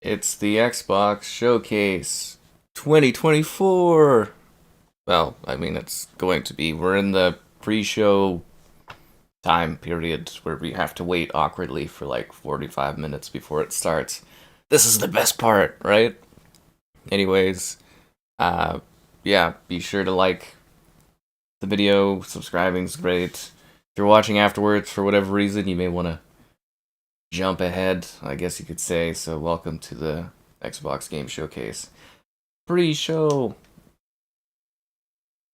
It's the Xbox Showcase 2024. Well, I mean, it's going to be. We're in the pre-show time period where we have to wait awkwardly for like 45 minutes before it starts. This is the best part, right? Anyways, uh, yeah, be sure to like the video. Subscribing's great. If you're watching afterwards for whatever reason, you may want to jump ahead, I guess you could say. So welcome to the Xbox Game Showcase pre-show.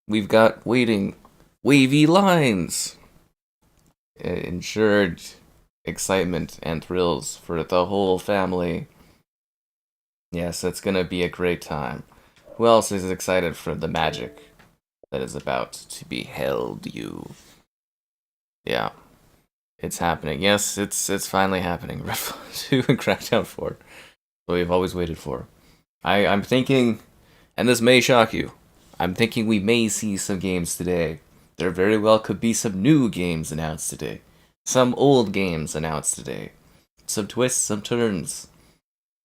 We've got wavy lines, ensured excitement and thrills for the whole family. Yes, it's gonna be a great time. Who else is excited for the magic that is about to behold you? Yeah. It's happening. Yes, it's finally happening. Ref 2 and Crackdown 4. What we've always waited for. I'm thinking, and this may shock you, I'm thinking we may see some games today. There very well could be some new games announced today. Some old games announced today. Some twists, some turns.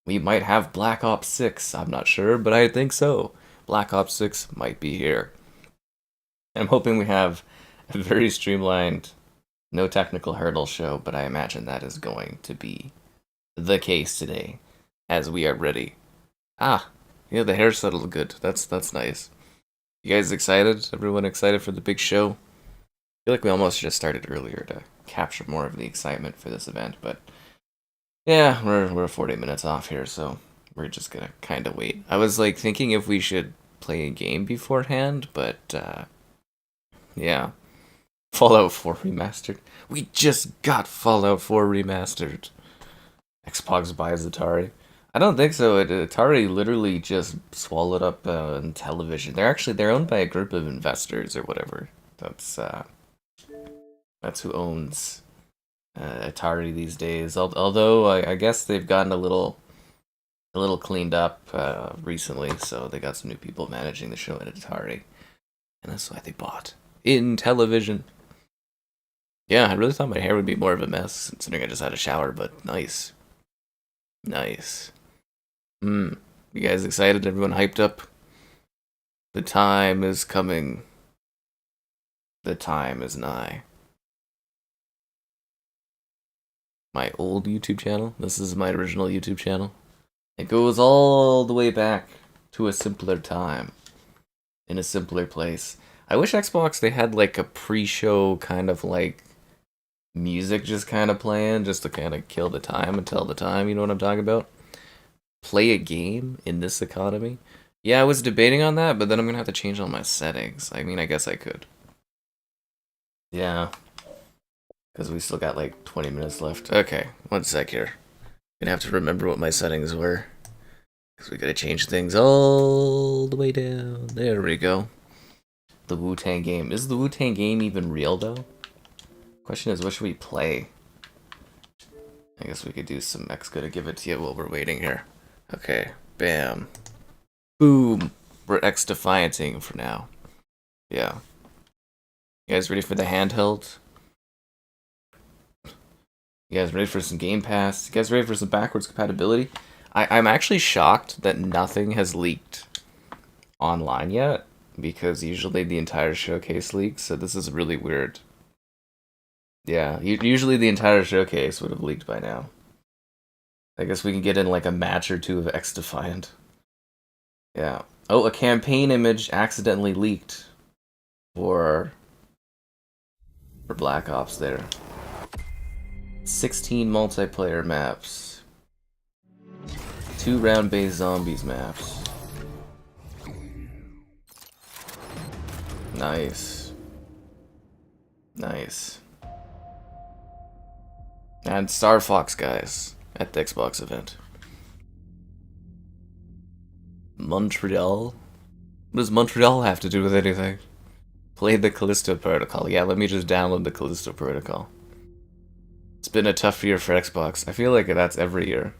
We might have Black Ops 6, I'm not sure, but I think so. Black Ops 6 might be here. I'm hoping we have a very streamlined, no technical hurdle show, but I imagine that is going to be the case today, as we are ready. Ah, yeah, the hair settled good. That's nice. You guys excited? Everyone excited for the big show? I feel like we almost just started earlier to capture more of the excitement for this event, but yeah, we're 40 minutes off here, so we're just gonna kind of wait. I was like thinking if we should play a game beforehand, but yeah. Fallout 4 Remastered. We just got Fallout 4 Remastered. Xbox buys Atari. I don't think so. Atari literally just swallowed up Intellivision. They're owned by a group of investors or whatever. That's who owns Atari these days. Although I guess they've gotten a little cleaned up recently, so they got some new people managing the show at Atari, and that's why they bought Intellivision. Yeah, I really thought my hair would be more of a mess, considering I just had a shower, but nice. Nice. You guys excited? Everyone hyped up? The time is coming. The time is nigh. My old YouTube channel? This is my original YouTube channel. It goes all the way back to a simpler time. In a simpler place. I wish Xbox, they had like a pre-show kind of like music just kind of playing, just to kind of kill the time and tell the time, you know what I'm talking about? Play a game in this economy? Yeah, I was debating on that, but then I'm gonna have to change all my settings. I mean, I guess I could. Yeah. Because we still got like 20 minutes left. Okay, one sec here. Gonna have to remember what my settings were. Because we gotta change things all the way down. There we go. The Wu-Tang game. Is the Wu-Tang game even real, though? Question is, what should we play? I guess we could do some X Gonna give it to you while we're waiting here. Okay, bam. Boom. We're X Defianting for now. Yeah. You guys ready for the handheld? You guys ready for some Game Pass? You guys ready for some backwards compatibility? I'm actually shocked that nothing has leaked online yet, because usually the entire showcase leaks, so this is really weird. Yeah, usually the entire showcase would have leaked by now. I guess we can get in like a match or two of X Defiant. Yeah. Oh, a campaign image accidentally leaked for Black Ops there. 16 multiplayer maps. 2 round-based zombies maps. Nice. Nice. And Star Fox guys at the Xbox event. Montreal? What does Montreal have to do with anything? Play the Callisto Protocol. Yeah, let me just download the Callisto Protocol. It's been a tough year for Xbox. I feel like that's every year.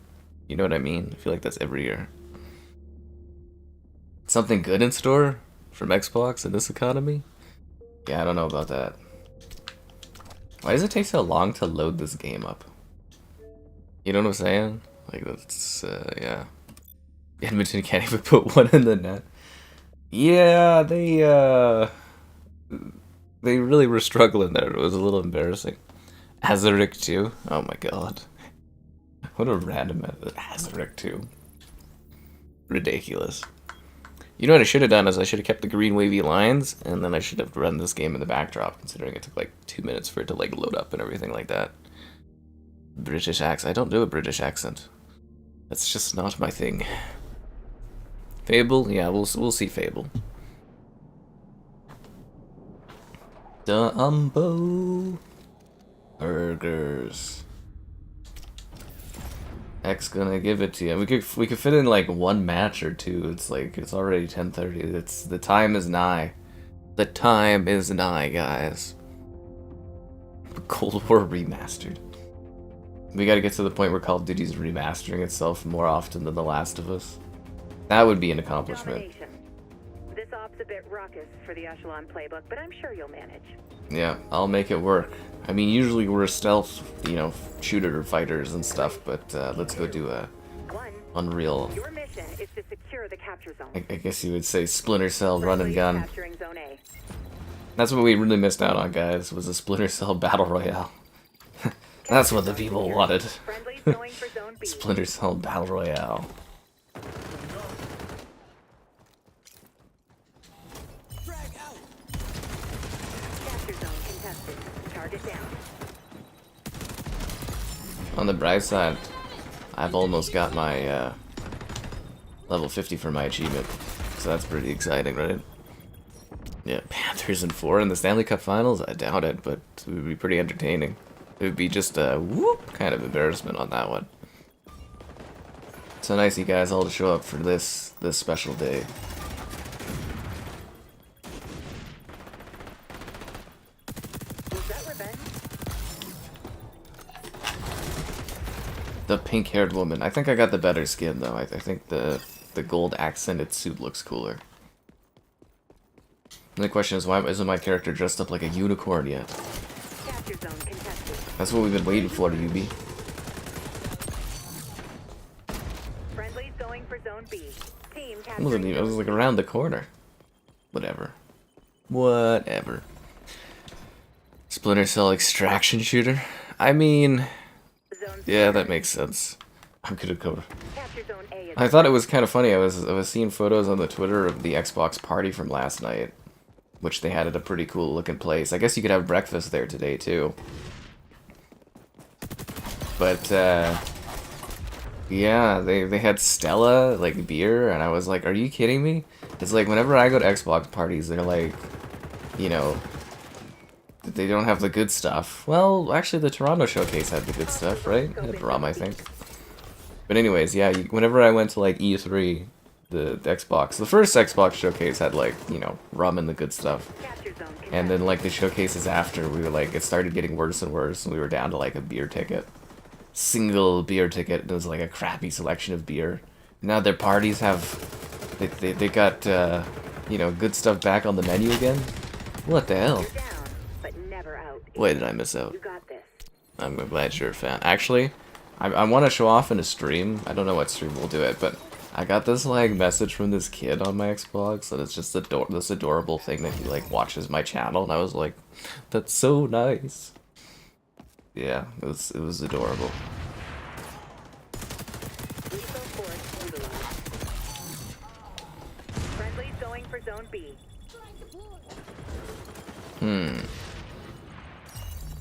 You know what I mean? I feel like that's every year. Something good in store from Xbox in this economy? Yeah, I don't know about that. Why does it take so long to load this game up? You know what I'm saying? Like, that's, yeah. Edmonton can't even put one in the net. Yeah, they really were struggling there. It was a little embarrassing. Azaric too? Oh my god. What a random method. Azaric too. Ridiculous. You know what I should have done is I should have kept the green wavy lines, and then I should have run this game in the backdrop, considering it took like 2 minutes for it to like load up and everything like that. British accent. I don't do a British accent. That's just not my thing. Fable? Yeah, we'll see Fable. Dumbo burgers. X gonna give it to you. We could fit in like one match or two. It's like it's already 10:30. It's the time is nigh. The time is nigh, guys. Cold War remastered. We gotta get to the point where Call of Duty's remastering itself more often than The Last of Us. That would be an accomplishment. This op's a bit raucous for the Echelon playbook, but I'm sure you'll manage. Yeah, I'll make it work. I mean, usually we're stealth, you know, shooter fighters and stuff, but let's go do a Unreal. Your mission is to secure the capture zone. I guess you would say Splinter Cell run and gun. That's what we really missed out on, guys, was a Splinter Cell Battle Royale. That's what the people wanted. Splinter Cell Battle Royale. On the bright side, I've almost got my level 50 for my achievement, so that's pretty exciting, right? Yeah, Panthers and 4 in the Stanley Cup Finals? I doubt it, but it would be pretty entertaining. It would be just a whoop kind of embarrassment on that one. So nice you guys all to show up for this special day. The pink-haired woman. I think I got the better skin, though. I think the gold accented suit looks cooler. And the question is, why isn't my character dressed up like a unicorn yet? That's what we've been waiting for, UB. It wasn't even, it was like around the corner. Whatever. Whatever. Splinter Cell extraction shooter? I mean... yeah, that makes sense. I'm gonna go. I thought it was kind of funny. I was seeing photos on the Twitter of the Xbox party from last night, which they had at a pretty cool looking place. I guess you could have breakfast there today too. But yeah, they had Stella like beer, and I was like, are you kidding me? It's like whenever I go to Xbox parties, they're like, you know, they don't have the good stuff. Well, actually, the Toronto showcase had the good stuff, right? It had rum, I think. But anyways, yeah, whenever I went to, like, E3, the Xbox, the first Xbox showcase had, like, you know, rum and the good stuff. And then, like, the showcases after, we were, like, it started getting worse and worse, and we were down to, like, a beer ticket. Single beer ticket, and it was, like, a crappy selection of beer. Now their parties have, they got, you know, good stuff back on the menu again. What the hell? Why did I miss out? I'm glad you're a fan. Actually, I want to show off in a stream. I don't know what stream we'll do it, but I got this like message from this kid on my Xbox, and it's just this adorable thing that he like watches my channel, and I was like, that's so nice. Yeah, it was adorable.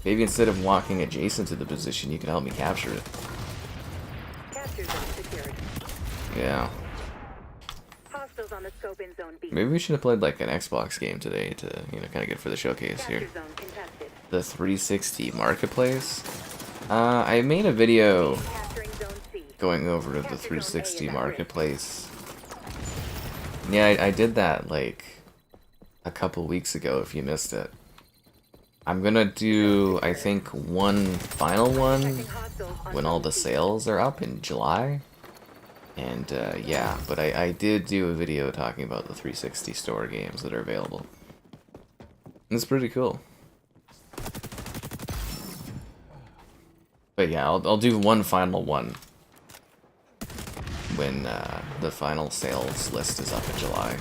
Maybe instead of walking adjacent to the position, you can help me capture it. Yeah. Maybe we should have played like an Xbox game today to, you know, kind of get for the showcase here. The 360 Marketplace. I made a video going over the 360 Marketplace. Yeah, I did that like a couple weeks ago if you missed it. I'm gonna do, I think, one final one when all the sales are up in July. And, yeah, but I did do a video talking about the 360 store games that are available. It's pretty cool. But yeah, I'll do one final one when the final sales list is up in July.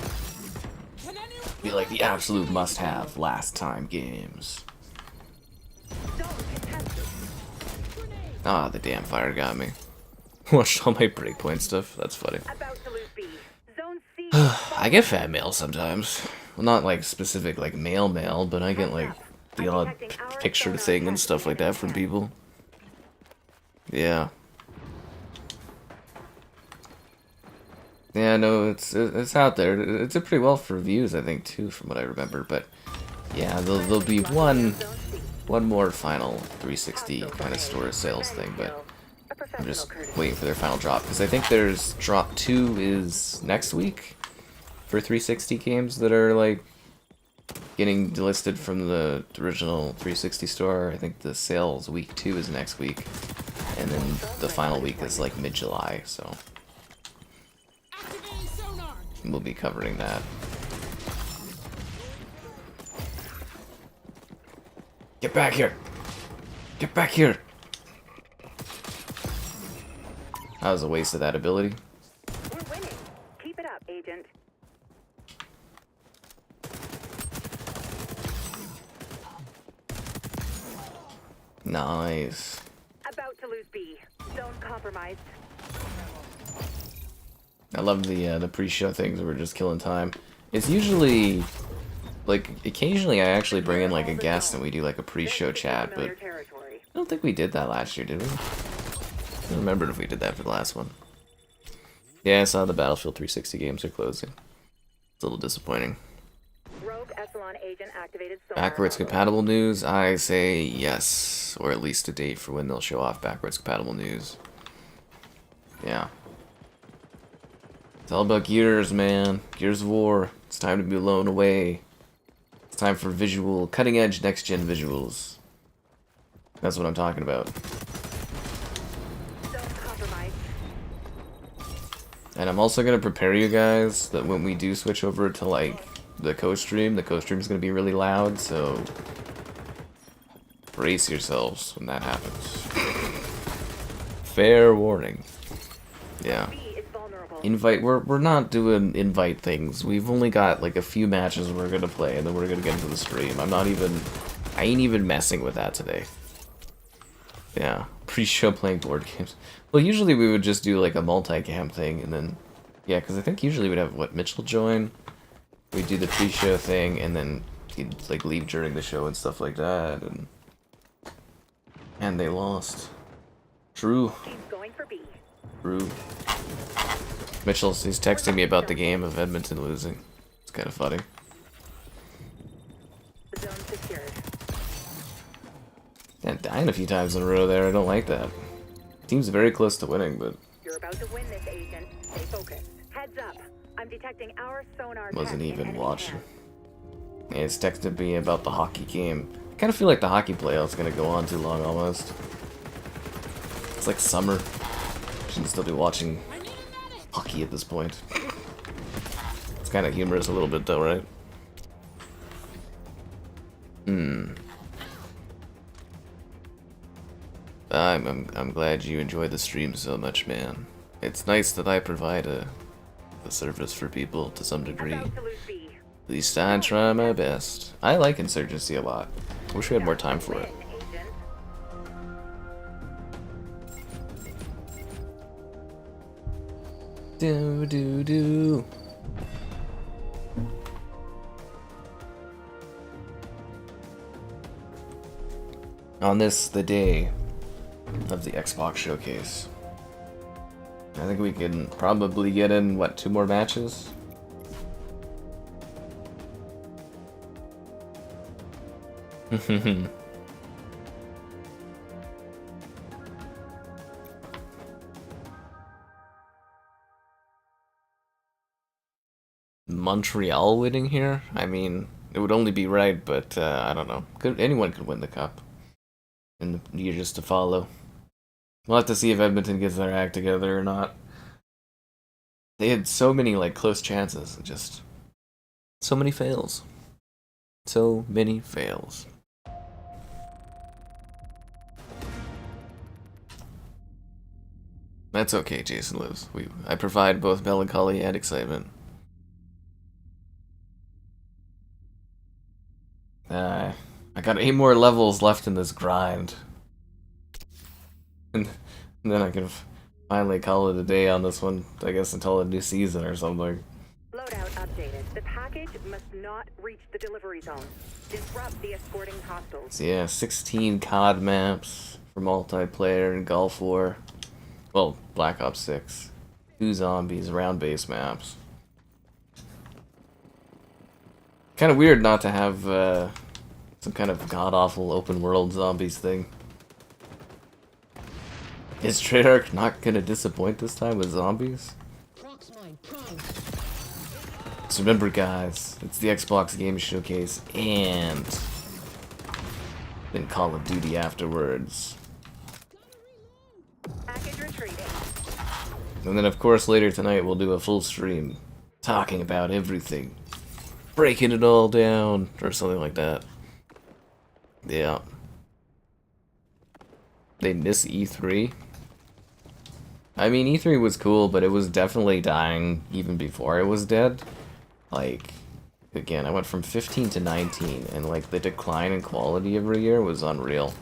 Be like the absolute must-have last time games. Ah, the damn fire got me. Watched all my breakpoint stuff. That's funny. I get fan mail sometimes. Well, not like specific like mail, but I get like the odd picture thing and stuff like that from people. Yeah. Yeah, no, it's out there. It did pretty well for reviews, I think, too, from what I remember. But yeah, there'll be one more final 360 kind of store sales thing, but I'm just waiting for their final drop because I think there's drop 2 is next week for 360 games that are like getting delisted from the original 360 store. I think the sales week 2 is next week, and then the final week is like mid-July, so we'll be covering that. Get back here! Get back here! That was a waste of that ability. We're winning. Keep it up, Agent. Nice. About to lose B. Zone compromised. I love the pre-show things where we're just killing time. It's usually like occasionally I actually bring in like a guest and we do like a pre-show chat, but I don't think we did that last year, did we? I don't remember if we did that for the last one. Yeah, I saw the Battlefield 360 games are closing. It's a little disappointing. Rogue Echelon agent activated Backwards compatible news, I say yes, or at least a date for when they'll show off backwards compatible news. Yeah. It's all about Gears, man. Gears of War. It's time to be blown away. It's time for visual, cutting-edge, next-gen visuals. That's what I'm talking about. And I'm also going to prepare you guys that when we do switch over to, like, the co-stream is going to be really loud, so brace yourselves when that happens. Fair warning. Yeah. Invite, we're not doing invite things. We've only got like a few matches we're gonna play and then we're gonna get into the stream. I ain't even messing with that today. Yeah, pre-show playing board games. Well, usually we would just do like a multi-cam thing and then, yeah, because I think usually we'd have, what, Mitchell join? We'd do the pre-show thing and then he'd like leave during the show and stuff like that, and they lost. True. True. Mitchell's, he's texting me about the game of Edmonton losing. It's kind of funny. Yeah, dying a few times in a row there. I don't like that. Team's very close to winning, but you're about to win this, agent. Stay focused. Heads up. I'm detecting our sonar. Wasn't even watching. Yeah, he's texted me about the hockey game. I kind of feel like the hockey playoff's gonna go on too long almost. It's like summer. Shouldn't still be watching hockey at this point. It's kind of humorous a little bit though, right? I'm glad you enjoy the stream so much, man. It's nice that I provide a service for people to some degree. At least I try my best. I like Insurgency a lot. Wish we had more time for it. Do do do. On this, the day of the Xbox showcase, I think we can probably get in, what, 2 more matches? Montreal winning here? I mean, it would only be right, but I don't know. Anyone could win the cup in the years to follow. We'll have to see if Edmonton gets their act together or not. They had so many like close chances, just so many fails. So many fails. That's okay, Jason lives. I provide both melancholy and excitement. I got 8 more levels left in this grind. And then I can finally call it a day on this one, I guess, until a new season or something. Loadout updated. The package must not reach the delivery zone. Disrupt the escorting hostiles. So yeah, 16 COD maps for multiplayer and Gulf War. Well, Black Ops 6. 2 zombies, round base maps. Kind of weird not to have some kind of god-awful open world zombies thing. Is Treyarch not gonna disappoint this time with zombies? So remember guys, it's the Xbox Game Showcase and then Call of Duty afterwards. Package retreating. And then of course later tonight we'll do a full stream talking about everything. Breaking it all down or something like that. Yeah. They miss E3. I mean E3 was cool, but it was definitely dying even before it was dead. Like, again, I went from 15 to 19, and like the decline in quality every year was unreal.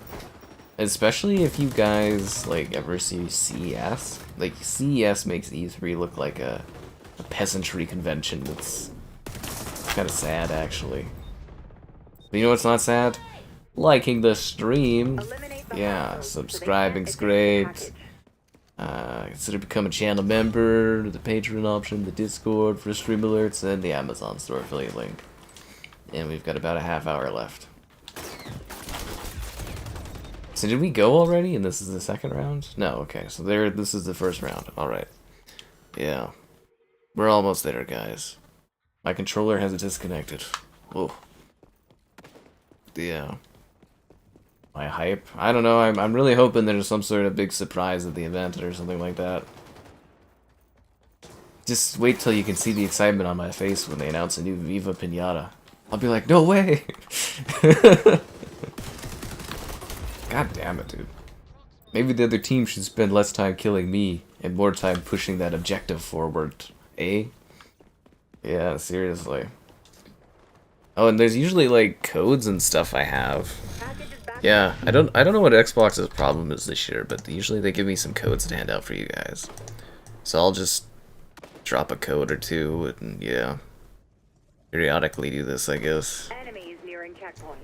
Especially if you guys like ever see CES. Like CES makes E3 look like a peasantry convention. It's kind of sad, actually. But you know what's not sad? Liking the stream. Yeah, subscribing's great. Consider becoming a channel member, the Patreon option, the Discord for stream alerts, and the Amazon store affiliate link. And we've got about a half hour left. So did we go already? And this is the second round? No, okay. So this is the first round. Alright. Yeah. We're almost there, guys. My controller has disconnected. Whoa. Yeah. My hype? I don't know, I'm really hoping there's some sort of big surprise at the event or something like that. Just wait till you can see the excitement on my face when they announce a new Viva Pinata. I'll be like, no way! God damn it, dude. Maybe the other team should spend less time killing me and more time pushing that objective forward, eh? Yeah, seriously. Oh, and there's usually like codes and stuff I have. Yeah, I don't know what Xbox's problem is this year, but usually they give me some codes to hand out for you guys. So I'll just drop a code or two and yeah, periodically do this, I guess. Enemies nearing checkpoint.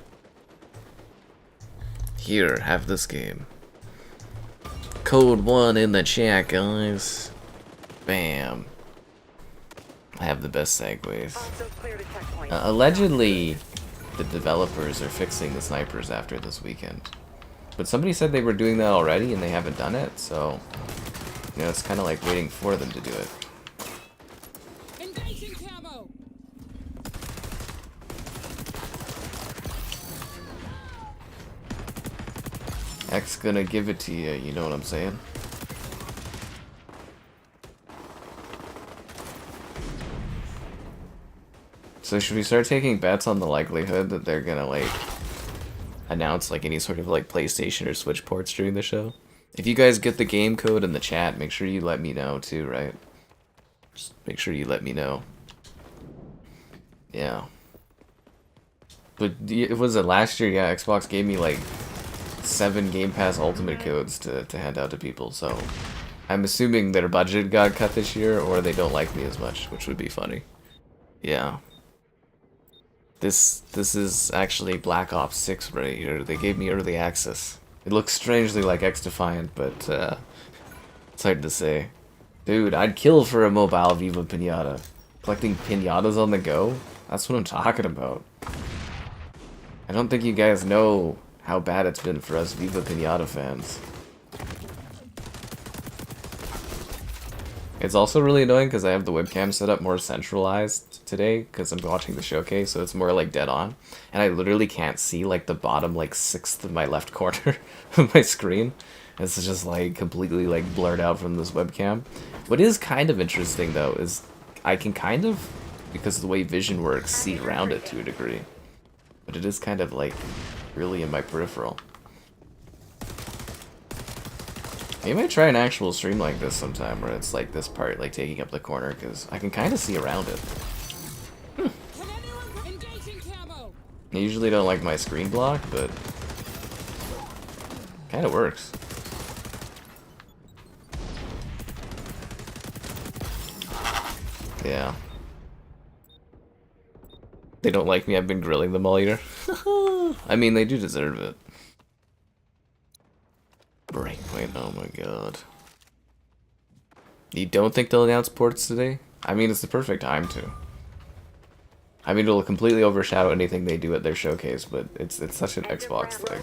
Here, have this game. Code 1 in the chat, guys. Bam. I have the best segues. Hostiles clear to checkpoint. Allegedly, the developers are fixing the snipers after this weekend. But somebody said they were doing that already and they haven't done it, so you know, it's kind of like waiting for them to do it. Engaging camo. X gonna give it to you, you know what I'm saying? So should we start taking bets on the likelihood that they're gonna like announce like any sort of like PlayStation or Switch ports during the show? If you guys get the game code in the chat, make sure you let me know too, right? Just make sure you let me know. Yeah. But it was it last year? Yeah, Xbox gave me like 7 Game Pass Ultimate codes to hand out to people, so I'm assuming their budget got cut this year, or they don't like me as much, which would be funny. Yeah. This is actually Black Ops 6 right here. They gave me early access. It looks strangely like X-Defiant, but it's hard to say. Dude, I'd kill for a mobile Viva Pinata. Collecting pinatas on the go? That's what I'm talking about. I don't think you guys know how bad it's been for us Viva Pinata fans. It's also really annoying because I have the webcam set up more centralized today because I'm watching the showcase, so it's more like dead on. And I literally can't see like the bottom like 1/6 of my left corner of my screen. It's just like completely like blurred out from this webcam. What is kind of interesting though is I can kind of, because of the way vision works, see around it to a degree. But it is kind of like really in my peripheral. Maybe I try an actual stream like this sometime, where it's like this part, like taking up the corner, because I can kind of see around it. I usually don't like my screen block, but kind of works. Yeah. They don't like me, I've been grilling them all year. I mean, they do deserve it. Breakpoint, oh my god. You don't think they'll announce ports today? I mean, it's the perfect time to. I mean, it'll completely overshadow anything they do at their showcase, but it's such an Xbox thing.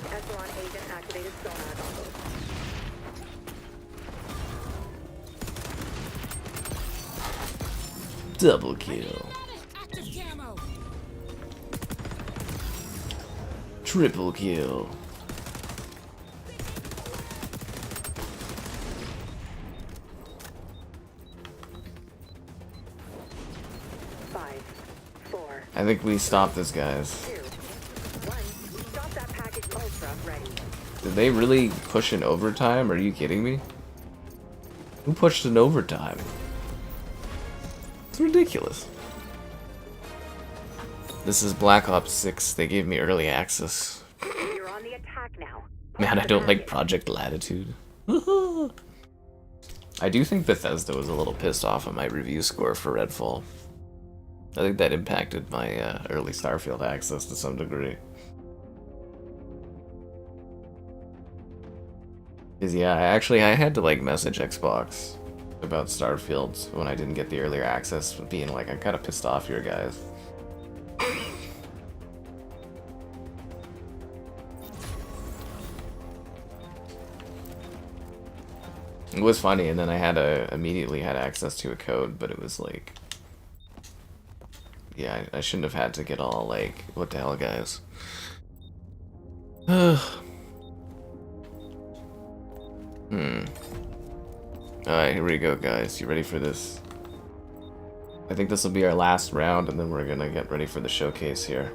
Double kill. Triple kill. I think we stopped this, guys. Did they really push an overtime? Are you kidding me? Who pushed an overtime? It's ridiculous. This is Black Ops 6. They gave me early access. You're on the attack now. Man, I don't like Project Latitude. I do think Bethesda was a little pissed off at my review score for Redfall. I think that impacted my early Starfield access to some degree. Cause yeah, I had to like message Xbox about Starfield when I didn't get the earlier access, being like, I'm kind of pissed off here, guys. It was funny, and then I had immediately had access to a code, but it was like, yeah, I shouldn't have had to get all like, what the hell, guys. Alright, here we go, guys. You ready for this? I think this will be our last round, and then we're gonna get ready for the showcase here.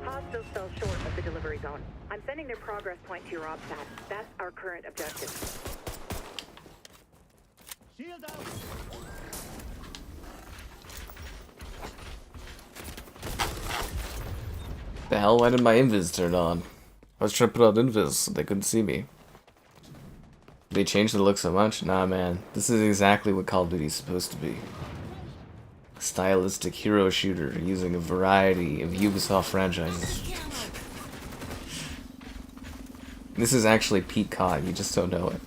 Hostiles fell short of the delivery zone. I'm sending their progress point to your OPSAT. That's our current objective. Shield out! The hell? Why did my invis turn on? I was trying to put on invis so they couldn't see me. They changed the look so much? Nah, man. This is exactly what Call of Duty is supposed to be. A stylistic hero shooter using a variety of Ubisoft franchises. This is actually peak COD, you just don't know it.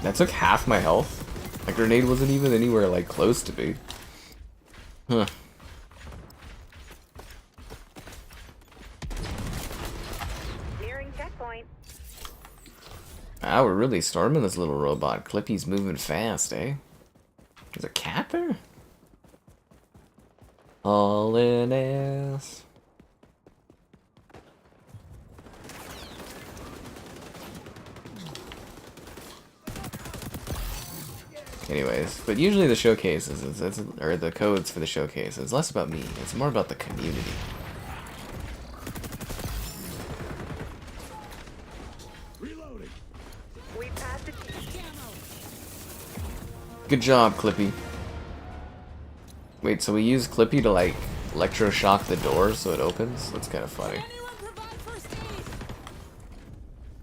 That took half my health? My grenade wasn't even anywhere like close to be. Huh. Nearing checkpoint. Wow, we're really storming this little robot. Clippy's moving fast, eh? There's a cat there? All in ass. Anyways, but usually the showcases, or the codes for the showcase, is less about me. It's more about the community. Reloading. We passed it. Good job, Clippy. Wait, so we use Clippy to like electroshock the door so it opens? That's kind of funny.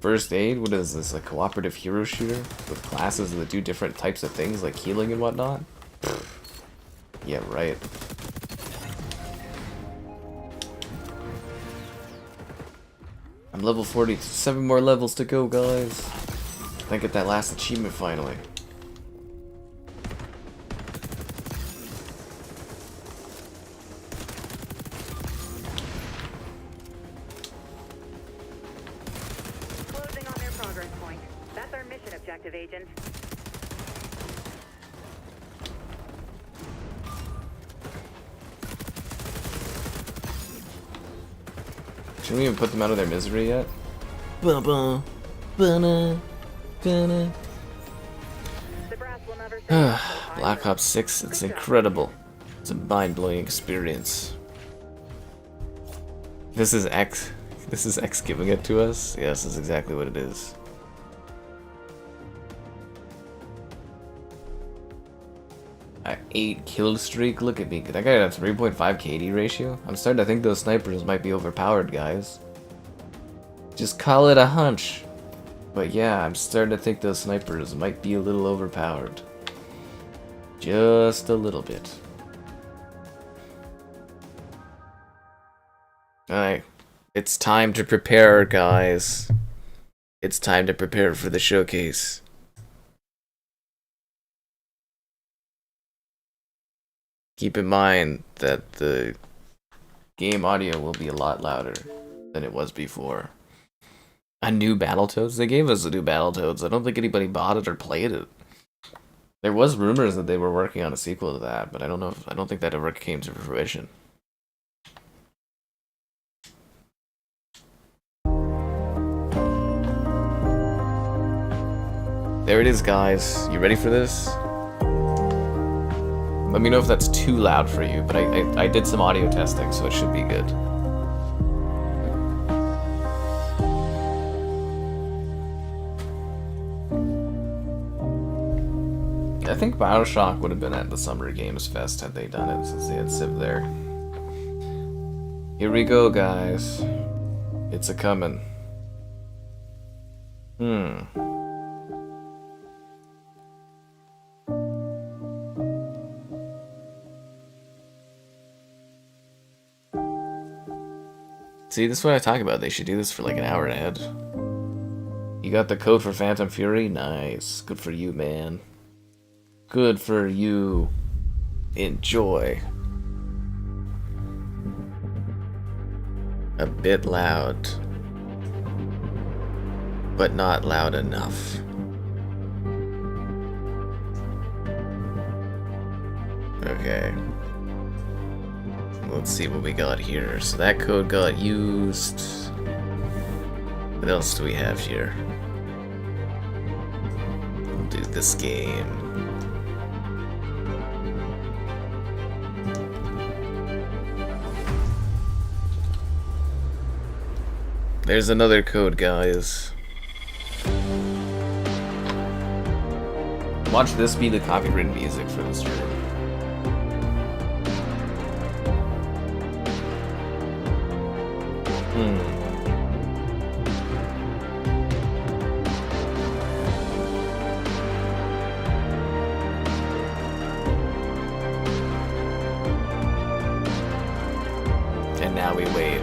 First aid? What is this, a cooperative hero shooter? With classes that do different types of things like healing and whatnot? Yeah, right. I'm level 40, 7 more levels to go, guys. I get that last achievement finally. Closing on their progress point. That's our mission objective, Agent. Shouldn't we even put them out of their misery yet? Ba-ba, ba-na, ba-na. The brass will never say Black Ops 6, it's incredible. It's a mind-blowing experience. This is X. This is X giving it to us? Yes, this is exactly what it is. A 8 kill streak? Look at me. That guy had a 3.5 KD ratio? I'm starting to think those snipers might be overpowered, guys. Just call it a hunch. But yeah, I'm starting to think those snipers might be a little overpowered. Just a little bit. Alright. It's time to prepare, guys. It's time to prepare for the showcase. Keep in mind that the game audio will be a lot louder than it was before. A new Battletoads? They gave us a new Battletoads. I don't think anybody bought it or played it. There was rumors that they were working on a sequel to that, but I don't think that ever came to fruition. There it is, guys. You ready for this? Let me know if that's too loud for you, but I did some audio testing, so it should be good. I think Bioshock would have been at the Summer Games Fest had they done it, since they had Civ there. Here we go, guys. It's a-comin'. See, this is what I talk about. They should do this for like an hour ahead. You got the code for Phantom Fury? Nice. Good for you, man. Good for you. Enjoy. A bit loud. But not loud enough. Okay. Let's see what we got here. So that code got used. What else do we have here? We'll do this game. There's another code, guys. Watch this be the copyrighted music for the stream. And now we wait.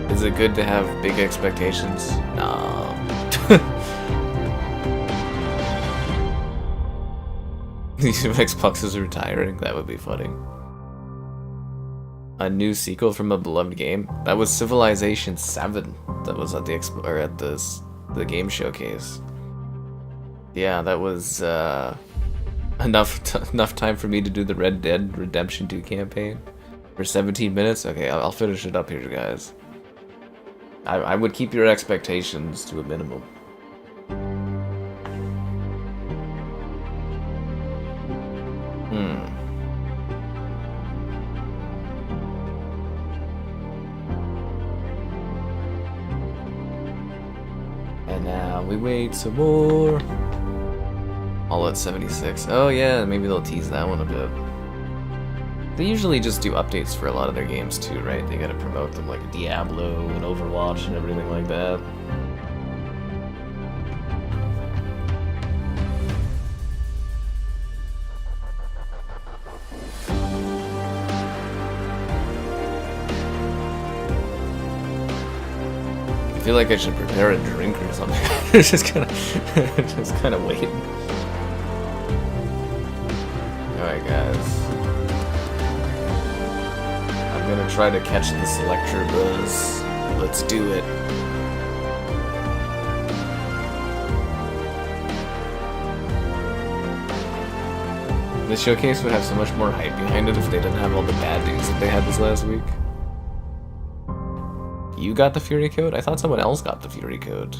Is it good to have big expectations? Nah. Xbox is retiring? That would be funny. A new sequel from a beloved game? That was Civilization 7. That was at the game showcase. Yeah, that was enough time for me to do the Red Dead Redemption 2 campaign for 17 minutes. Okay, I'll finish it up here, guys. I would keep your expectations to a minimum. And now we wait some more. All at 76. Oh yeah, maybe they'll tease that one a bit. They usually just do updates for a lot of their games too, right? They gotta promote them like Diablo and Overwatch and everything like that. I feel like I should prepare a drink or something. just kind of waiting. Alright, guys. I'm gonna try to catch the S.T.A.L.K.E.R buzz. Let's do it. This showcase would have so much more hype behind it if they didn't have all the bad news that they had this last week. You got the Fury code? I thought someone else got the Fury code.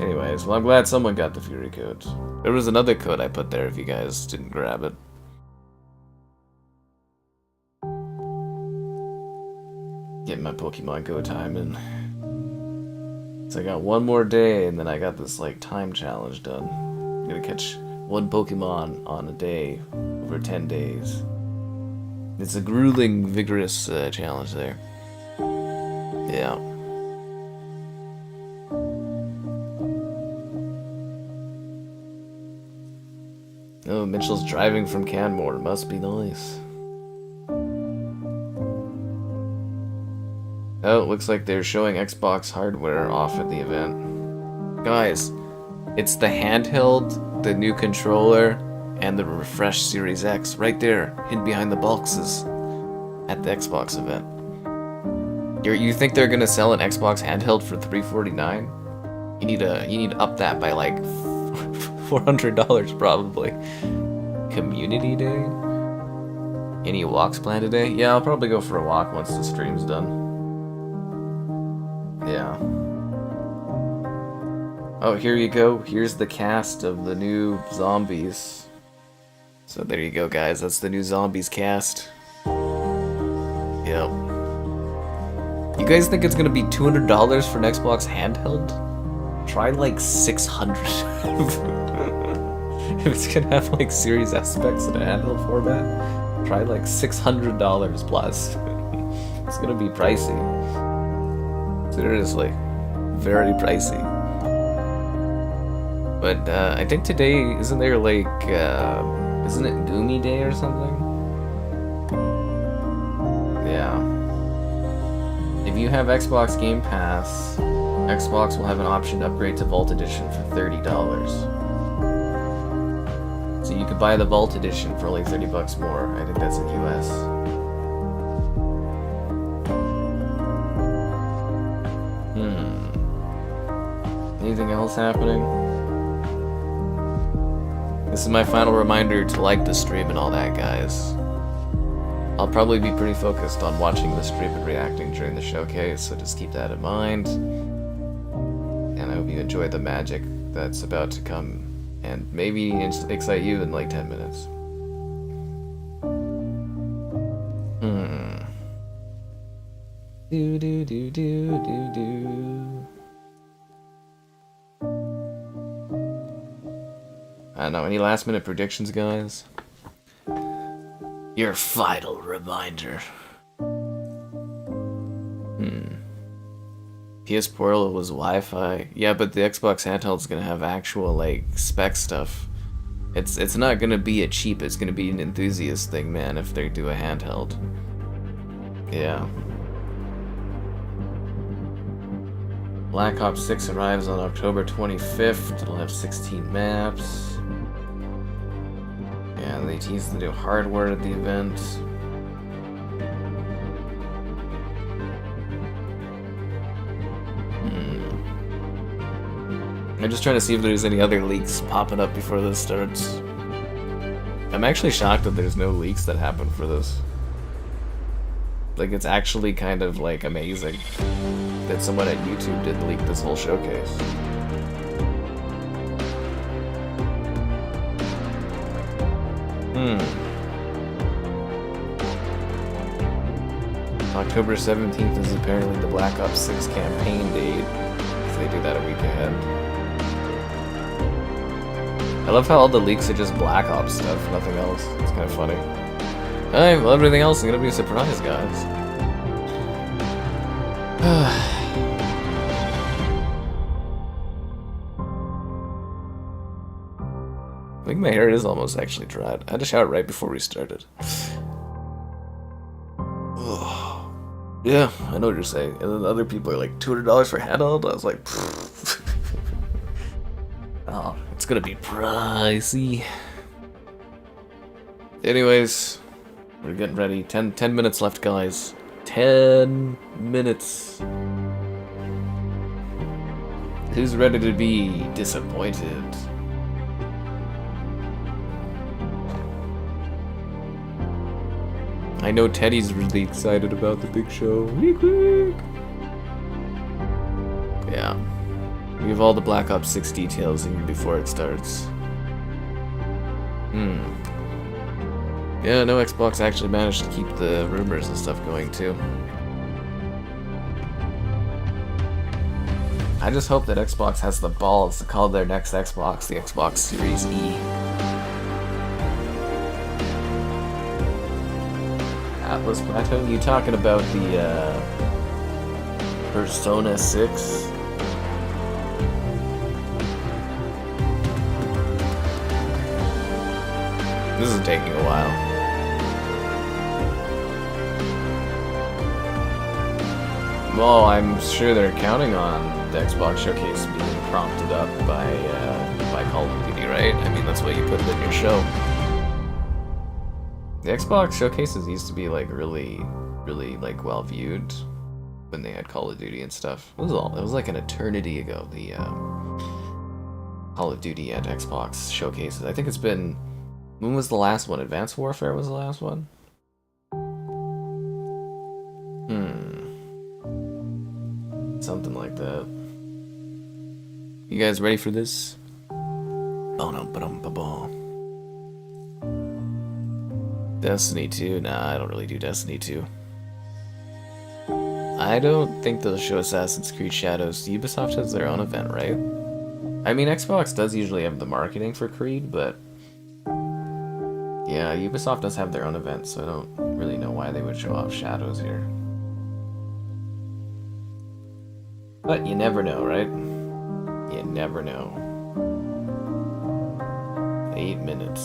Anyways, well, I'm glad someone got the Fury code. There was another code I put there if you guys didn't grab it. Pokemon Go time in. So I got one more day, and then I got this like time challenge done. I'm gonna catch one Pokemon on a day over 10 days. It's a grueling, vigorous challenge there. Yeah. Oh, Mitchell's driving from Canmore. Must be nice. Oh, it looks like they're showing Xbox hardware off at the event. Guys, it's the handheld, the new controller, and the refreshed Series X right there, hidden behind the boxes at the Xbox event. You think they're gonna sell an Xbox handheld for $349? You need to up that by like $400 probably. Community day? Any walks planned today? Yeah, I'll probably go for a walk once the stream's done. Yeah. Oh, here you go. Here's the cast of the new zombies. So there you go, guys. That's the new zombies cast. Yep. You guys think it's gonna be $200 for an Xbox handheld? Try like $600. If it's gonna have like Series S specs in a handheld format, try like $600 plus. It's gonna be pricey. Seriously, very pricey. But I think today, isn't there like, isn't it Goomy Day or something? Yeah. If you have Xbox Game Pass, Xbox will have an option to upgrade to Vault Edition for $30. So you could buy the Vault Edition for only $30 more. I think that's in US. Anything else happening? This is my final reminder to like the stream and all that, guys. I'll probably be pretty focused on watching the stream and reacting during the showcase, so just keep that in mind. And I hope you enjoy the magic that's about to come, and maybe excite you in like 10 minutes. Do do do do do do. I don't know, any last minute predictions, guys? Your final reminder. PS Portal was Wi-Fi. Yeah, but the Xbox handheld's gonna have actual, like, spec stuff. It's not gonna be a cheap, it's gonna be an enthusiast thing, man, if they do a handheld. Yeah. Black Ops 6 arrives on October 25th. It'll have 16 maps. And they teased the new hardware at the event. I'm just trying to see if there's any other leaks popping up before this starts. I'm actually shocked that there's no leaks that happen for this. Like, it's actually kind of, like, amazing that someone at YouTube did leak this whole showcase. October 17th is apparently the Black Ops 6 campaign date, so they do that a week ahead. I love how all the leaks are just Black Ops stuff, nothing else. It's kind of funny. Alright, well, everything else is gonna be a surprise, guys. I think my hair is almost actually dried. I had to shower right before we started. Yeah, I know what you're saying. And then other people are like, $200 for handheld? I was like, oh, it's gonna be pricey. Anyways, we're getting ready. 10 minutes left, guys. 10 minutes. Who's ready to be disappointed? I know Teddy's really excited about the big show. Week. Yeah. We have all the Black Ops 6 details even before it starts. Yeah, no, Xbox actually managed to keep the rumors and stuff going too. I just hope that Xbox has the balls to call their next Xbox the Xbox Series E. Atlas Plateau? You talking about the Persona 6? This is taking a while. Well, I'm sure they're counting on the Xbox Showcase being prompted up by Call of Duty, right? I mean, that's what you put in your show. The Xbox Showcases used to be like really like well viewed when they had Call of Duty and stuff. It was like an eternity ago. The Call of Duty at Xbox Showcases. I think it's been. When was the last one? Advanced Warfare was the last one? Something like that. You guys ready for this? Oh no, Destiny 2? Nah, I don't really do Destiny 2. I don't think they'll show Assassin's Creed Shadows. Ubisoft has their own event, right? I mean, Xbox does usually have the marketing for Creed, but yeah, Ubisoft does have their own event, so I don't really know why they would show off Shadows here. But you never know, right? You never know. 8 minutes.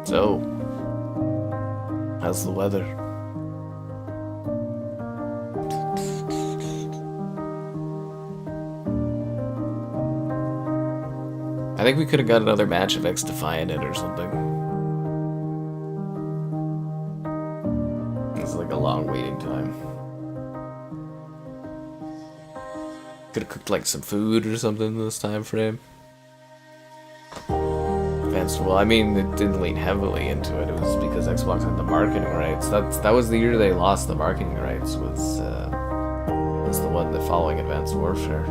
So, how's the weather? I think we could have got another match of XDefy in it or something. It's like a long waiting time. Could have cooked like some food or something this time frame. Well, I mean, it didn't lean heavily into it. It was because Xbox had the marketing rights. That was the year they lost the marketing rights. Was the one the following Advanced Warfare.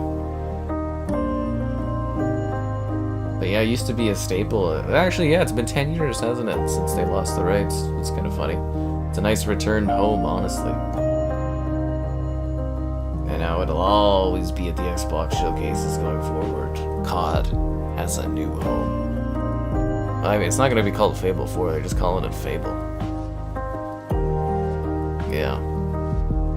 But yeah, it used to be a staple. Actually, yeah, it's been 10 years, hasn't it, since they lost the rights. It's kind of funny. It's a nice return home, honestly. And now it'll always be at the Xbox showcases going forward. COD has a new home. I mean, it's not going to be called Fable 4, they're just calling it Fable. Yeah.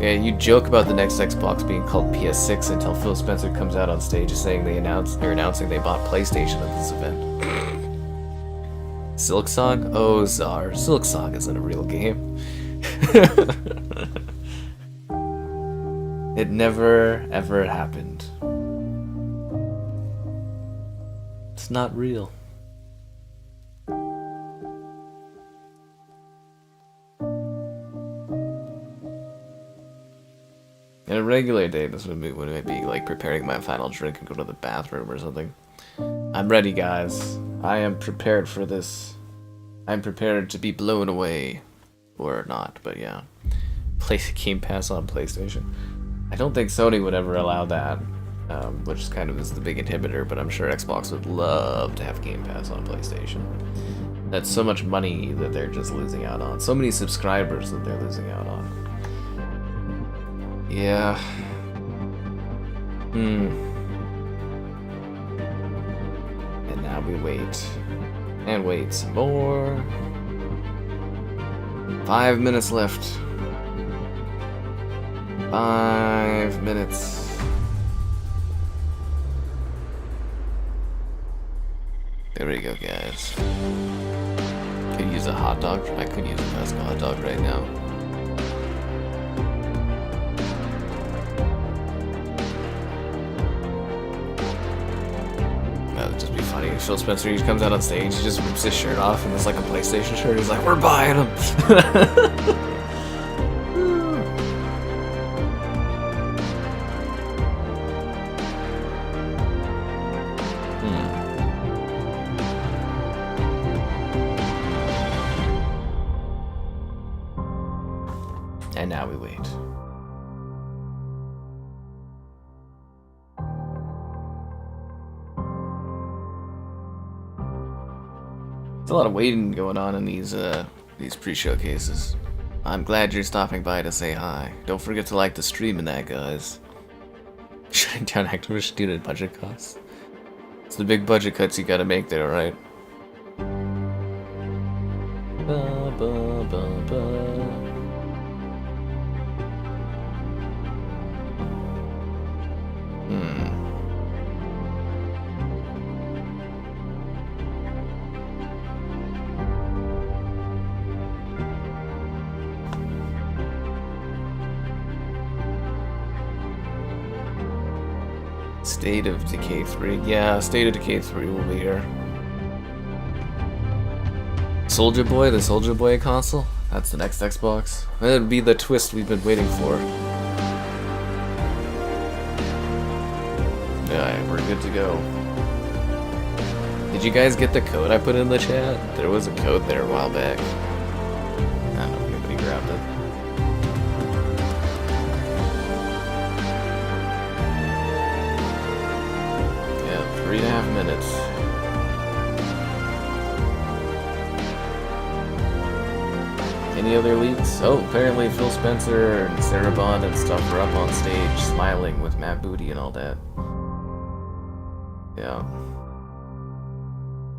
Yeah, you joke about the next Xbox being called PS6 until Phil Spencer comes out on stage saying they're announcing they bought PlayStation at this event. Silksong? Oh, Czar. Silksong isn't a real game. It never, ever happened. It's not real. In a regular day, this would be when I'd be like preparing my final drink and go to the bathroom or something. I'm ready, guys. I am prepared for this. I'm prepared to be blown away. Or not, but yeah. Play Game Pass on PlayStation. I don't think Sony would ever allow that, which kind of is the big inhibitor, but I'm sure Xbox would love to have Game Pass on PlayStation. That's so much money that they're just losing out on. So many subscribers that they're losing out on. Yeah. And now we wait. And wait some more. 5 minutes left. 5 minutes. There we go, guys. Could use a hot dog. I could use a Vasco hot dog right now. Funny. Phil Spencer, he comes out on stage, he just rips his shirt off, and it's like a PlayStation shirt. He's like, "We're buying them." And now we wait. There's a lot of waiting going on in these pre-showcases. I'm glad you're stopping by to say hi. Don't forget to like the stream and that, guys. Shutting down Activision due to budget costs. It's the big budget cuts you gotta make there, right? Ba, ba, ba, ba. State of Decay 3. Yeah, State of Decay 3 will be here. Soldier Boy, the Soldier Boy console? That's the next Xbox. That'd be the twist we've been waiting for. Yeah, we're good to go. Did you guys get the code I put in the chat? There was a code there a while back. I don't know if anybody grabbed it. Yeah, 3.5 minutes. Any other leaks? Oh, apparently Phil Spencer and Sarah Bond and stuff were up on stage smiling with Matt Booty and all that. Yeah.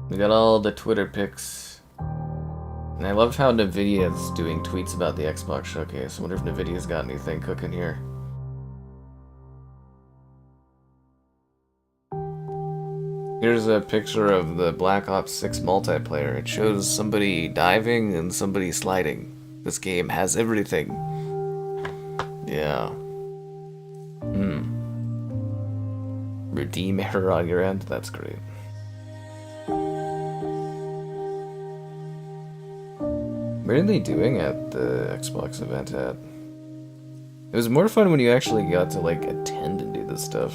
We got all the Twitter pics. And I love how Nvidia's doing tweets about the Xbox showcase. I wonder if Nvidia's got anything cooking here. Here's a picture of the Black Ops 6 multiplayer. It shows somebody diving and somebody sliding. This game has everything. Yeah. Redeem error on your end? That's great. What are they doing at the Xbox event at? It was more fun when you actually got to, like, attend and do this stuff.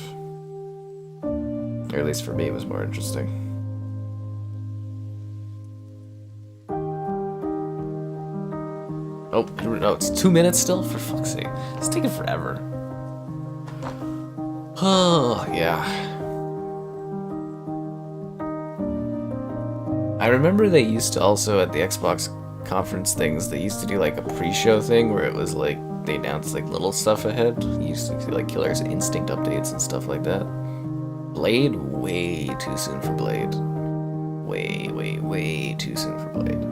Or at least for me, it was more interesting. Oh, no, it's 2 minutes still? For fuck's sake. It's taking forever. Oh, yeah. I remember they used to also, at the Xbox conference things, they used to do like a pre-show thing where it was like, they announced like little stuff ahead. You used to see like Killer's Instinct updates and stuff like that. Blade? Way too soon for Blade. Way too soon for Blade.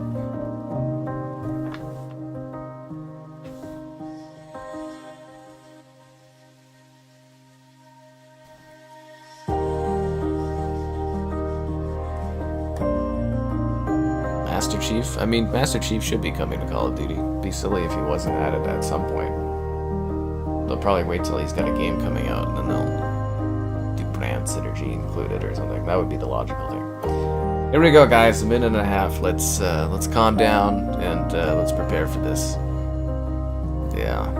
Master Chief? I mean, Master Chief should be coming to Call of Duty. It'd be silly if he wasn't at it at some point. They'll probably wait till he's got a game coming out and then they'll brand synergy included or something. That would be the logical thing. Here we go, guys. A minute and a half. Let's calm down and let's prepare for this. Yeah.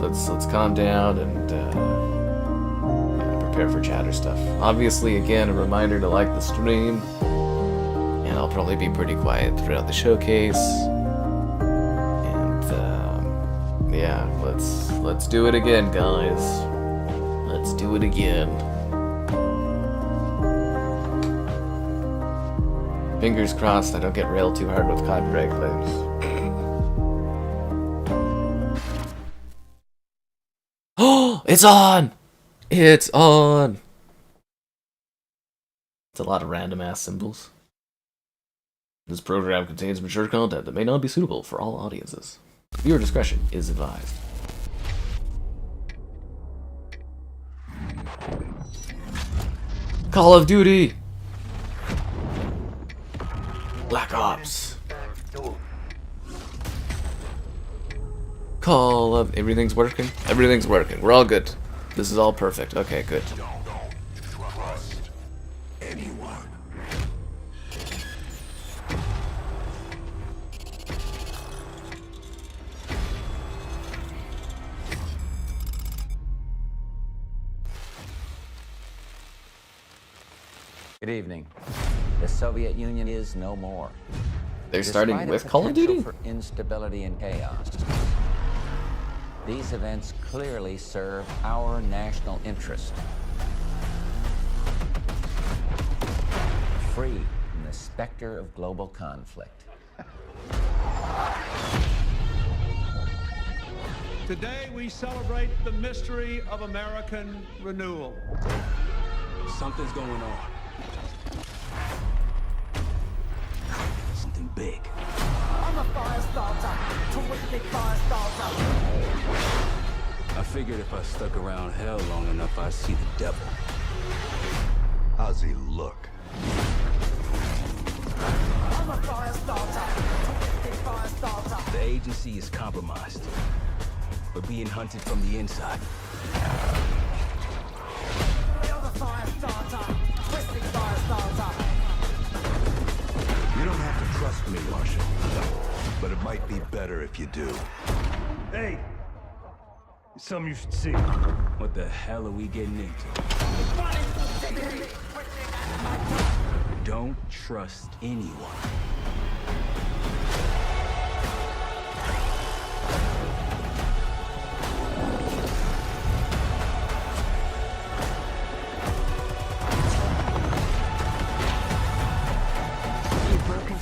Let's calm down and prepare for chatter stuff. Obviously, again, a reminder to like the stream, and I'll probably be pretty quiet throughout the showcase. And yeah, let's do it again, guys. Let's do it again. Fingers crossed I don't get railed too hard with copyright claims. Oh, it's on! It's on! It's a lot of random ass symbols. This program contains mature content that may not be suitable for all audiences. Viewer discretion is advised. Call of Duty! Black Ops. Call of... Everything's working? Everything's working. We're all good. This is all perfect. Okay, good. Don't trust anyone. Good evening. The Soviet Union is no more. They're starting Despite with a Call of Duty? potential for instability and chaos, these events clearly serve our national interest. Free from the specter of global conflict. Today we celebrate the mystery of American renewal. Something's going on. Something big. I'm a fire starter, twisted fire starter. I figured if I stuck around hell long enough, I'd see the devil. How's he look? I'm a fire starter, twisted fire starter. The agency is compromised. We're being hunted from the inside. You're the fire starter, twisted fire starter. You don't have to trust me, Marshal. But it might be better if you do. Hey, it's something you should see. What the hell are we getting into? Don't trust anyone.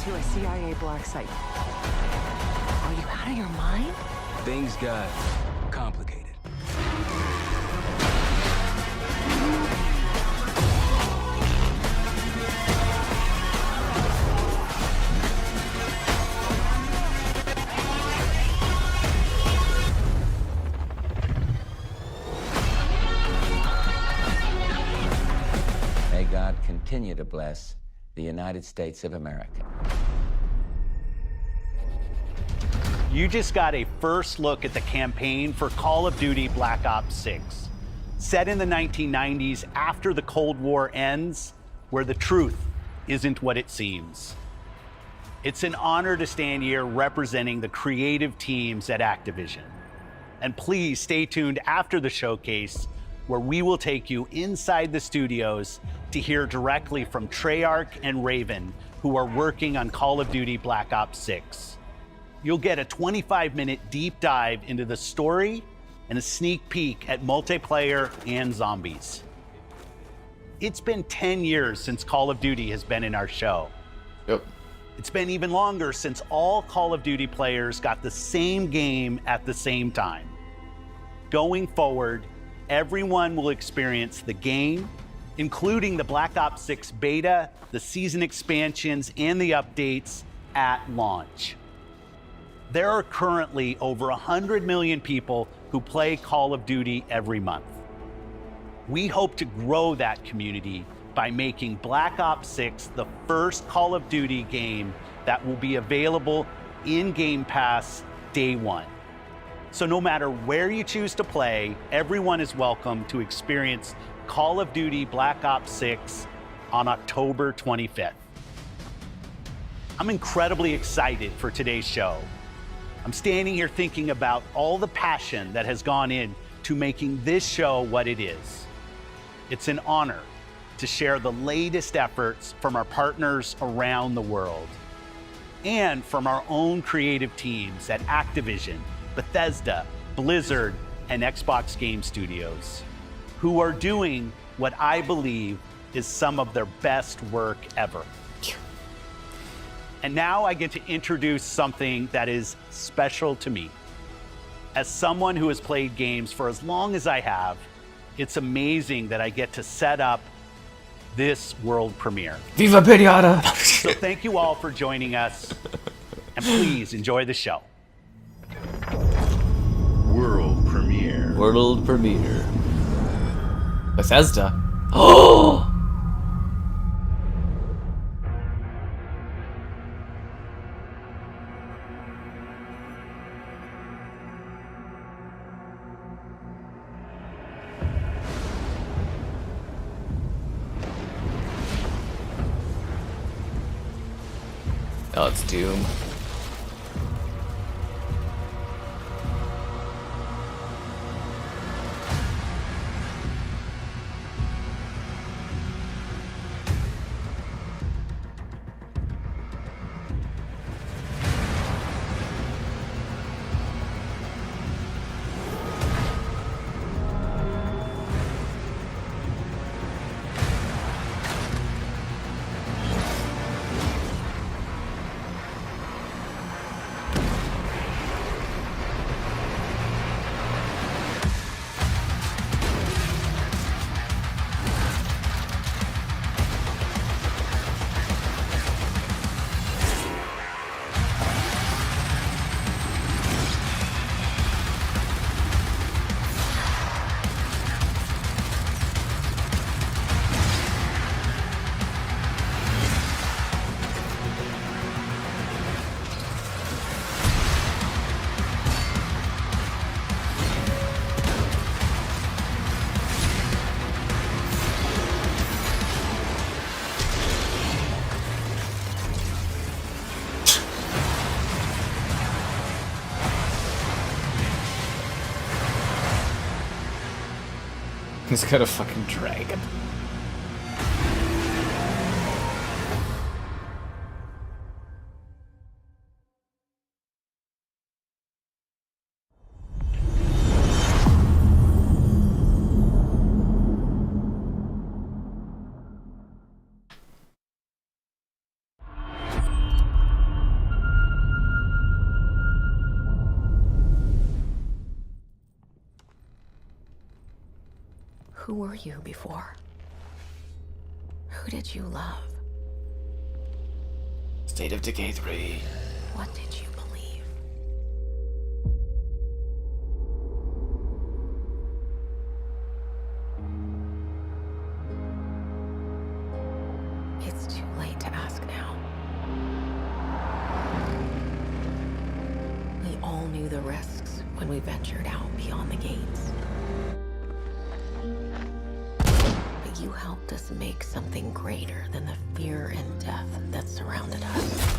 To a CIA black site. Are you out of your mind? Things got complicated. May God continue to bless the United States of America. You just got a first look at the campaign for Call of Duty Black Ops 6. Set in the 1990s after the Cold War ends, where the truth isn't what it seems. It's an honor to stand here representing the creative teams at Activision. And please stay tuned after the showcase, where we will take you inside the studios to hear directly from Treyarch and Raven, who are working on Call of Duty Black Ops 6. You'll get a 25-minute deep dive into the story and a sneak peek at multiplayer and zombies. It's been 10 years since Call of Duty has been in our show. Yep. It's been even longer since all Call of Duty players got the same game at the same time. Going forward, everyone will experience the game, including the Black Ops 6 beta, the season expansions, and the updates at launch. There are currently over 100 million people who play Call of Duty every month. We hope to grow that community by making Black Ops 6 the first Call of Duty game that will be available in Game Pass day one. So no matter where you choose to play, everyone is welcome to experience Call of Duty Black Ops 6 on October 25th. I'm incredibly excited for today's show. I'm standing here thinking about all the passion that has gone in to making this show what it is. It's an honor to share the latest efforts from our partners around the world and from our own creative teams at Activision, Bethesda, Blizzard, and Xbox Game Studios, who are doing what I believe is some of their best work ever. And now I get to introduce something that is special to me. As someone who has played games for as long as I have, it's amazing that I get to set up this world premiere. Viva Pinata! So thank you all for joining us, and please enjoy the show. World premiere. World premiere. Bethesda. Oh! Oh, it's Doom. He's got a fucking dragon. Who were you before? Who did you love? State of Decay 3. What did you believe? It's too late to ask now. We all knew the risks when we ventured out beyond the gates. But you helped us make something greater than the fear and death that surrounded us.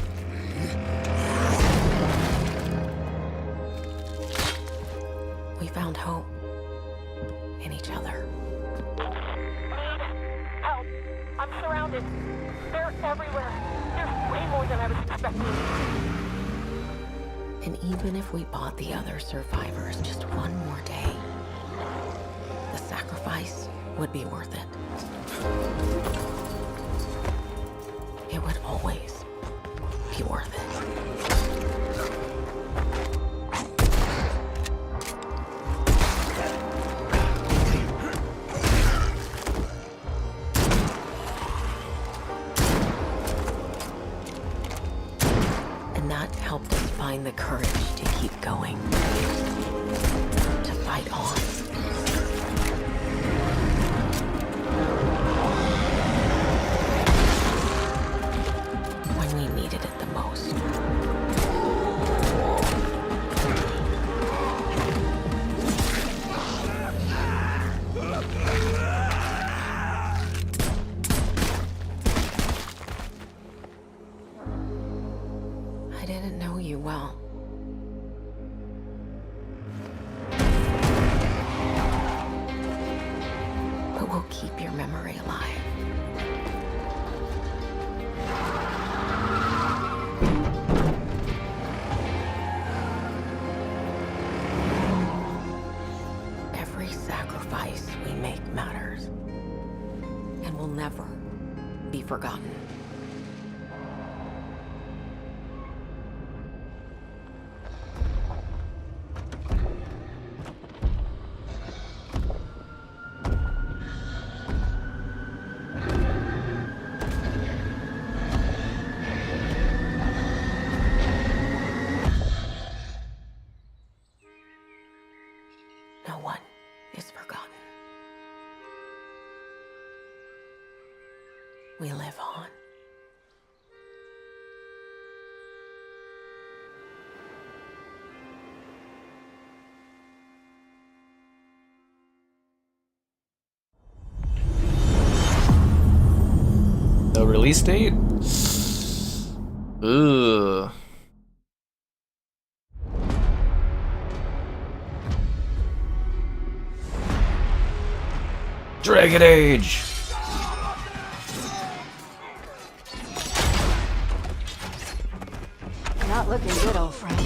We found hope in each other. Help! I'm surrounded. They're everywhere. There's way more than I was expecting. And even if we bought the other survivors just one more day, the sacrifice would be worth it. It would always be worth it. And that helped us find the courage to keep going, to fight on. When we needed it the most. I didn't know you well. But we'll keep your memory alive. Every sacrifice we make matters and will never be forgotten. No one is forgotten. We live on. The release date? Ugh. Dragon Age! Not looking good, old friend.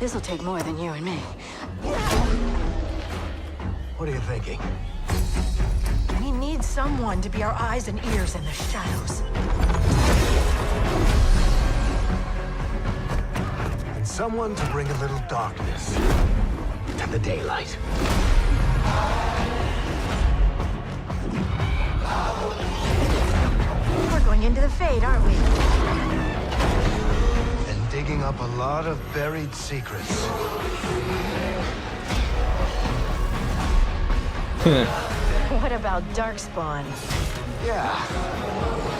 This'll take more than you and me. What are you thinking? We need someone to be our eyes and ears in the shadows. And someone to bring a little darkness to the daylight. We're going into the Fade, aren't we? And digging up a lot of buried secrets. What about Darkspawn? Yeah.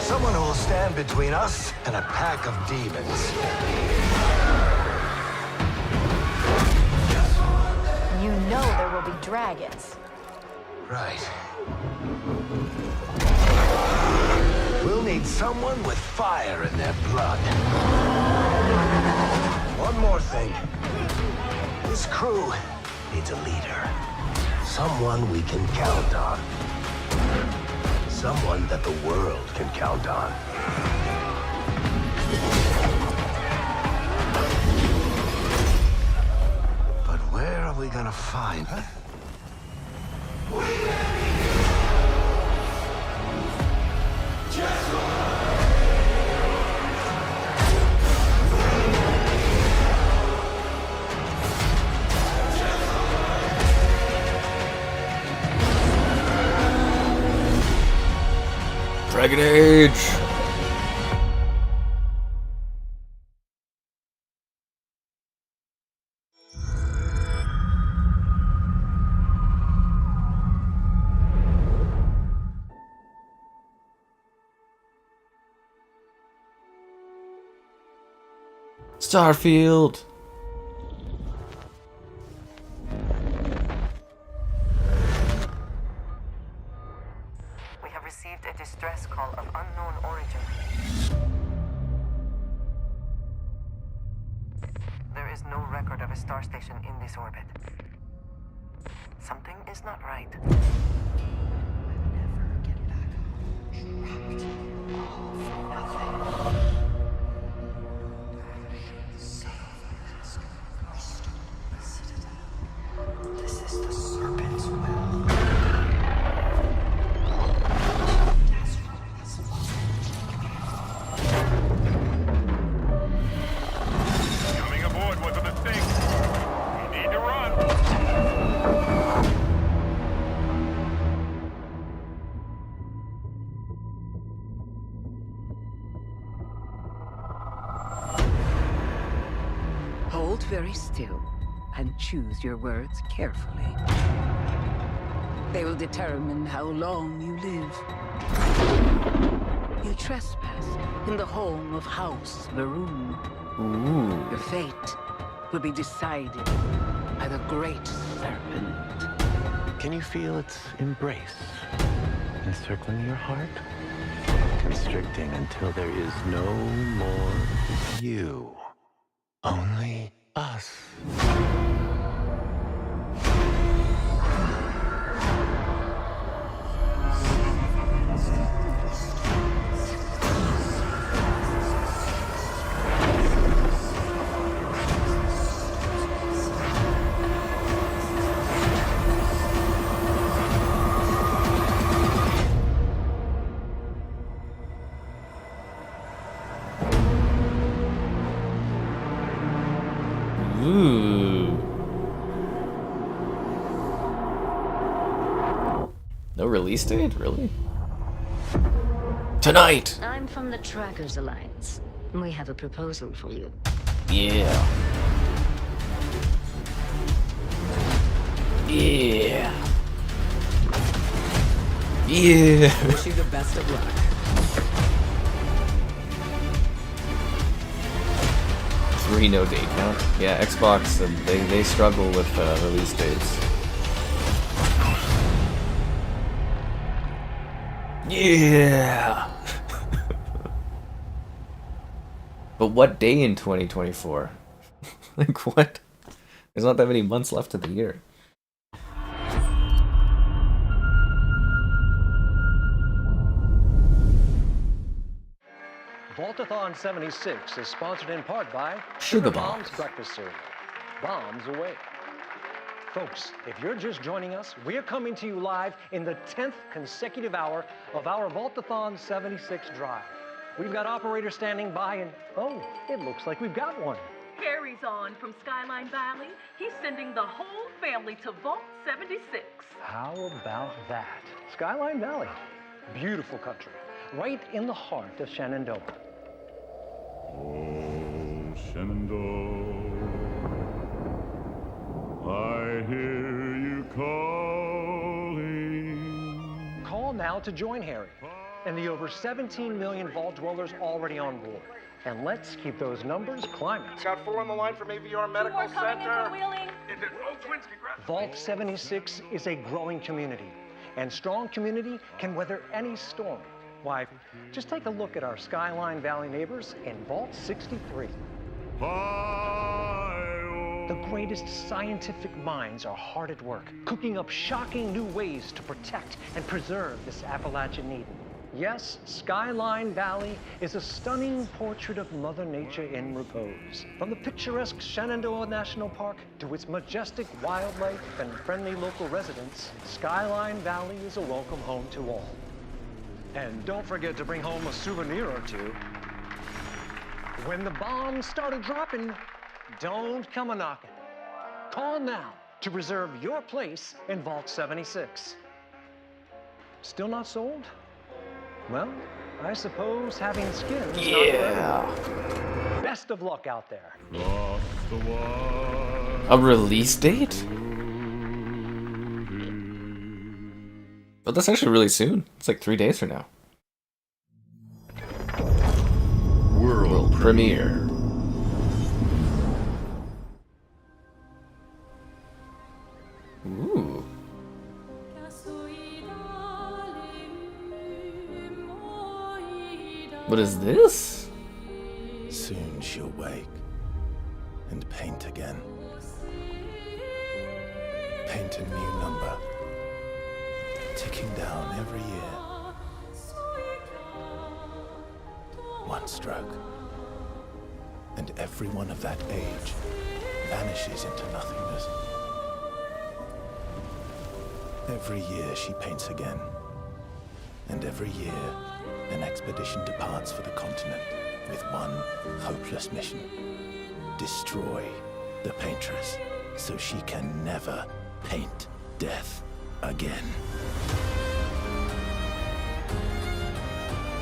Someone who will stand between us and a pack of demons. You know there will be dragons. Right. We'll need someone with fire in their blood. One more thing. This crew needs a leader. Someone we can count on. Someone that the world can count on. But where are we gonna find her? Dragon Age! Starfield! We have received a distress call of unknown origin. There is no record of a star station in this orbit. Something is not right. This is the Serpent's will. Coming aboard wasn't a thing. We need to run. Hold very still and choose your words carefully. They will determine how long you live. You trespass in the home of House Maroon. Ooh. Your fate will be decided by the Great Serpent. Can you feel its embrace encircling your heart? Constricting until there is no more you. Only us. Ooh. No release date? Really? Tonight! I'm from the Trackers Alliance. We have a proposal for you. Yeah. Yeah. Yeah. Wish you the best of luck. 3 no date count. Yeah, Xbox, they struggle with release dates. Yeah. But what day in 2024? Like what? There's not that many months left of the year. Vaultathon 76 is sponsored in part by Sugar Bombs Bombs. Breakfast Cereal. Bombs away. Folks, if you're just joining us, we're coming to you live in the 10th consecutive hour of our Vaultathon 76 drive. We've got operators standing by and, oh, it looks like we've got one. Harry's on from Skyline Valley. He's sending the whole family to Vault 76. How about that? Skyline Valley, beautiful country, right in the heart of Shenandoah. Oh, Shenandoah, I hear you calling. Call now to join Harry and the over 17 million Vault dwellers already on board. And let's keep those numbers climbing. Got 4 on the line from AVR Medical Center. Vault 76 is a growing community, and strong community can weather any storm. Why, just take a look at our Skyline Valley neighbors in Vault 63. Hi-oh. The greatest scientific minds are hard at work, cooking up shocking new ways to protect and preserve this Appalachian Eden. Yes, Skyline Valley is a stunning portrait of Mother Nature in repose. From the picturesque Shenandoah National Park to its majestic wildlife and friendly local residents, Skyline Valley is a welcome home to all. And don't forget to bring home a souvenir or two. When the bombs started dropping, don't come a-knocking. Call now to reserve your place in Vault 76. Still not sold? Well, I suppose having skins not for everyone. Best of luck out there. A release date? But that's actually really soon. It's like 3 days from now. World premiere. Ooh. What is this? Soon she'll wake and paint again. Paint a new number, ticking down every year. One stroke, and everyone of that age vanishes into nothingness. Every year she paints again, and every year an expedition departs for the continent with one hopeless mission: destroy the paintress so she can never paint death again.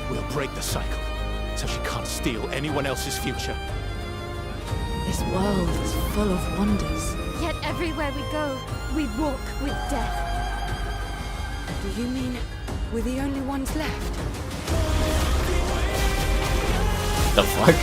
We'll break the cycle so she can't steal anyone else's future. This world is full of wonders. Yet everywhere we go, we walk with death. Do you mean we're the only ones left? The fuck?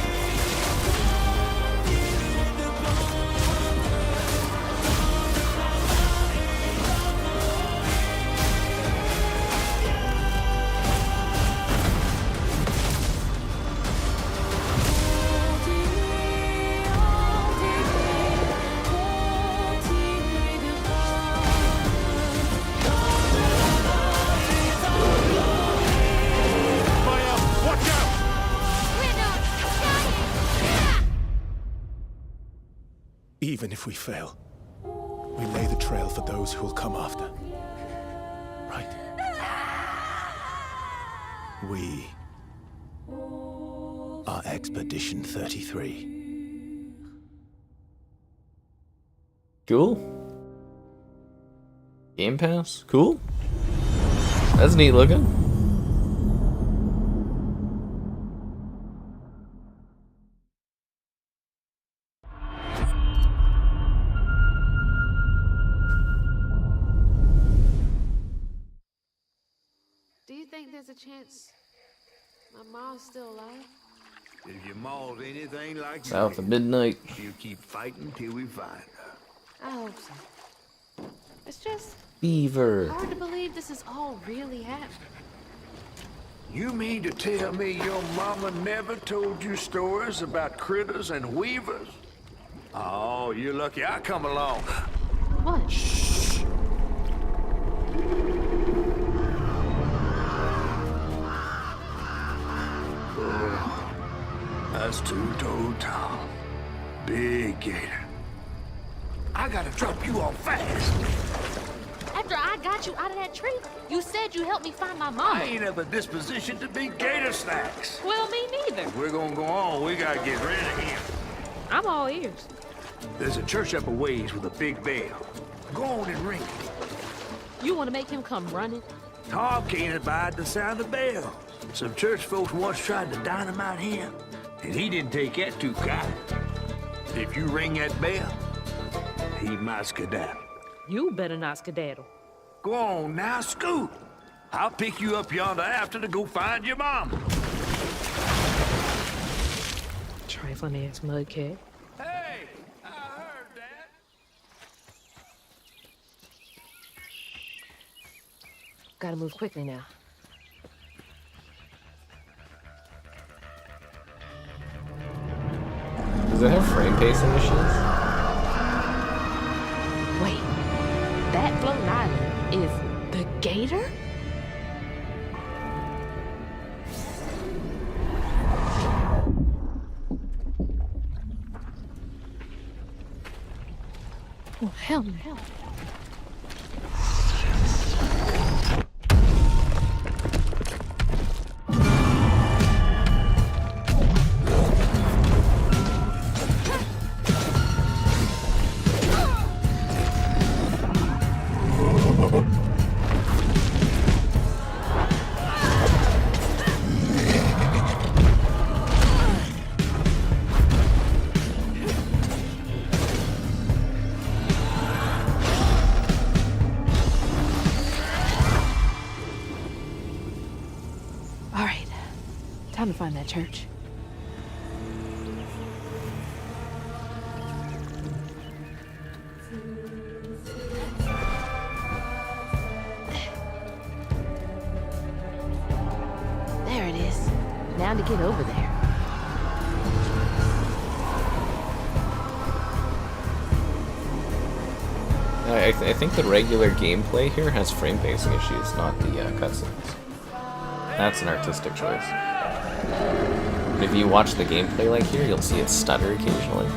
Even if we fail, we lay the trail for those who will come after. Right? We are Expedition 33. Cool. Game Pass? Cool. That's neat looking. Do you think there's a chance my mom's still alive? If your mom's anything like South of midnight. She'll keep fighting till we find her. I hope so. It's just Beaver. hard to believe this is all really happening. You mean to tell me your mama never told you stories about critters and weavers? Oh, you're lucky I come along. What? Shh. That's two-toed Tom. Big gator. I gotta drop you off fast. After I got you out of that tree, you said you helped me find my mom. I ain't of a disposition to be gator snacks. Well, me neither. If we're gonna go on, we gotta get rid of him. I'm all ears. There's a church up a ways with a big bell. Go on and ring it. You want to make him come running? Tom can't abide the sound of bells. Some church folks once tried to dynamite him, and he didn't take that too kind. If you ring that bell, he might skedaddle. You better not skedaddle. Go on now, scoot. I'll pick you up yonder after to go find your mom. Trifling ass mudcat. Hey, I heard that. Gotta move quickly now. Does it have frame pacing issues? gator? Oh, hell no. Time to find that church. There it is. Now to get over there. I think the regular gameplay here has frame pacing issues, not the cutscenes. That's an artistic choice. But if you watch the gameplay like here, you'll see it stutter occasionally.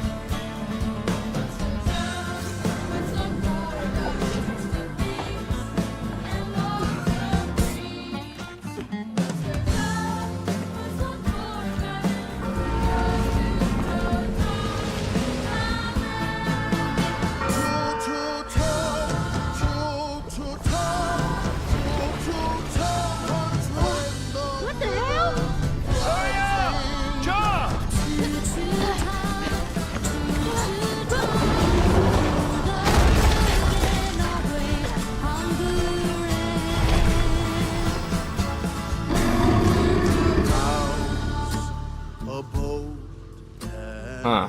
Huh.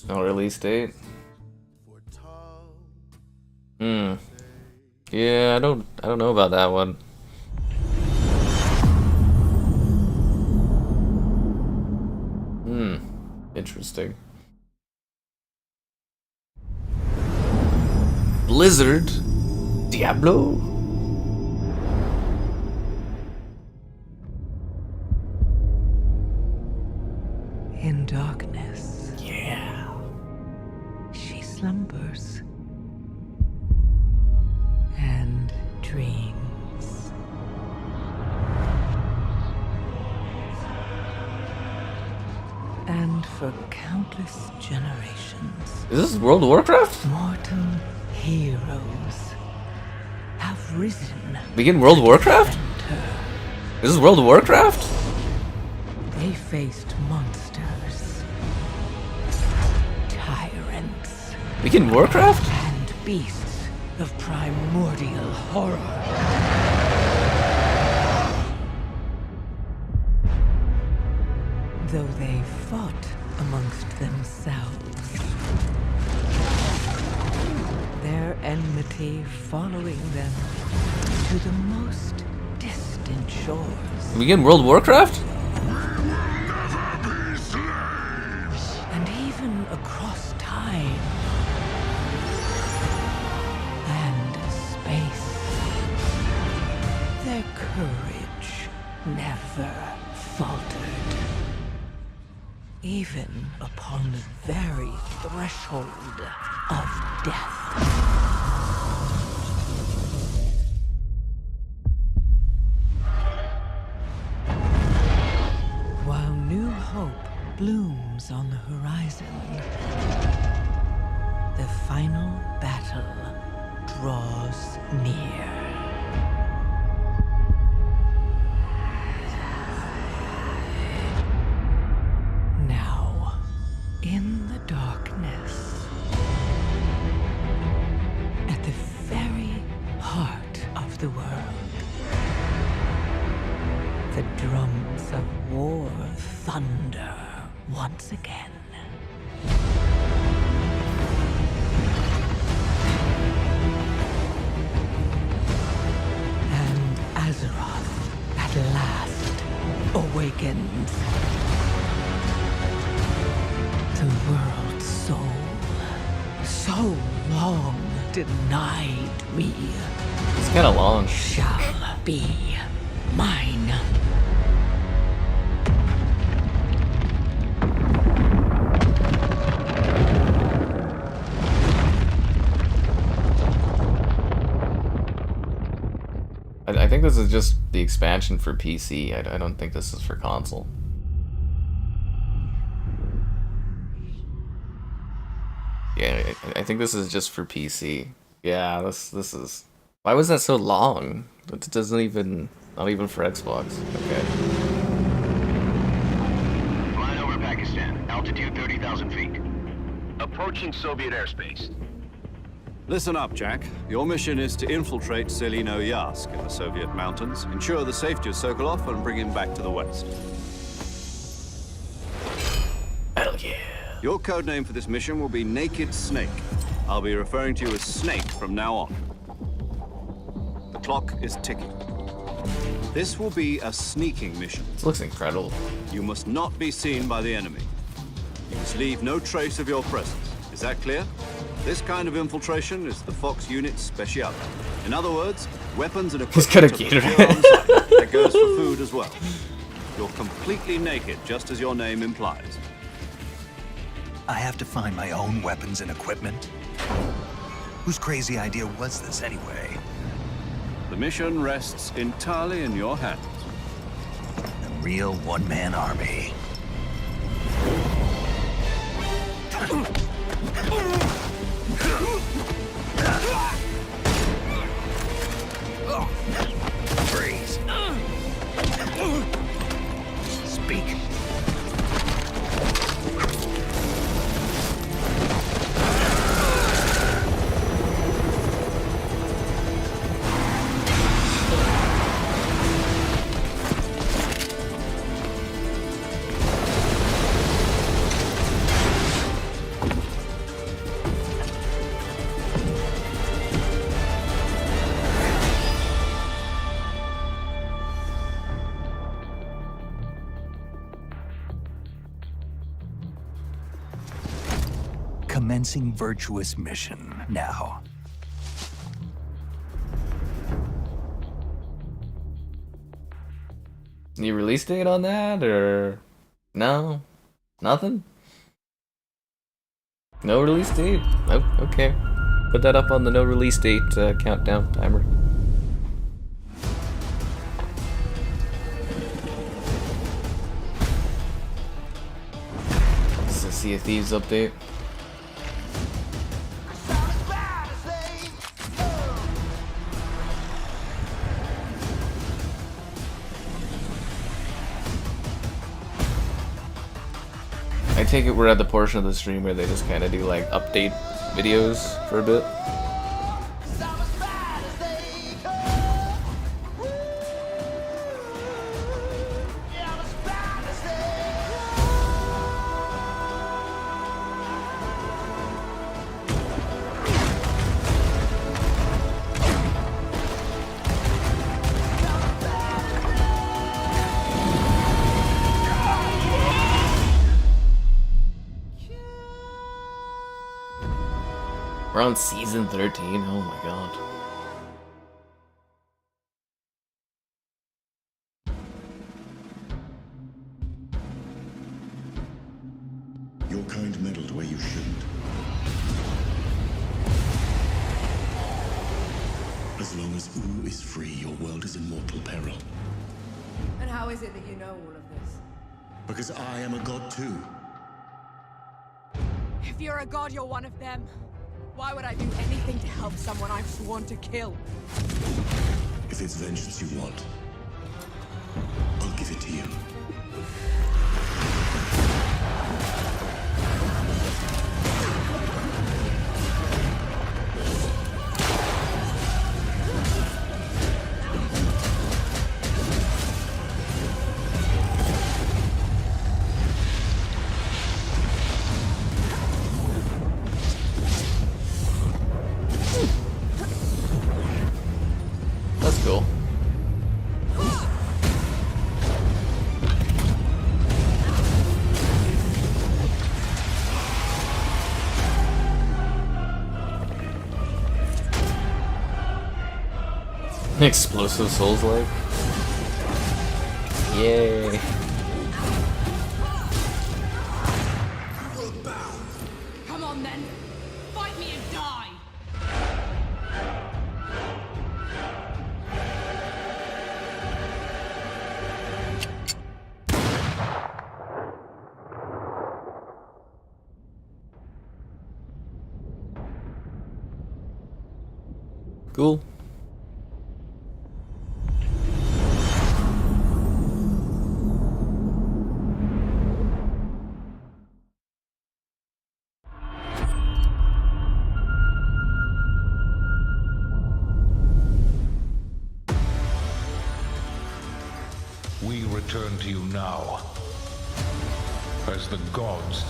No release date? Yeah, I don't know about that one. Interesting. Blizzard? Diablo? In darkness, she slumbers and dreams. And for countless generations, Is this World of Warcraft? mortal heroes have risen. Begin World of Warcraft? This is World of Warcraft? They faced monsters, tyrants, Begin Warcraft? and beasts of primordial horror. Though they fought amongst themselves, their enmity following them to the most distant shores. Begin World of Warcraft? And even across time and space, their courage never faltered. Even upon the very threshold of death. While new hope blooms on the horizon, the final battle draws near. Now, in the darkness, at the very heart of the world, the drums of war thunder once again. And Azeroth at last awakens. The world's soul, so long denied We It's kind of long. shall be mine. I think this is just the expansion for PC. I don't think this is for console. Yeah, I think this is just for PC. Yeah, this is. Why was that so long? It doesn't even. Not even for Xbox. Okay. Flying over Pakistan. Altitude 30,000 feet. Approaching Soviet airspace. Listen up, Jack. Your mission is to infiltrate Selino-Yask in the Soviet mountains, ensure the safety of Sokolov, and bring him back to the west. Hell yeah. Your codename for this mission will be Naked Snake. I'll be referring to you as Snake from now on. The clock is ticking. This will be a sneaking mission. This looks incredible. You must not be seen by the enemy. You must leave no trace of your presence. Is that clear? This kind of infiltration is the Fox unit's specialty. In other words, weapons and He's got a equipment gator. are procured on site. That goes for food as well. You're completely naked, just as your name implies. I have to find my own weapons and equipment? Whose crazy idea was this anyway? The mission rests entirely in your hands. A real one-man army. Freeze. Speak. Commencing virtuous mission now. Any release date on that, or no? Nothing? No release date? Nope, okay. Put that up on the no release date countdown timer. This is a Sea of Thieves update. I take it we're at the portion of the stream where they just kind of do like update videos for a bit. We're on season 13, oh my god. Your kind meddled where you shouldn't. As long as Oo is free, your world is in mortal peril. And how is it that you know all of this? Because I am a god too. If you're a god, you're one of them. Why would I do anything to help someone I've sworn to kill? If it's vengeance you want, I'll give it to you. That's cool. Explosive Souls-like. Yay. Come on then. Fight me and die. Cool. We return to you now as the gods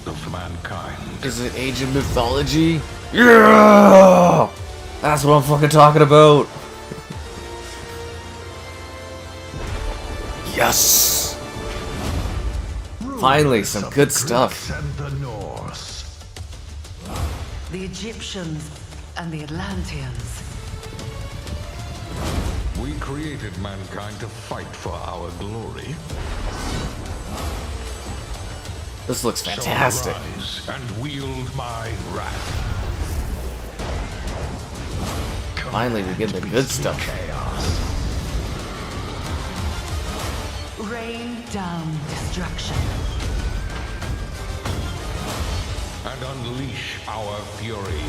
of mankind. Is it Age of Mythology? Yeah! That's what I'm fucking talking about. Yes! Finally, some good stuff. And the Norse. The Egyptians and the Atlanteans. We created mankind to fight for our glory. This looks fantastic. So rise and wield my wrath. Finally, we get the good stuff. Rain down destruction. And unleash our fury.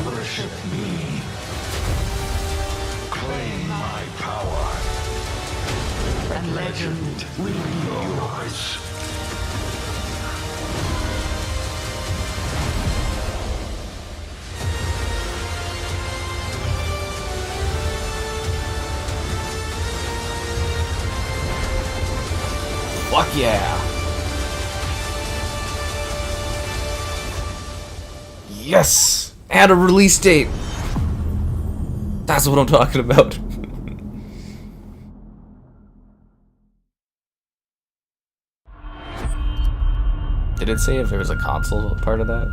Worship me. Claim my power. And legend will be yours. Fuck yeah! Yes! And a release date! That's what I'm talking about. Did it say if there was a console part of that?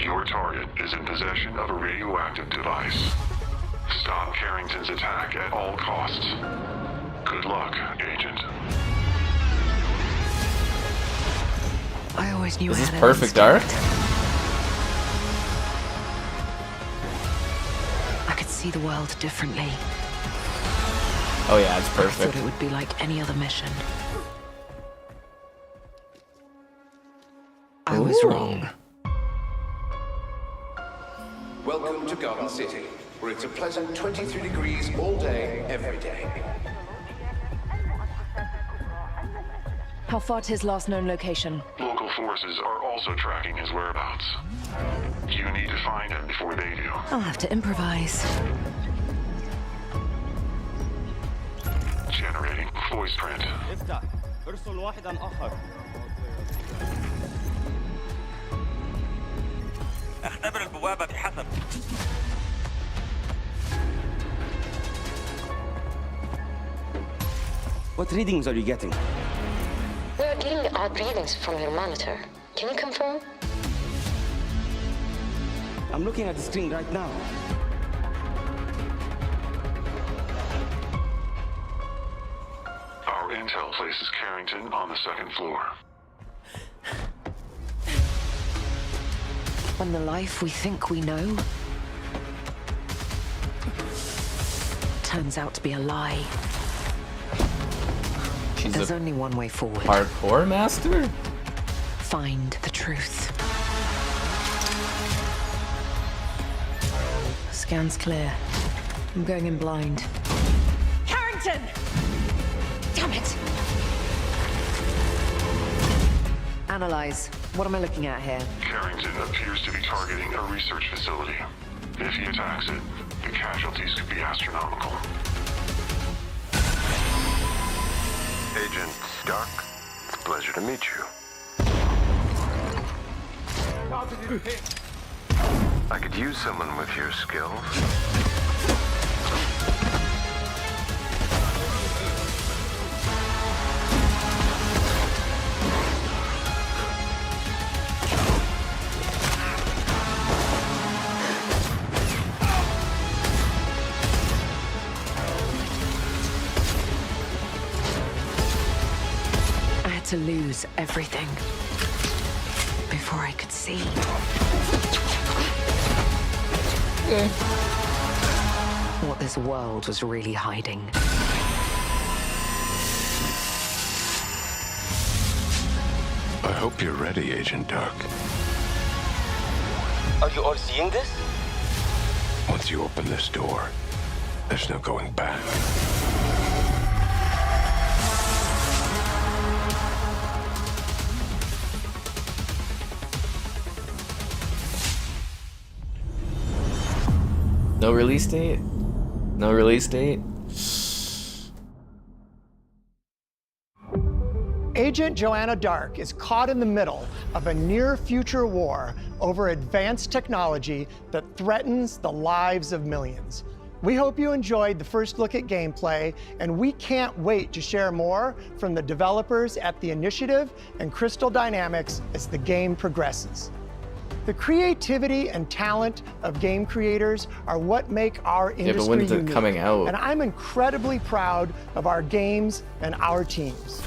Your target is in possession of a radioactive device. Stop Carrington's attack at all costs. Good luck, Agent. I always knew. Is this Perfect Dark? I could see the world differently. Oh yeah, it's I perfect. thought it would be like any other mission. I was wrong. Welcome to Garden City, where it's a pleasant 23 degrees all day, every day. How far to his last known location? Local forces are also tracking his whereabouts. You need to find him before they do. I'll have to improvise. Generating voice print. افتح. ارسل واحدا آخر. اختبر البوابة بحسب. What readings are you getting? We are getting odd readings from your monitor. Can you confirm? I'm looking at the screen right now. Our intel places Carrington on the second floor. And the life we think we know turns out to be a lie. There's only one way forward. Hardcore master? Find the truth. Scan's clear. I'm going in blind. Carrington! Damn it! Analyze. What am I looking at here? Carrington appears to be targeting a research facility. If he attacks it, the casualties could be astronomical. Agent Stark, it's a pleasure to meet you. I could use someone with your skills. to lose everything before I could see. What this world was really hiding. I hope you're ready, Agent Dark. Are you all seeing this? Once you open this door, there's no going back. No release date? No release date? Agent Joanna Dark is caught in the middle of a near-future war over advanced technology that threatens the lives of millions. We hope you enjoyed the first look at gameplay, and we can't wait to share more from the developers at The Initiative and Crystal Dynamics as the game progresses. The creativity and talent of game creators are what make our industry but when's it unique. coming out? And I'm incredibly proud of our games and our teams.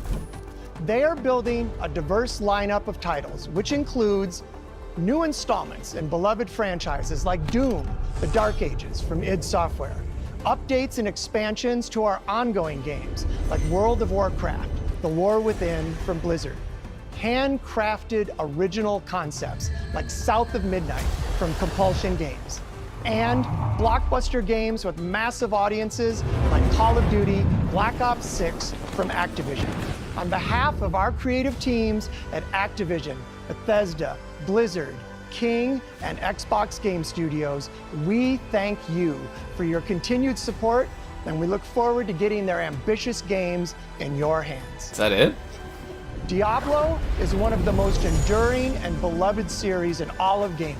They are building a diverse lineup of titles, which includes new installments in beloved franchises like Doom, The Dark Ages from id Software, updates and expansions to our ongoing games like World of Warcraft, The War Within from Blizzard, handcrafted original concepts like South of Midnight from Compulsion Games, and blockbuster games with massive audiences like Call of Duty, Black Ops 6 from Activision. On behalf of our creative teams at Activision, Bethesda, Blizzard, King, and Xbox Game Studios, we thank you for your continued support, and we look forward to getting their ambitious games in your hands. Is that it? Diablo is one of the most enduring and beloved series in all of gaming.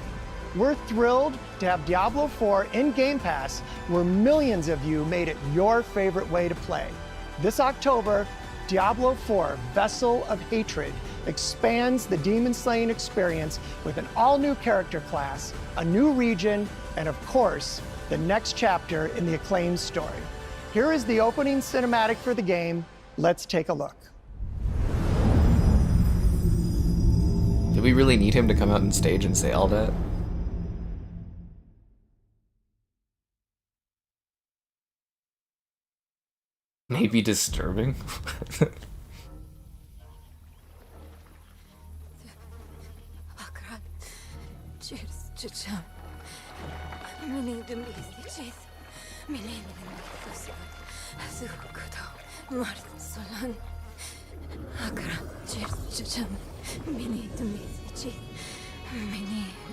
We're thrilled to have Diablo 4 in Game Pass, where millions of you made it your favorite way to play. This October, Diablo 4 Vessel of Hatred expands the demon slaying experience with an all-new character class, a new region, and of course, the next chapter in the acclaimed story. Here is the opening cinematic for the game. Let's take a look. Did we really need him to come out on stage and say all that? Maybe disturbing?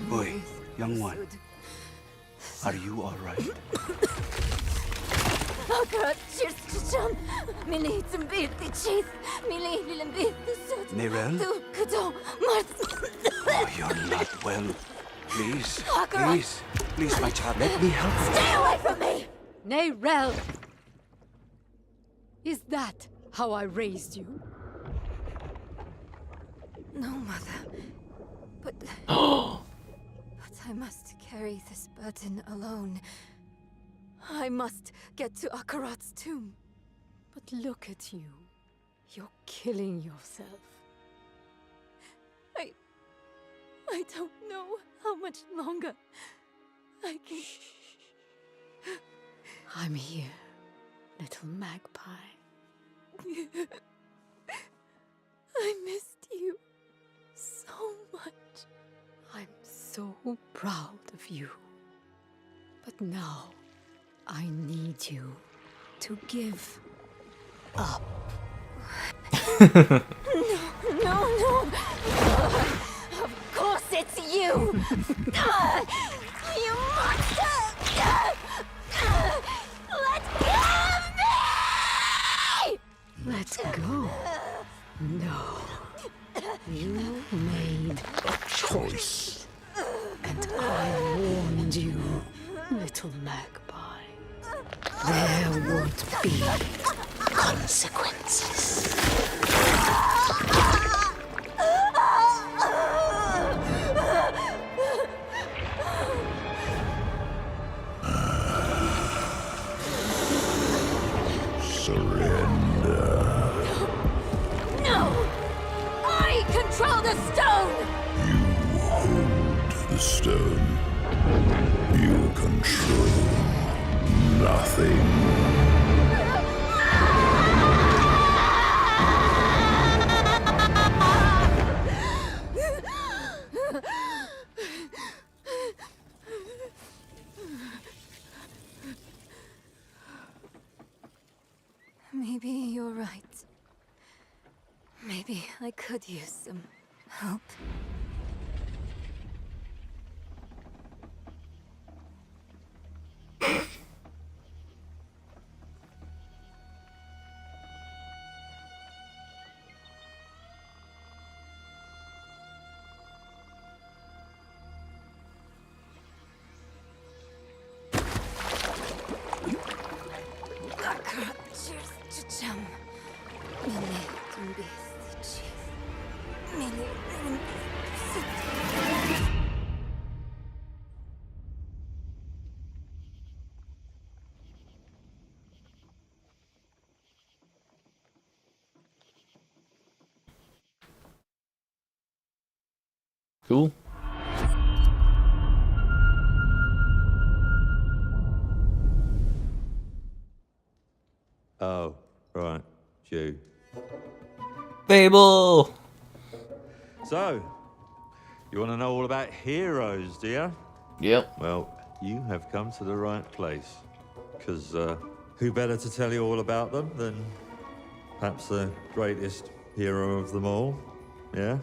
Boy, young one, are you all right? Nerel? Oh, you're not well. Please, please, my child, let me help you. Stay away from me! Nerel! Is that how I raised you? No, Mother. But I must carry this burden alone. I must get to Akarat's tomb. But look at you. You're killing yourself. I don't know how much longer I can... I'm here, little magpie. I missed you so much. I'm so proud of you. But now, I need you to give up. No. Of course it's you. You monster. Let go of me! Let's go. No. You made a choice. And I warned you, little magpie. There would be consequences. Surrender. No! the stone! You hold the stone. You control nothing. Maybe you're right. Maybe I could use some help. Cool. Oh, right. You. Fable! So, you want to know all about heroes, do you? Yep. Well, you have come to the right place. Because who better to tell you all about them than perhaps the greatest hero of them all? Yeah?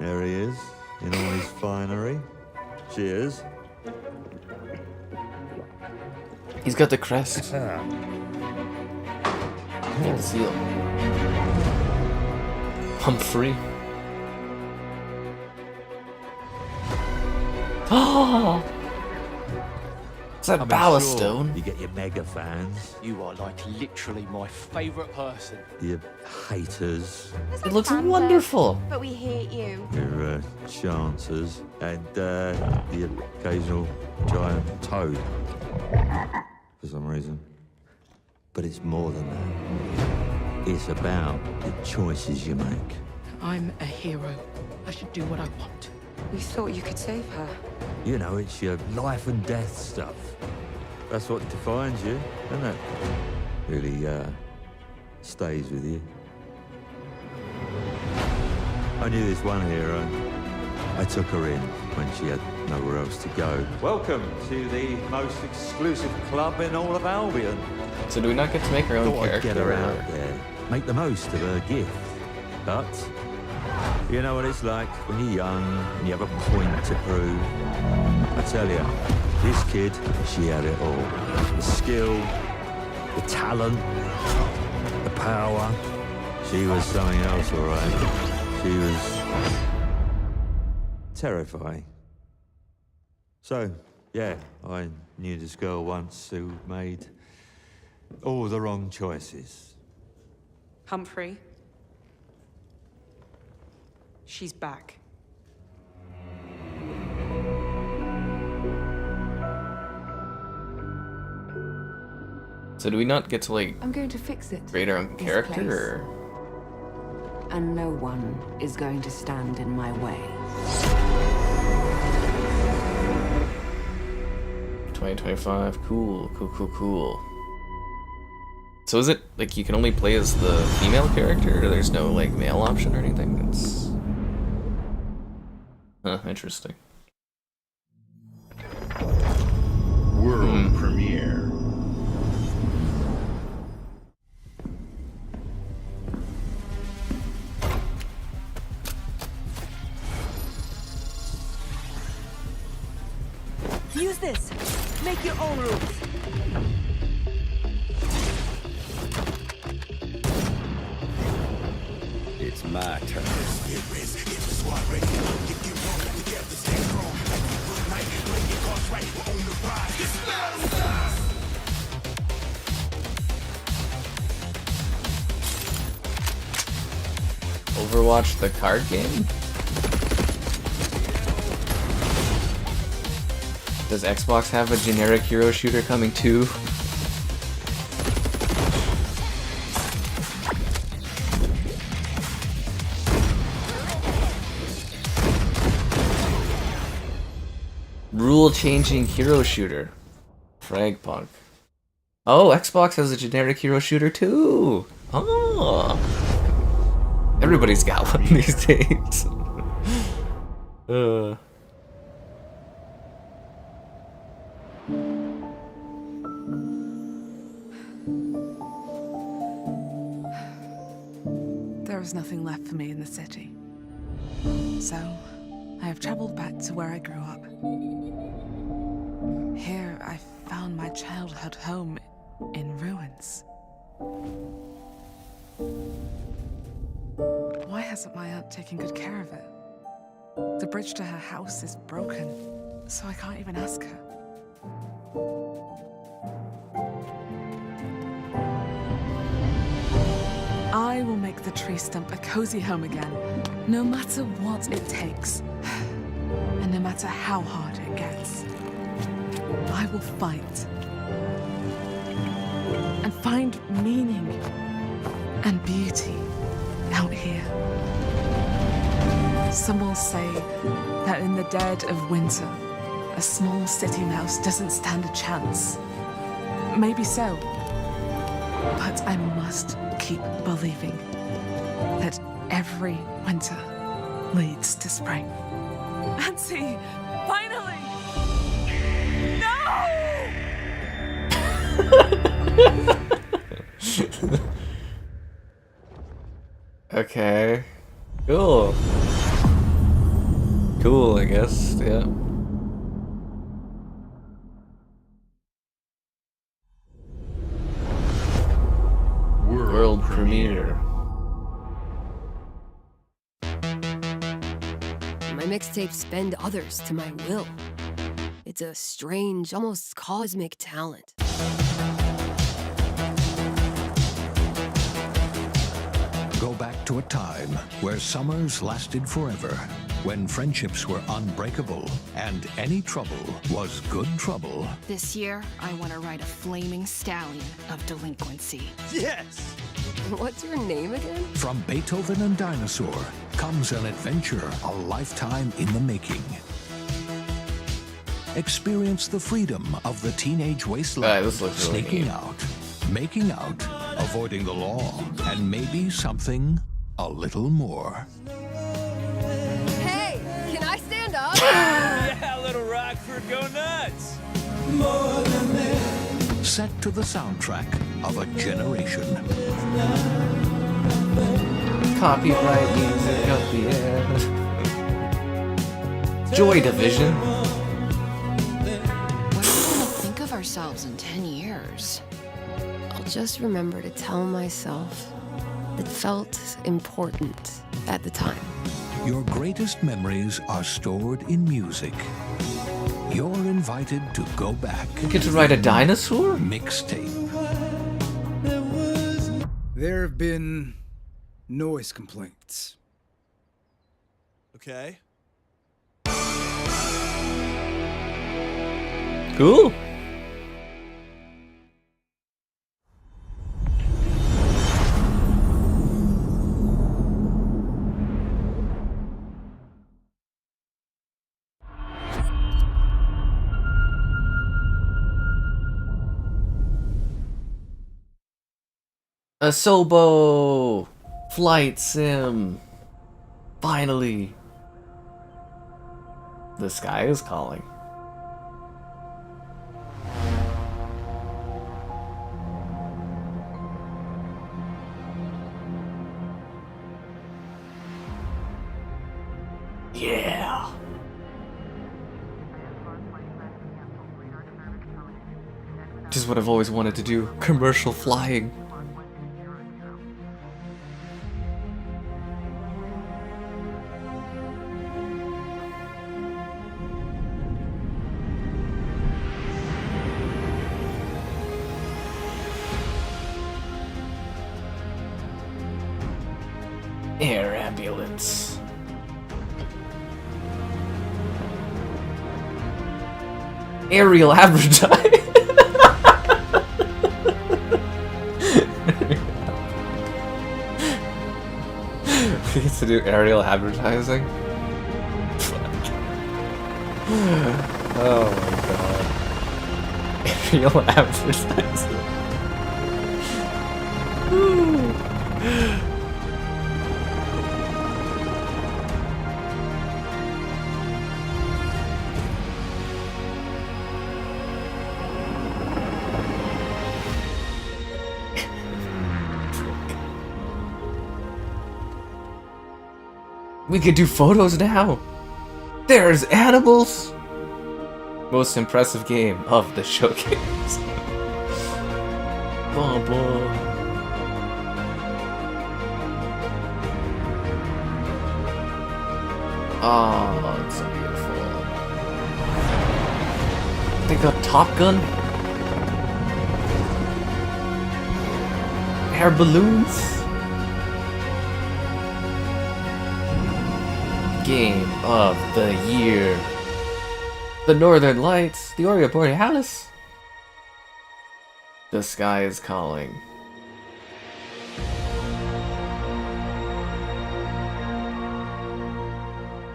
There he is, in all his finery. Cheers. He's got the crest. King Seal. Humphrey. Oh! It's that ballast stone. You get your mega fans, You are like literally my favourite person. your haters, It looks wonderful. But we hate you. your chancers, and the occasional giant toad. For some reason. But it's more than that. It's about the choices you make. I'm a hero. I should do what I want. We thought you could save her. You know, it's your life and death stuff. That's what defines you, isn't it? Really, stays with you. I knew this one hero. I took her in when she had nowhere else to go. Welcome to the most exclusive club in all of Albion. So do we not get to make our own Thought I'd character? get her out there, make the most of her gift. But you know what it's like when you're young and you have a point to prove. I tell you, this kid, she had it all. The skill, the talent, the power. She was something else, all right. She was terrifying. So, yeah, I knew this girl once who made all the wrong choices. Humphrey. She's back. So do we not get to like I'm going to fix it. create our own This character? place. Or? And no one is going to stand in my way. 2025. Cool, cool, cool, cool. So is it like you can only play as the female character, or there's no like male option or anything? It's interesting. World premiere. Use this. Make your own rules. It's my turn. Overwatch the card game? Does Xbox have a generic hero shooter coming too? rule-changing hero shooter. FragPunk. Oh, Xbox has a generic hero shooter too! Oh! Everybody's got one these days. There is nothing left for me in the city. So, I have traveled back to where I grew up. Here, I found my childhood home in ruins. Why hasn't my aunt taken good care of it? The bridge to her house is broken, so I can't even ask her. I will make the tree stump a cozy home again, no matter what it takes, and no matter how hard it gets. I will fight and find meaning and beauty out here. Some will say that in the dead of winter, a small city mouse doesn't stand a chance. Maybe so, but I must keep believing that every winter leads to spring. Auntie, finally! No! Okay. Cool. Cool, I guess, yeah. World premiere. My mixtapes bend others to my will. It's a strange, almost cosmic talent. Go back to a time where summers lasted forever, when friendships were unbreakable, and any trouble was good trouble. This year, I want to ride a flaming stallion of delinquency. Yes! What's your name again? From Beethoven and Dinosaur comes an adventure a lifetime in the making. Experience the freedom of the teenage wasteland, this looks really sneaking neat. out, making out, avoiding the law, and maybe something a little more. Hey, can I stand up? Yeah, little Rockford, go nuts! Set to the soundtrack of a generation. Copyright music of the air. Joy Division. What are we gonna think of ourselves in 10 years? I'll just remember to tell myself it felt important at the time. Your greatest memories are stored in music. You're invited to go back. You get to ride a dinosaur? Mixtape. There have been noise complaints. Okay. Cool. A Sobo flight sim. Finally. The sky is calling. Yeah. Just what I've always wanted to do. Commercial flying. Air ambulance. Aerial advertising. We get to do aerial advertising. Oh my god. Real advertising. We could do photos now! There's animals! Most impressive game of the showcase. Blah, blah. Oh, it's so beautiful. They got Top Gun? Air balloons? Game of the year. The Northern Lights, the Aurora Borealis. The sky is calling.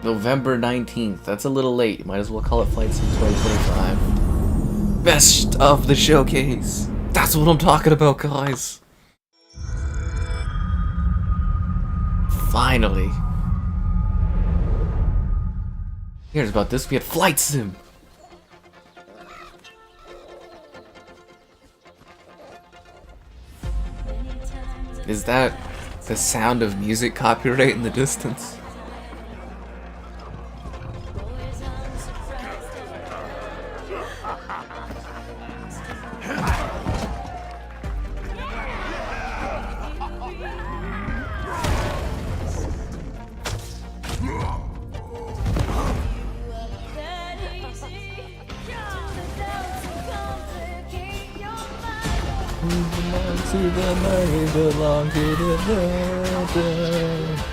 November 19th. That's a little late. Might as well call it Flight Sim 2025. Best of the showcase. That's what I'm talking about, guys. Finally. Here's about this. We had Flight Sim. Is that the sound of music copyright in the distance? To the money belong to the builder.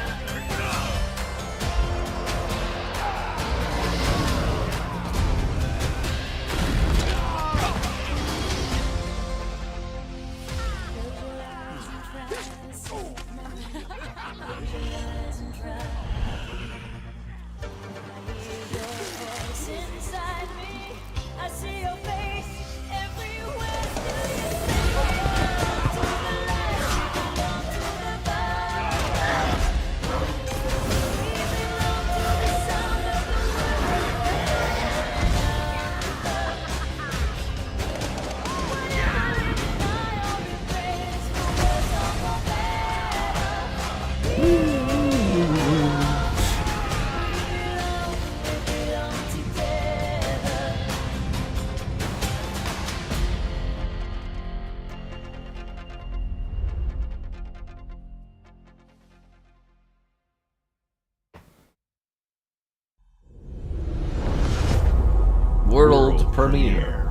World premiere.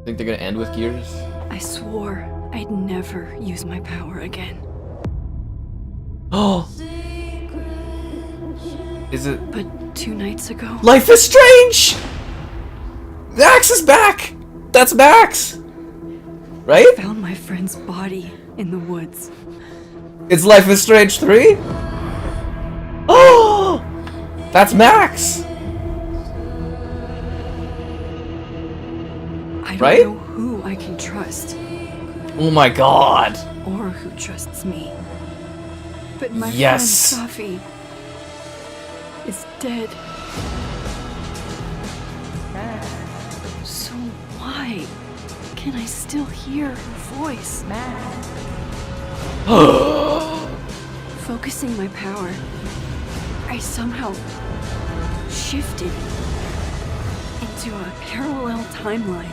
Think they're gonna end with Gears? I swore I'd never use my power again. Oh! Is it? But 2 nights ago... Life is Strange! Max is back! That's Max! Right? I found my friend's body in the woods. It's Life is Strange 3? Oh! That's Max! I don't right? know who I can trust. Oh my god! Or who trusts me. But my yes. friend Sophie is dead. So why can I still hear her voice? Focusing my power, I somehow shifted into a parallel timeline.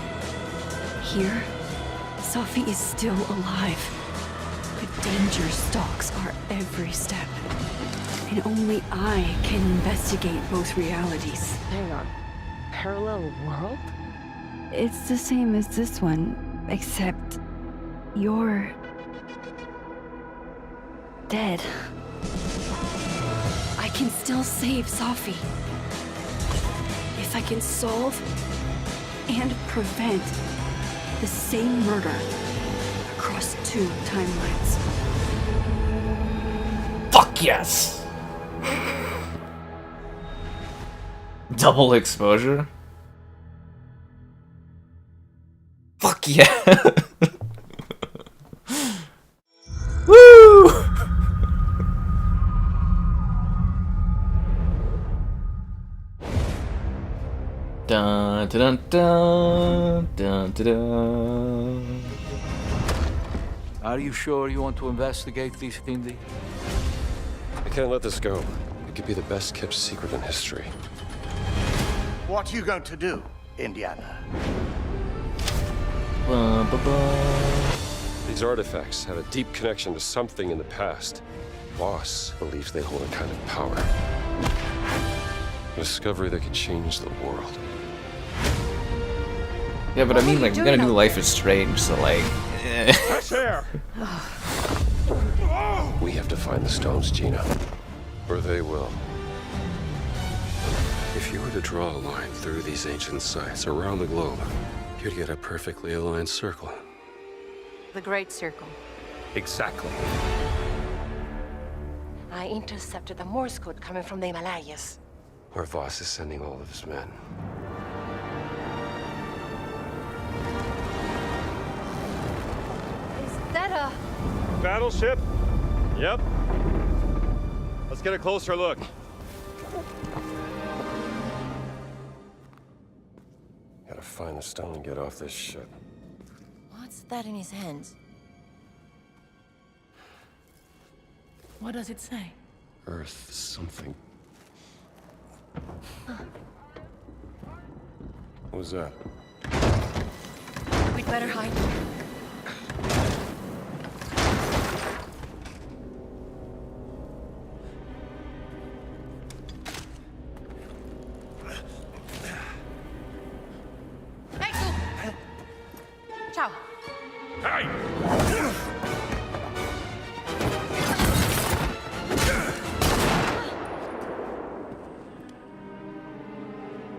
Here, Sophie is still alive, but danger stalks our every step. And only I can investigate both realities. Hang on. Parallel world? It's the same as this one, except you're dead. I can still save Sophie. If I can solve and prevent the same murder across 2 timelines. Fuck yes! Double exposure? Fuck yeah! Woo! Dun dun dun dun dun dun. Are you sure you want to investigate these Hindi? I can't let this go. It could be the best kept secret in history. What are you going to do, Indiana? These artifacts have a deep connection to something in the past. Boss believes they hold a kind of power. A discovery that could change the world. Yeah, but I mean, like, we're gonna do Life is Strange, so like... Fresh air! We have to find the stones, Gina. Or they will. If you were to draw a line through these ancient sites around the globe, you'd get a perfectly aligned circle. The Great Circle. Exactly. I intercepted the Morse code coming from the Himalayas. Where Voss is sending all of his men. Is that a... Battleship? Yep. Let's get a closer look. Gotta find the stone and get off this ship. What's that in his hands? What does it say? Earth something. What was that? We'd better hide. Hey, tú! Ciao. Hey!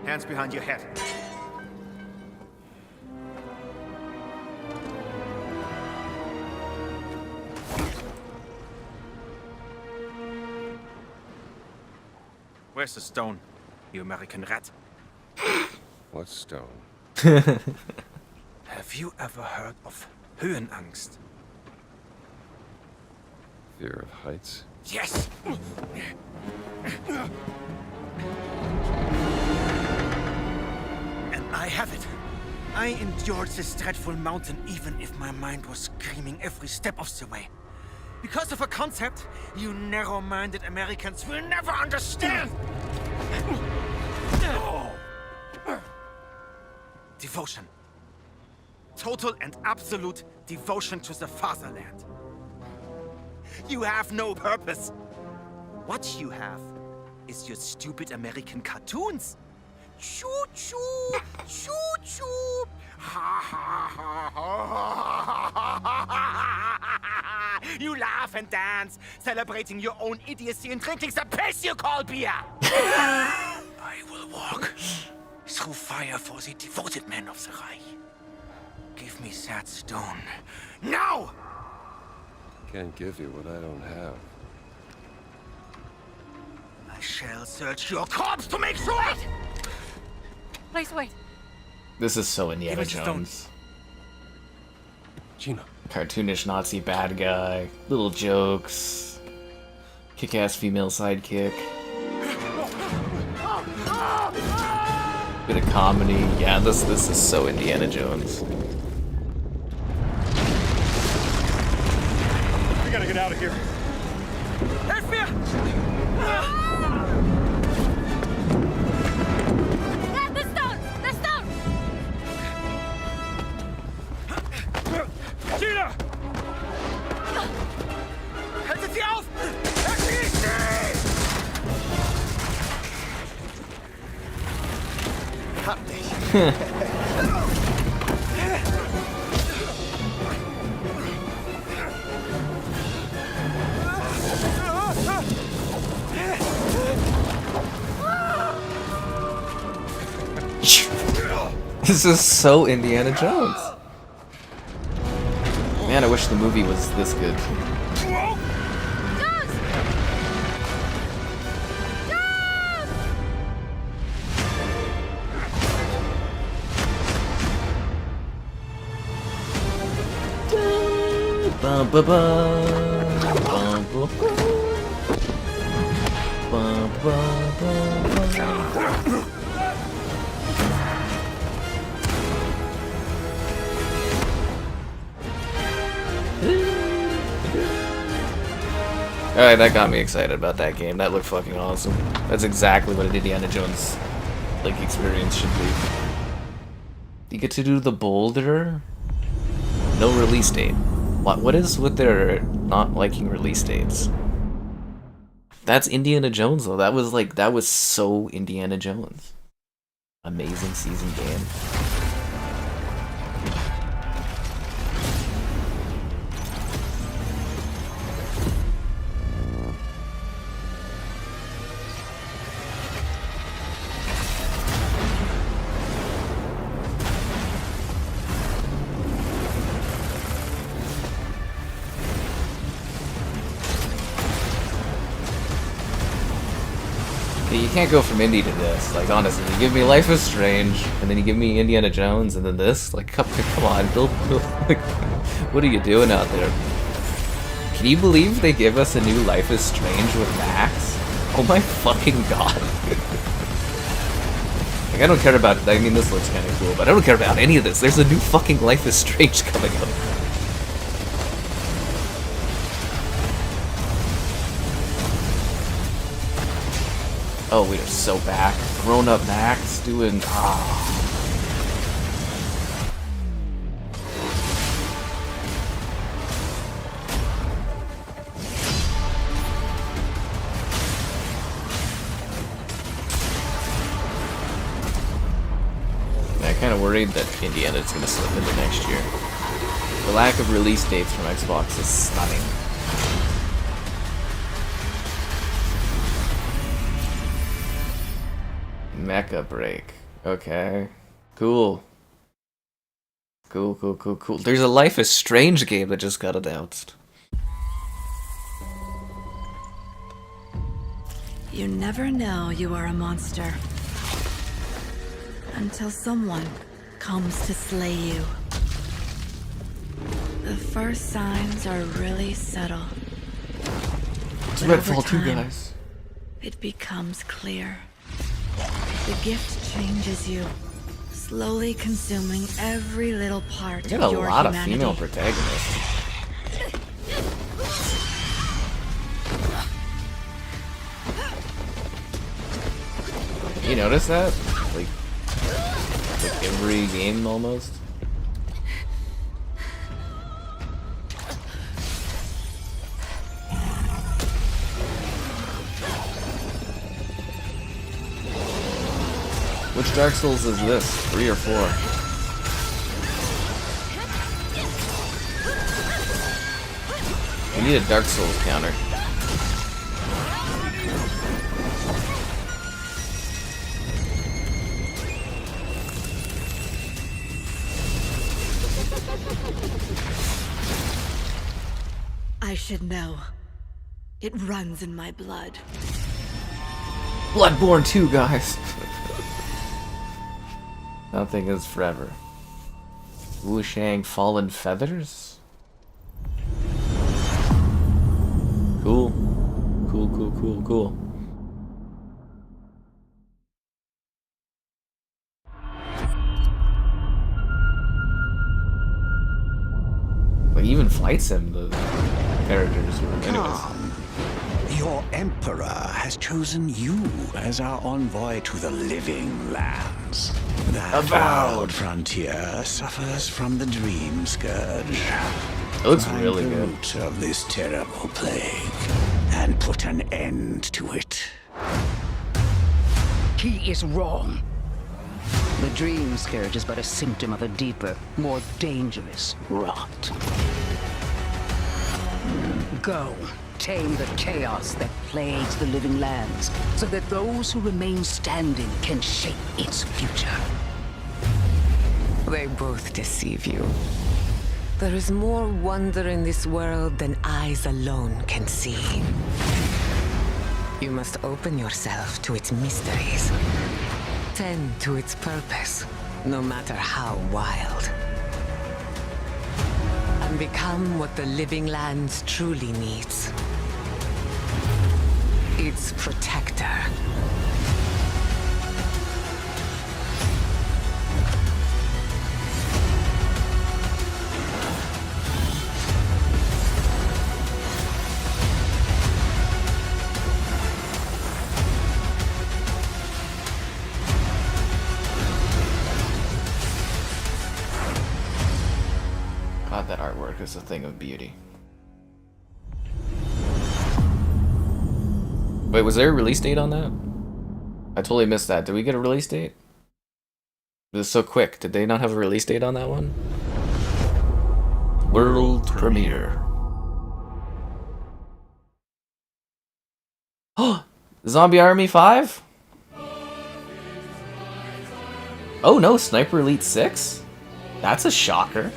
Hands behind your head. Where's the stone, you American rat? What stone? Have you ever heard of Höhenangst? Fear of heights? Yes! And I have it. I endured this dreadful mountain even if my mind was screaming every step of the way. Because of a concept you narrow-minded Americans will never understand! Devotion. Total and absolute devotion to the fatherland. You have no purpose. What you have is your stupid American cartoons. Choo-choo! Choo-choo! Ha ha ha ha! You laugh and dance, celebrating your own idiocy and drinking the piss you call beer! I will walk through fire for the devoted men of the Reich. Give me that stone. Now! Can't give you what I don't have. I shall search your corpse to make sure! Wait! Please wait. This is so Indiana Give us the Jones. Gina. Cartoonish Nazi bad guy, little jokes, kick-ass female sidekick, bit of comedy. Yeah, this is so Indiana Jones. We gotta get out of here. Help me! Grab the stone! The stone! Gina! Haltet sie auf! Erschießt sie! Hab dich. This is so Indiana Jones. Man, I wish the movie was this good. Ba ba ba. Ba ba ba. Ba ba ba. Alright, that got me excited about that game. That looked fucking awesome. That's exactly what an Indiana Jones like experience should be. You get to do the boulder? No release date. What is with their not liking release dates? That's Indiana Jones though. That was so Indiana Jones. Amazing season game. You can't go from indie to this. Like honestly, you give me Life is Strange, and then you give me Indiana Jones, and then this. Like, come on, build. Like, what are you doing out there? Can you believe they give us a new Life is Strange with Max? Oh my fucking god! Like, I don't care about. I mean, this looks kind of cool, but I don't care about any of this. There's a new fucking Life is Strange coming up. Oh, we are so back. Grown up Max doing. I'm kind of worried that Indiana's gonna slip into next year. The lack of release dates from Xbox is stunning. Mecha Break. Okay. Cool. Cool. There's a Life is Strange game that just got announced. You never know you are a monster until someone comes to slay you. The first signs are really subtle. It's But Redfall over 2, time, guys. It becomes clear. The gift changes you, slowly consuming every little part We of got a your lot of humanity. female protagonists. You notice that? Like every game almost. Which Dark Souls is this? 3 or 4? We need a Dark Souls counter. I should know. It runs in my blood. Bloodborne 2, guys. Nothing is forever. Wushang Fallen Feathers? Cool. Cool. Like, even Flight Sim, the characters were. Anyways. Your Emperor has chosen you as our envoy to the living lands. That Avowed. wild frontier suffers from the dream scourge. It looks Find really the good. root of this terrible plague and put an end to it. He is wrong. The dream scourge is but a symptom of a deeper, more dangerous rot. Go, tame the chaos that plagues the living lands, so that those who remain standing can shape its future. They both deceive you. There is more wonder in this world than eyes alone can see. You must open yourself to its mysteries. Tend to its purpose, no matter how wild. can become what the living lands truly needs. Its protector. God, that artwork is a thing of beauty. Wait, was there a release date on that? I totally missed that. Did we get a release date? It was so quick. Did they not have a release date on that one? World premiere. Oh, Zombie Army 5? Oh no, Sniper Elite 6? That's a shocker.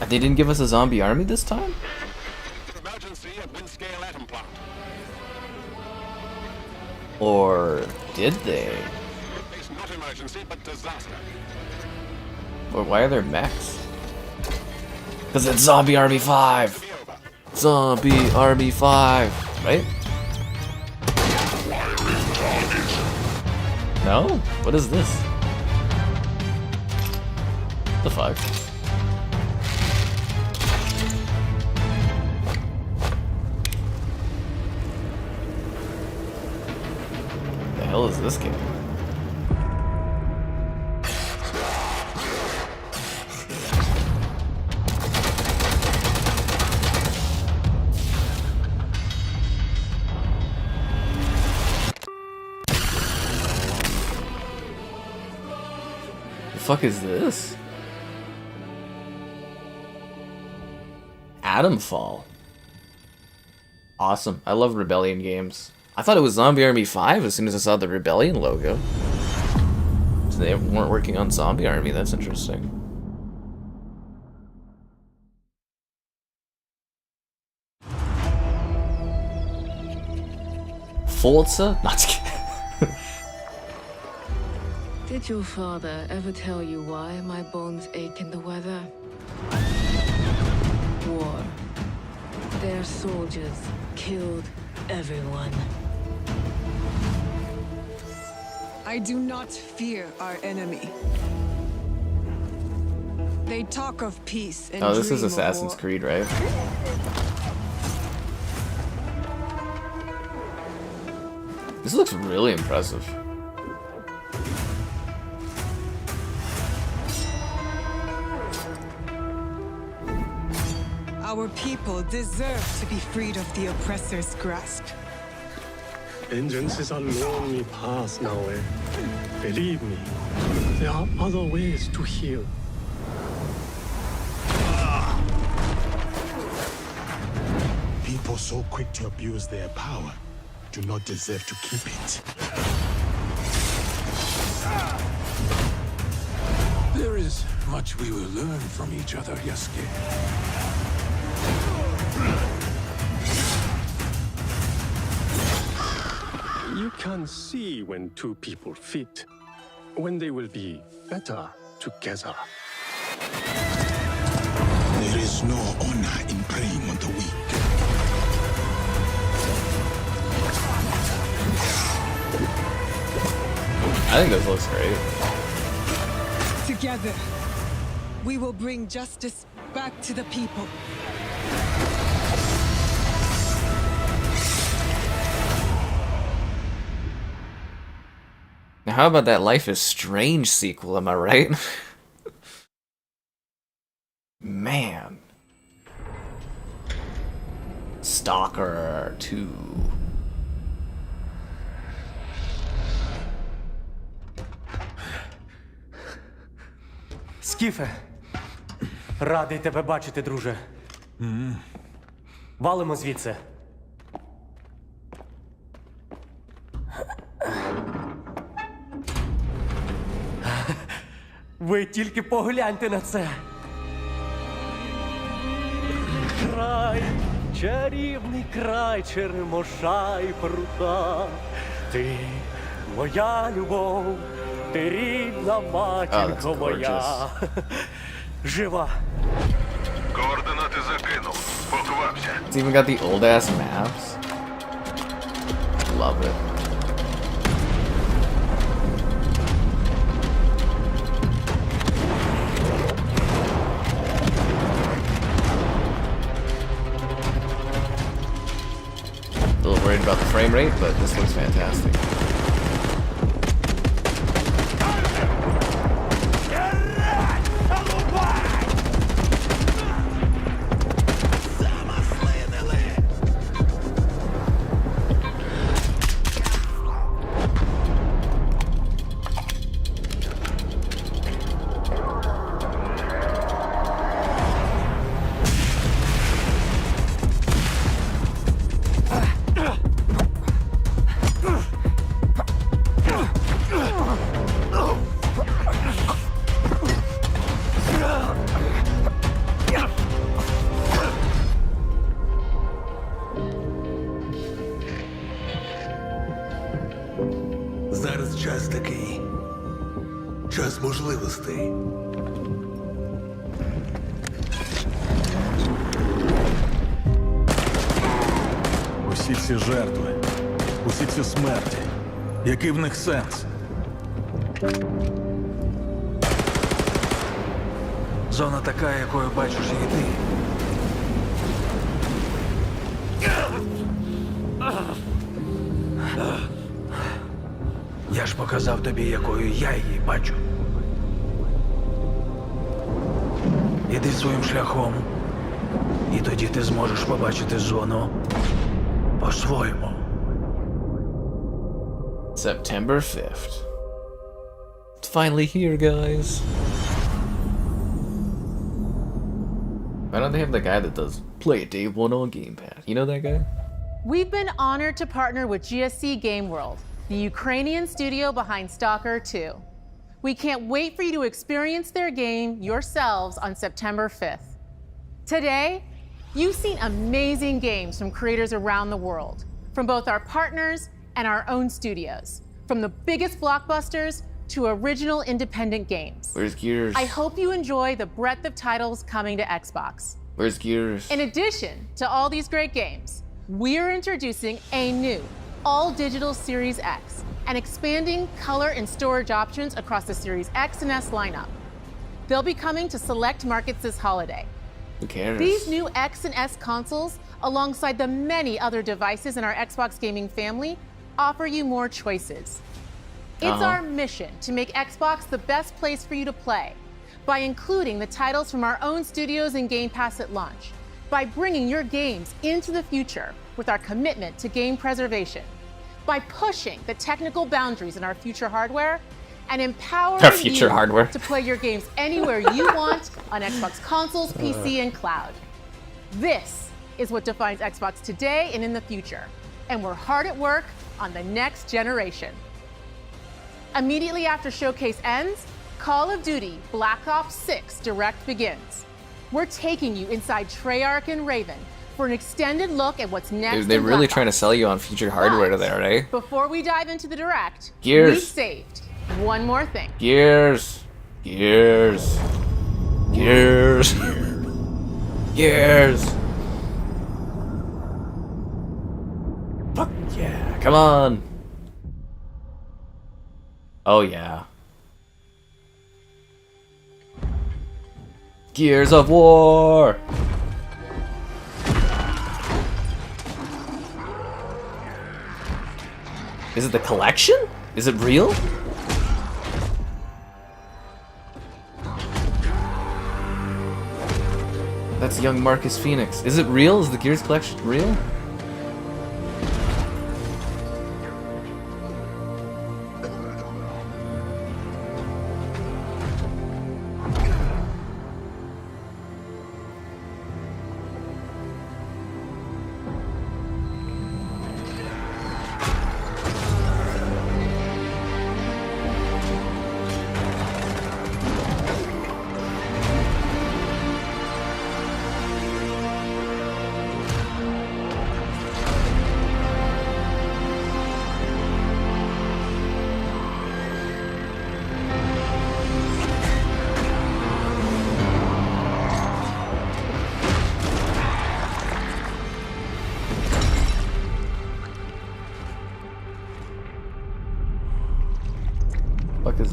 They didn't give us a zombie army this time? Emergency at Wind-scale atom plant. Or did they? It's not emergency, but disaster. Or why are there mechs? Because it's Zombie Army 5! Zombie Army 5! Right? No? What is this? What the fuck? The hell is this game? The fuck is this? Atomfall. Awesome. I love Rebellion games. I thought it was Zombie Army 5 as soon as I saw the Rebellion logo. So they weren't working on Zombie Army, that's interesting. Forza? Not kidding. Did your father ever tell you why my bones ache in the weather? War. Their soldiers killed everyone. I do not fear our enemy. They talk of peace and oh, this is dream of Assassin's war. Creed, right? This looks really impressive. Our people deserve to be freed of the oppressor's grasp. Vengeance is a lonely path now, eh? Believe me, there are other ways to heal. People so quick to abuse their power do not deserve to keep it. There is much we will learn from each other, Yasuke. You can see when two people fit, when they will be better together. There is no honor in preying on the weak. I think this looks great. Together, we will bring justice back to the people. Now how about that Life is Strange sequel, am I right? Man. Stalker 2. Скіфе, радий тебе бачити, друже. Валимо звідси. Ви тільки погляньте на це. Край, чарівний край черемоша і прута. Ти моя любов, ти рідна матінко моя. Жива. It's even got the old ass maps. Love it. A little worried about the frame rate, but this looks fantastic. Зараз час такий. Час можливостей. Усі ці жертви, усі ці смерті. Який в них сенс? Зона така, якою бачиш її ти. Я ж показав тобі, якою я її бачу. Іди своїм шляхом, і тоді ти зможеш побачити зону по-своєму. September 5th. It's finally here, guys. Why don't they have the guy that does play it day one on Game Pass? You know that guy? We've been honored to partner with GSC Game World, the Ukrainian studio behind S.T.A.L.K.E.R 2. We can't wait for you to experience their game yourselves on September 5th. Today, you've seen amazing games from creators around the world, from both our partners and our own studios, from the biggest blockbusters to original independent games. Where's Gears? I hope you enjoy the breadth of titles coming to Xbox. Where's Gears? In addition to all these great games, we're introducing a new all-digital Series X and expanding color and storage options across the Series X and S lineup. They'll be coming to select markets this holiday. Who cares? These new X and S consoles, alongside the many other devices in our Xbox gaming family, offer you more choices. It's our mission to make Xbox the best place for you to play by including the titles from our own studios in Game Pass at launch, by bringing your games into the future with our commitment to game preservation, by pushing the technical boundaries in our future hardware, and empowering you to play your games anywhere you want on Xbox consoles, PC, and cloud. This is what defines Xbox today and in the future, and we're hard at work on the next generation. Immediately after Showcase ends, Call of Duty Black Ops 6 Direct begins. We're taking you inside Treyarch and Raven for an extended look at what's next. They're really trying to sell you on future hardware there, eh? Before we dive into the Direct, Gears. we've saved one more thing. Gears. Gears. Gears. Gears. Fuck yeah. Come on. Oh yeah. Gears of War. Is it the collection? Is it real? That's young Marcus Phoenix. Is it real? Is the Gears collection real?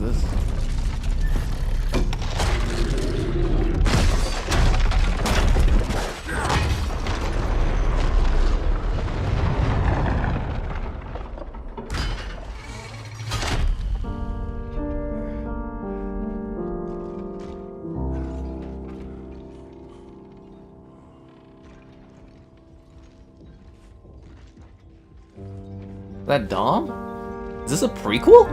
this? That Dom? Is this a prequel?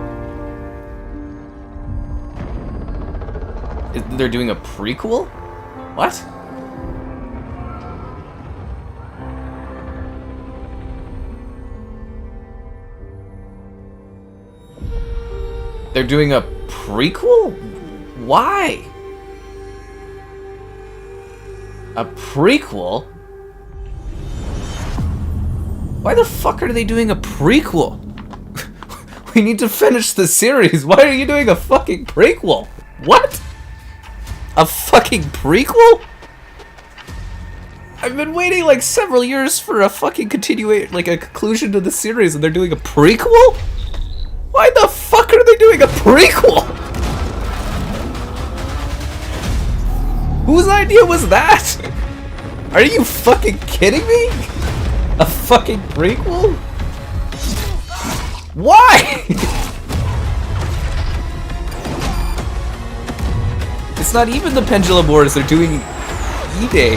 They're doing a prequel? What? They're doing a prequel? Why? A prequel? Why the fuck are they doing a prequel? We need to finish the series. Why are you doing a fucking prequel? What? A fucking prequel? I've been waiting like several years for a fucking like a conclusion to the series, and they're doing a prequel? Why the fuck are they doing a prequel? Whose idea was that? Are you fucking kidding me? A fucking prequel? Why? It's not even the Pendulum Wars, they're doing E-Day.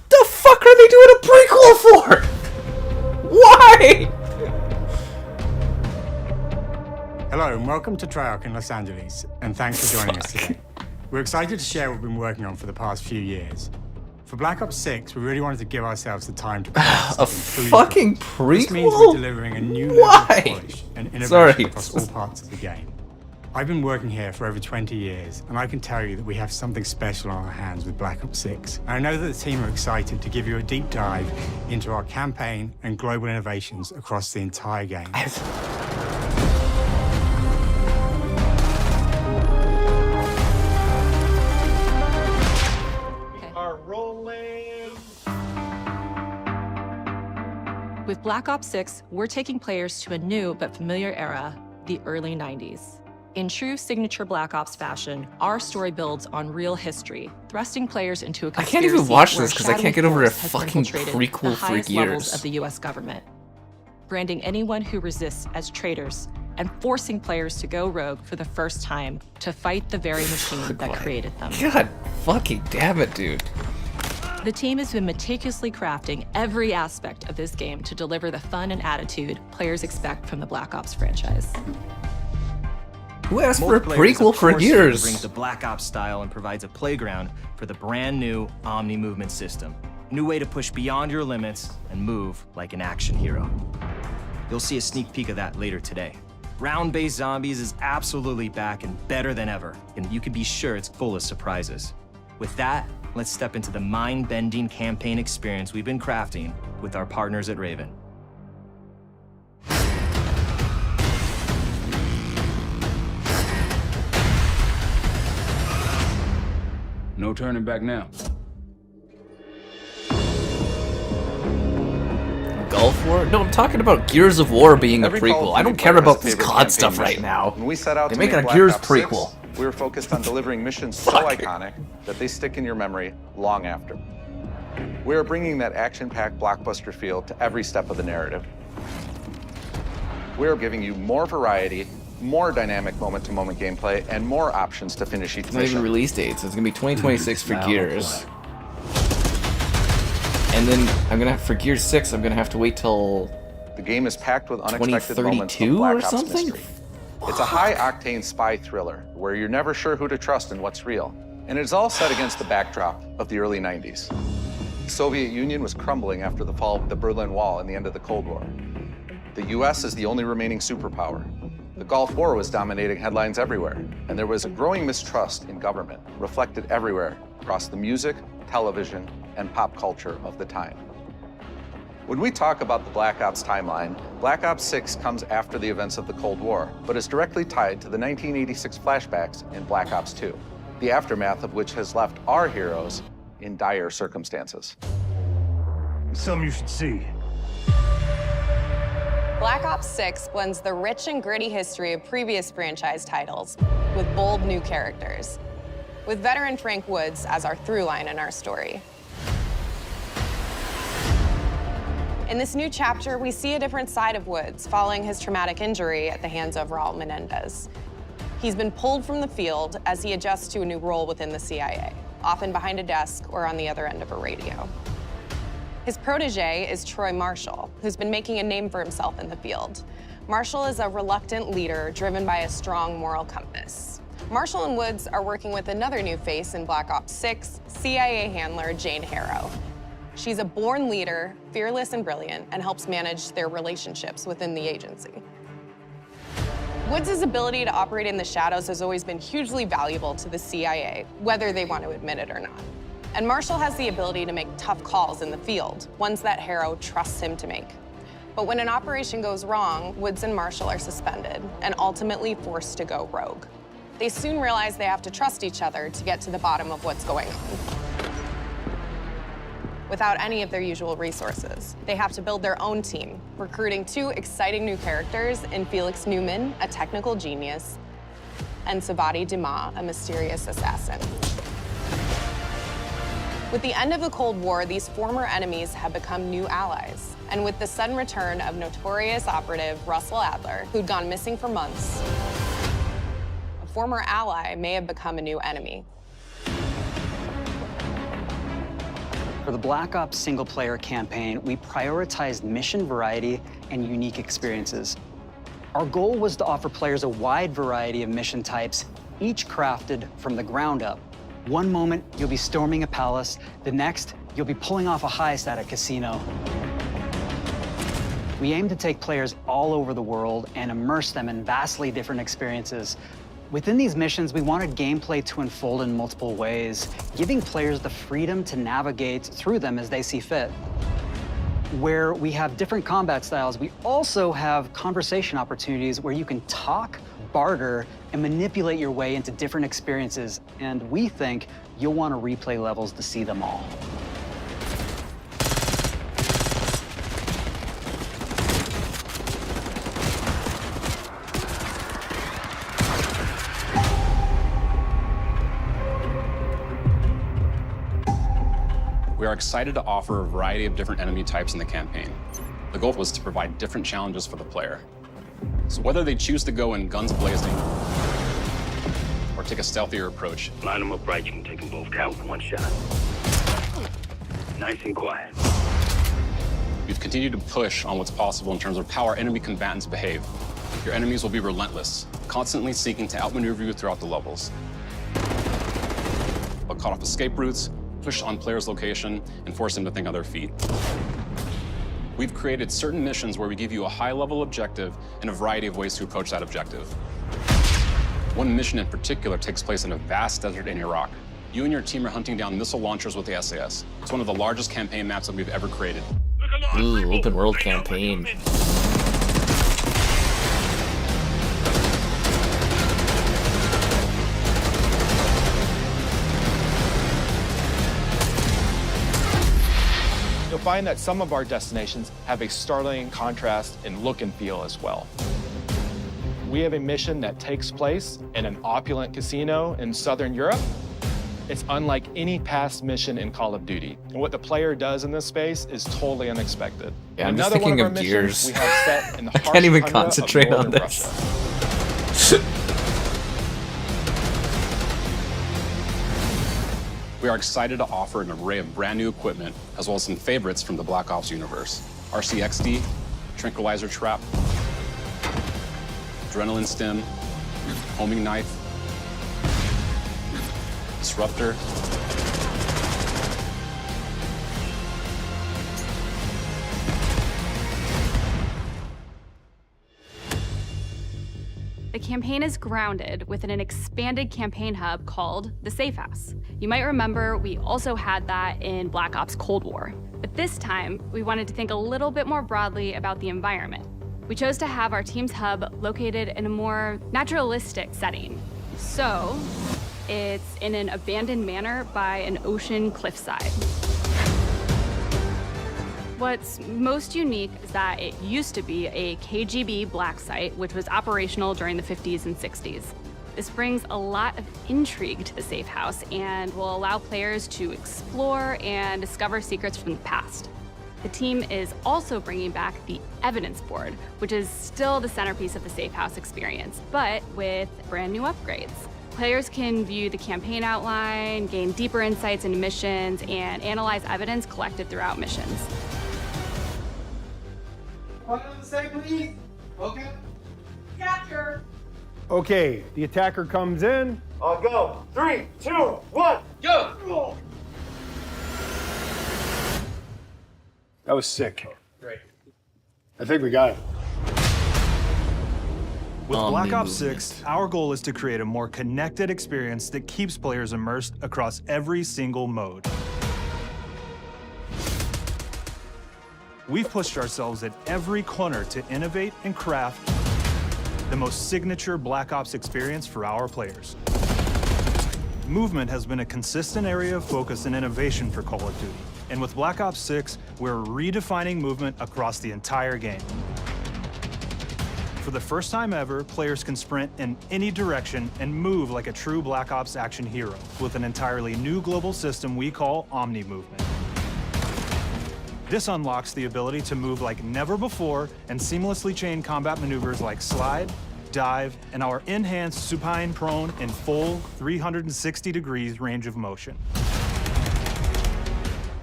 The fuck are they doing a prequel for? Why? Hello and welcome to Treyarch in Los Angeles, and thanks for joining us today. We're excited to share what we've been working on for the past few years. For Black Ops 6, we really wanted to give ourselves the time to a fucking prequel? This means we're delivering a new level of polish and innovation across all parts of the game. I've been working here for over 20 years, and I can tell you that we have something special on our hands with Black Ops 6. And I know that the team are excited to give you a deep dive into our campaign and global innovations across the entire game. With Black Ops 6, we're taking players to a new but familiar era, the early 90s. In true signature Black Ops fashion, our story builds on real history, thrusting players into a conspiracy. I can't even watch this because I shadowy can't get over a force has fucking infiltrated prequel the for highest years. levels of the US government, branding anyone who resists as traitors and forcing players to go rogue for the first time to fight the very machine that created them. God fucking damn it, dude. The team has been meticulously crafting every aspect of this game to deliver the fun and attitude players expect from the Black Ops franchise. Who asked for a prequel for years? Brings the Black Ops style and provides a playground for the brand new Omni movement system. New way to push beyond your limits and move like an action hero. You'll see a sneak peek of that later today. Round-based zombies is absolutely back and better than ever, and you can be sure it's full of surprises. With that, let's step into the mind-bending campaign experience we've been crafting with our partners at Raven. No turning back now. Gulf War? No, I'm talking about Gears of War being a prequel. I don't care about this COD stuff right now. When we set out They to make a Black Gears Ops 6, prequel. we were focused on delivering missions so iconic that they stick in your memory long after. We are bringing that action-packed blockbuster feel to every step of the narrative. We are giving you more variety, more dynamic moment-to-moment gameplay, and more options to finish each It's not even mission. release dates. It's gonna be 2026 for Now Gears. And then for Gears 6, I'm gonna have to wait till The game is packed with unexpected moments of 2032 Black or Ops something? mystery. It's a high-octane spy thriller where you're never sure who to trust and what's real. And it's all set against the backdrop of the early 90s. The Soviet Union was crumbling after the fall of the Berlin Wall and the end of the Cold War. The US is the only remaining superpower. The Gulf War was dominating headlines everywhere, and there was a growing mistrust in government, reflected everywhere across the music, television, and pop culture of the time. When we talk about the Black Ops timeline, Black Ops 6 comes after the events of the Cold War, but is directly tied to the 1986 flashbacks in Black Ops 2, the aftermath of which has left our heroes in dire circumstances. Something you should see. Black Ops 6 blends the rich and gritty history of previous franchise titles with bold new characters, with veteran Frank Woods as our through line in our story. In this new chapter, we see a different side of Woods following his traumatic injury at the hands of Raul Menendez. He's been pulled from the field as he adjusts to a new role within the CIA, often behind a desk or on the other end of a radio. His protege is Troy Marshall, who's been making a name for himself in the field. Marshall is a reluctant leader driven by a strong moral compass. Marshall and Woods are working with another new face in Black Ops 6, CIA handler Jane Harrow. She's a born leader, fearless and brilliant, and helps manage their relationships within the agency. Woods' ability to operate in the shadows has always been hugely valuable to the CIA, whether they want to admit it or not. And Marshall has the ability to make tough calls in the field, ones that Harrow trusts him to make. But when an operation goes wrong, Woods and Marshall are suspended and ultimately forced to go rogue. They soon realize they have to trust each other to get to the bottom of what's going on. Without any of their usual resources, they have to build their own team, recruiting two exciting new characters in Felix Newman, a technical genius, and Savati Dumas, a mysterious assassin. With the end of the Cold War, these former enemies have become new allies. And with the sudden return of notorious operative Russell Adler, who'd gone missing for months, a former ally may have become a new enemy. For the Black Ops single-player campaign, we prioritized mission variety and unique experiences. Our goal was to offer players a wide variety of mission types, each crafted from the ground up. One moment, you'll be storming a palace. The next, you'll be pulling off a heist at a casino. We aim to take players all over the world and immerse them in vastly different experiences. Within these missions, we wanted gameplay to unfold in multiple ways, giving players the freedom to navigate through them as they see fit. Where we have different combat styles, we also have conversation opportunities where you can talk, barter, and manipulate your way into different experiences. And we think you'll want to replay levels to see them all. We are excited to offer a variety of different enemy types in the campaign. The goal was to provide different challenges for the player. So whether they choose to go in guns blazing or take a stealthier approach. Line them up right, you can take them both down with one shot. Nice and quiet. We've continued to push on what's possible in terms of how our enemy combatants behave. Your enemies will be relentless, constantly seeking to outmaneuver you throughout the levels. They'll cut off escape routes, push on players' location, and force them to think on their feet. We've created certain missions where we give you a high-level objective and a variety of ways to approach that objective. One mission in particular takes place in a vast desert in Iraq. You and your team are hunting down missile launchers with the SAS. It's one of the largest campaign maps that we've ever created. Ooh, open world campaign. You'll find that some of our destinations have a startling contrast in look and feel as well. We have a mission that takes place in an opulent casino in Southern Europe. It's unlike any past mission in Call of Duty. And what the player does in this space is totally unexpected. Yeah, I'm just Another one thinking of our of missions Gears. we have set in the I harsh can't even tundra of concentrate on northern this. Russia. We are excited to offer an array of brand new equipment, as well as some favorites from the Black Ops universe. RCXD, Tranquilizer Trap, Adrenaline Stim, Homing Knife, Disruptor, The campaign is grounded within an expanded campaign hub called the Safe House. You might remember we also had that in Black Ops Cold War. But this time, we wanted to think a little bit more broadly about the environment. We chose to have our team's hub located in a more naturalistic setting. So, it's in an abandoned manor by an ocean cliffside. What's most unique is that it used to be a KGB black site, which was operational during the 50s and 60s. This brings a lot of intrigue to the safe house and will allow players to explore and discover secrets from the past. The team is also bringing back the evidence board, which is still the centerpiece of the safe house experience, but with brand new upgrades. Players can view the campaign outline, gain deeper insights into missions, and analyze evidence collected throughout missions. What does it say, please? Okay. Capture. Okay, the attacker comes in. I'll go. 3, 2, 1, go! That was sick. Great. I think we got it. With Black Ops 6, our goal is to create a more connected experience that keeps players immersed across every single mode. We've pushed ourselves at every corner to innovate and craft the most signature Black Ops experience for our players. Movement has been a consistent area of focus and innovation for Call of Duty. And with Black Ops 6, we're redefining movement across the entire game. For the first time ever, players can sprint in any direction and move like a true Black Ops action hero with an entirely new global system we call Omni Movement. This unlocks the ability to move like never before and seamlessly chain combat maneuvers like slide, dive, and our enhanced supine prone in full 360 degrees range of motion.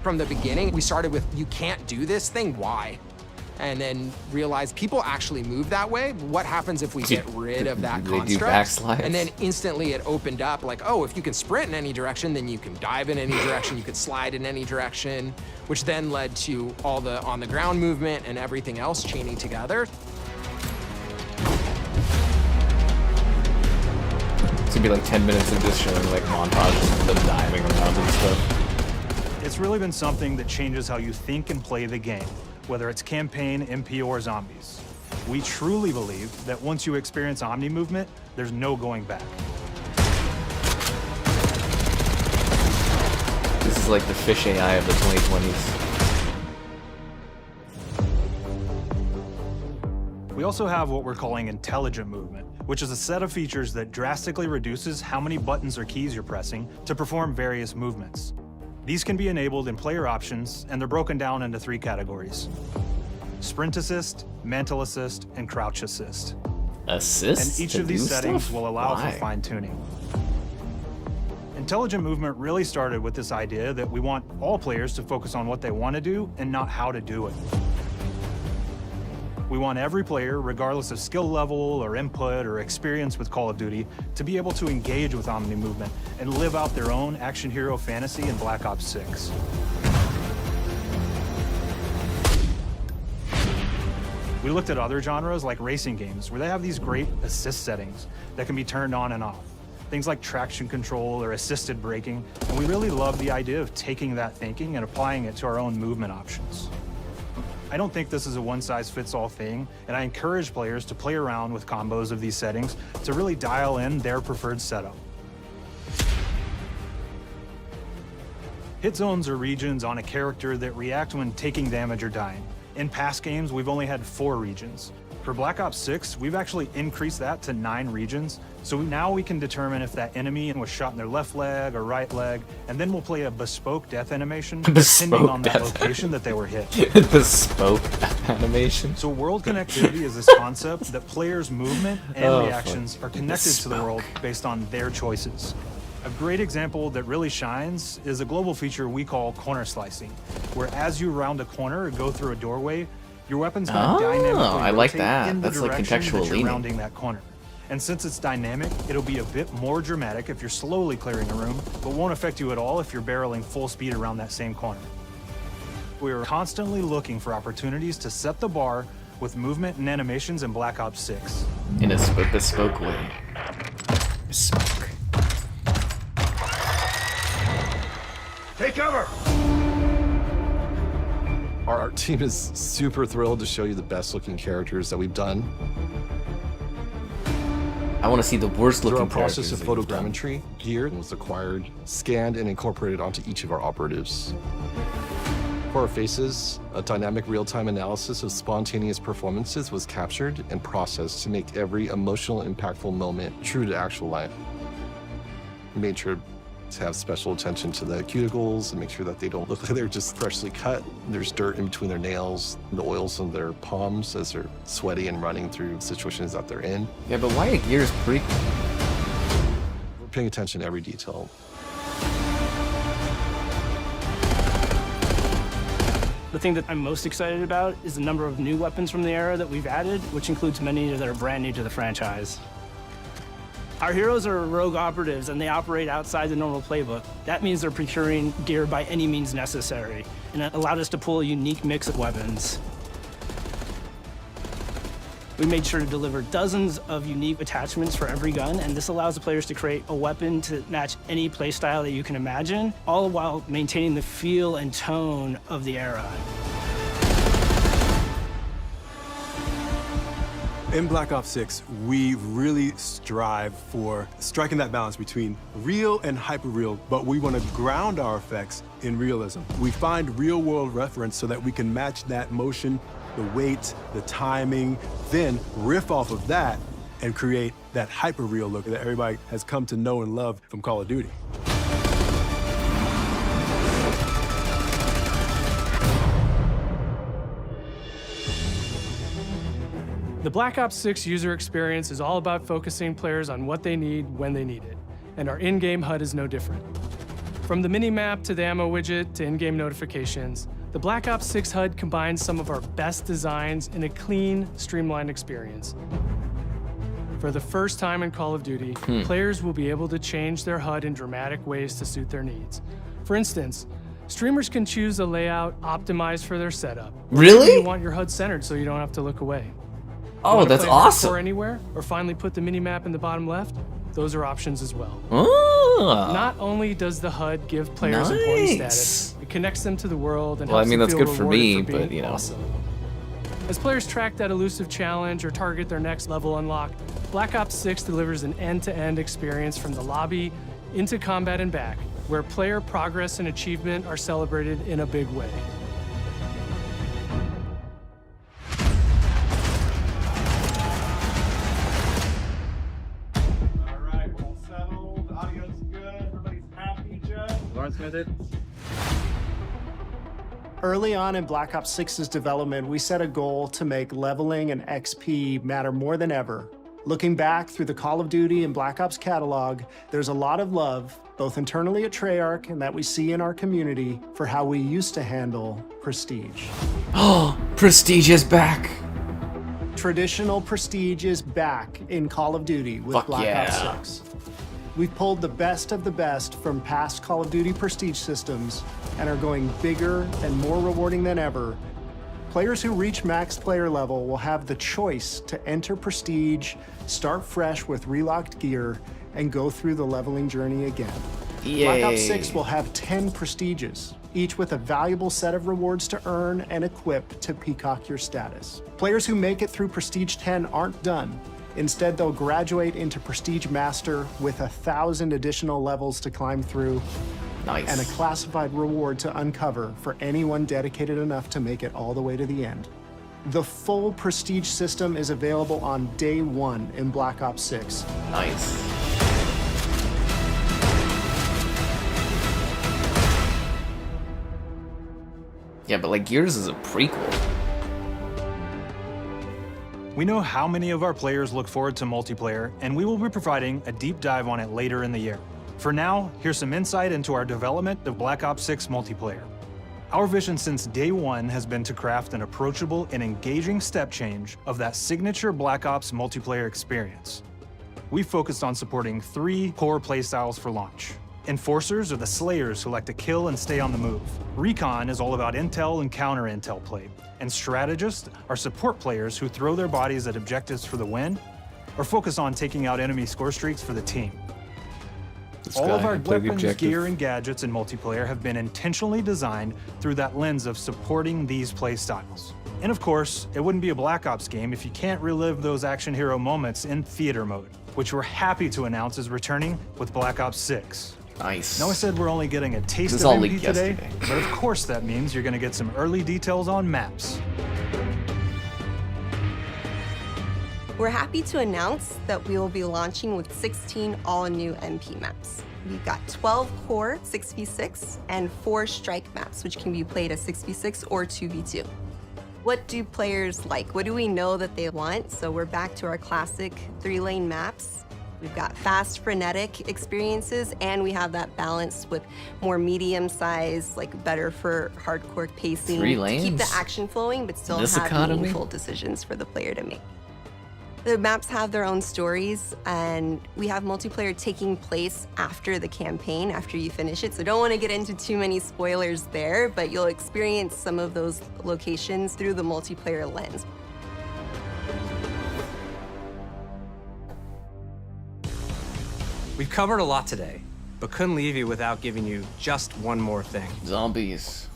From the beginning, we started with, you can't do this thing, why? And then realized people actually move that way. What happens if we get rid of that construct? And then instantly it opened up like, oh, if you can sprint in any direction, then you can dive in any direction, you can slide in any direction, which then led to all the on-the-ground movement and everything else chaining together. It's gonna be like 10 minutes of just showing like montages of them diving around and stuff. It's really been something that changes how you think and play the game, whether it's campaign, MP, or zombies. We truly believe that once you experience Omni Movement, there's no going back. This is like the fish AI of the 2020s. We also have what we're calling intelligent movement, which is a set of features that drastically reduces how many buttons or keys you're pressing to perform various movements. These can be enabled in player options, and they're broken down into 3 categories: Sprint Assist, Mantle Assist, and Crouch Assist. Assist? And each of these settings will allow for fine-tuning. Intelligent movement really started with this idea that we want all players to focus on what they want to do and not how to do it. We want every player, regardless of skill level or input or experience with Call of Duty, to be able to engage with Omni Movement and live out their own action hero fantasy in Black Ops 6. We looked at other genres like racing games, where they have these great assist settings that can be turned on and off. Things like traction control or assisted braking, and we really love the idea of taking that thinking and applying it to our own movement options. I don't think this is a one-size-fits-all thing, and I encourage players to play around with combos of these settings to really dial in their preferred setup. Hit zones are regions on a character that react when taking damage or dying. In past games, we've only had 4 regions. For Black Ops 6, we've actually increased that to 9 regions, so now we can determine if that enemy was shot in their left leg or right leg, and then we'll play a bespoke death animation depending on that location that they were hit. Bespoke death animation? So world connectivity is this concept that players' movement and reactions are connected to the world based on their choices. A great example that really shines is a global feature we call corner slicing, where as you round a corner or go through a doorway, your weapon's going to dynamically I like rotate that. in the That's like direction contextual that you're leaning. rounding that corner. And since it's dynamic, it'll be a bit more dramatic if you're slowly clearing a room, but won't affect you at all if you're barreling full speed around that same corner. We're constantly looking for opportunities to set the bar with movement and animations in Black Ops 6. In a bespoke way. Bespoke. Take cover! Our art team is super thrilled to show you the best looking characters that we've done. I want to see the worst looking Through our process of characters that photogrammetry, gear was acquired, scanned, and incorporated onto each of our operatives. For our faces, a dynamic real-time analysis of spontaneous performances was captured and processed to make every emotional, impactful moment true to actual life. We made sure to have special attention to the cuticles and make sure that they don't look like they're just freshly cut. There's dirt in between their nails, the oils on their palms as they're sweaty and running through situations that they're in. Yeah, but why a Gears prequel? We're paying attention to every detail. The thing that I'm most excited about is the number of new weapons from the era that we've added, which includes many that are brand new to the franchise. Our heroes are rogue operatives, and they operate outside the normal playbook. That means they're procuring gear by any means necessary, and it allowed us to pull a unique mix of weapons. We made sure to deliver dozens of unique attachments for every gun, and this allows the players to create a weapon to match any playstyle that you can imagine, all while maintaining the feel and tone of the era. In Black Ops 6, we really strive for striking that balance between real and hyper-real, but we want to ground our effects in realism. We find real-world reference so that we can match that motion, the weight, the timing, then riff off of that and create that hyper-real look that everybody has come to know and love from Call of Duty. The Black Ops 6 user experience is all about focusing players on what they need when they need it, and our in-game HUD is no different. From the mini-map to the ammo widget to in-game notifications, the Black Ops 6 HUD combines some of our best designs in a clean, streamlined experience. For the first time in Call of Duty, players will be able to change their HUD in dramatic ways to suit their needs. For instance, streamers can choose a layout optimized for their setup. Really? You want your HUD centered so you don't have to look away. Oh, that's awesome. Or anywhere, or finally put the mini-map in the bottom left, those are options as well. Oh. Not only does the HUD give players important status, it connects them to the world and well, I helps mean, them that's feel good for rewarded me, for being but you know. awesome. As players track that elusive challenge or target their next level unlock, Black Ops 6 delivers an end-to-end experience from the lobby into combat and back, where player progress and achievement are celebrated in a big way. Early on in Black Ops 6's development, we set a goal to make leveling and XP matter more than ever. Looking back through the Call of Duty and Black Ops catalog, there's a lot of love, both internally at Treyarch and that we see in our community, for how we used to handle Prestige. Oh, Prestige is back! Traditional Prestige is back in Call of Duty with Black Ops 6. We've pulled the best of the best from past Call of Duty Prestige systems and are going bigger and more rewarding than ever. Players who reach max player level will have the choice to enter Prestige, start fresh with relocked gear, and go through the leveling journey again. Yay. Black Ops 6 will have 10 Prestiges, each with a valuable set of rewards to earn and equip to peacock your status. Players who make it through Prestige 10 aren't done. Instead, they'll graduate into Prestige Master with 1,000 additional levels to climb through. Nice. And a classified reward to uncover for anyone dedicated enough to make it all the way to the end. The full Prestige system is available on day one in Black Ops 6. Nice. Yeah, but like Gears is a prequel. We know how many of our players look forward to multiplayer, and we will be providing a deep dive on it later in the year. For now, here's some insight into our development of Black Ops 6 multiplayer. Our vision since day one has been to craft an approachable and engaging step change of that signature Black Ops multiplayer experience. We focused on supporting 3 core playstyles for launch. Enforcers are the slayers who like to kill and stay on the move. Recon is all about intel and counter-intel play. And strategists are support players who throw their bodies at objectives for the win or focus on taking out enemy score streaks for the team. All of our weapons, gear, and gadgets in multiplayer have been intentionally designed through that lens of supporting these play styles. And of course, it wouldn't be a Black Ops game if you can't relive those action hero moments in theater mode, which we're happy to announce is returning with Black Ops 6. Nice. Now I said we're only getting a taste This of all MP leaked today, yesterday. but of course that means you're going to get some early details on maps. We're happy to announce that we will be launching with 16 all-new MP maps. We've got 12 core 6v6 and 4 strike maps, which can be played as 6v6 or 2v2. What do players like? What do we know that they want? So we're back to our classic 3-lane maps. We've got fast, frenetic experiences, and we have that balance with more medium-sized, like better for hardcore pacing. 3 To lanes? keep the action flowing, but still This have economy? meaningful decisions for the player to make. The maps have their own stories, and we have multiplayer taking place after the campaign, after you finish it. So don't want to get into too many spoilers there, but you'll experience some of those locations through the multiplayer lens. We've covered a lot today, but couldn't leave you without giving you just one more thing. Zombies.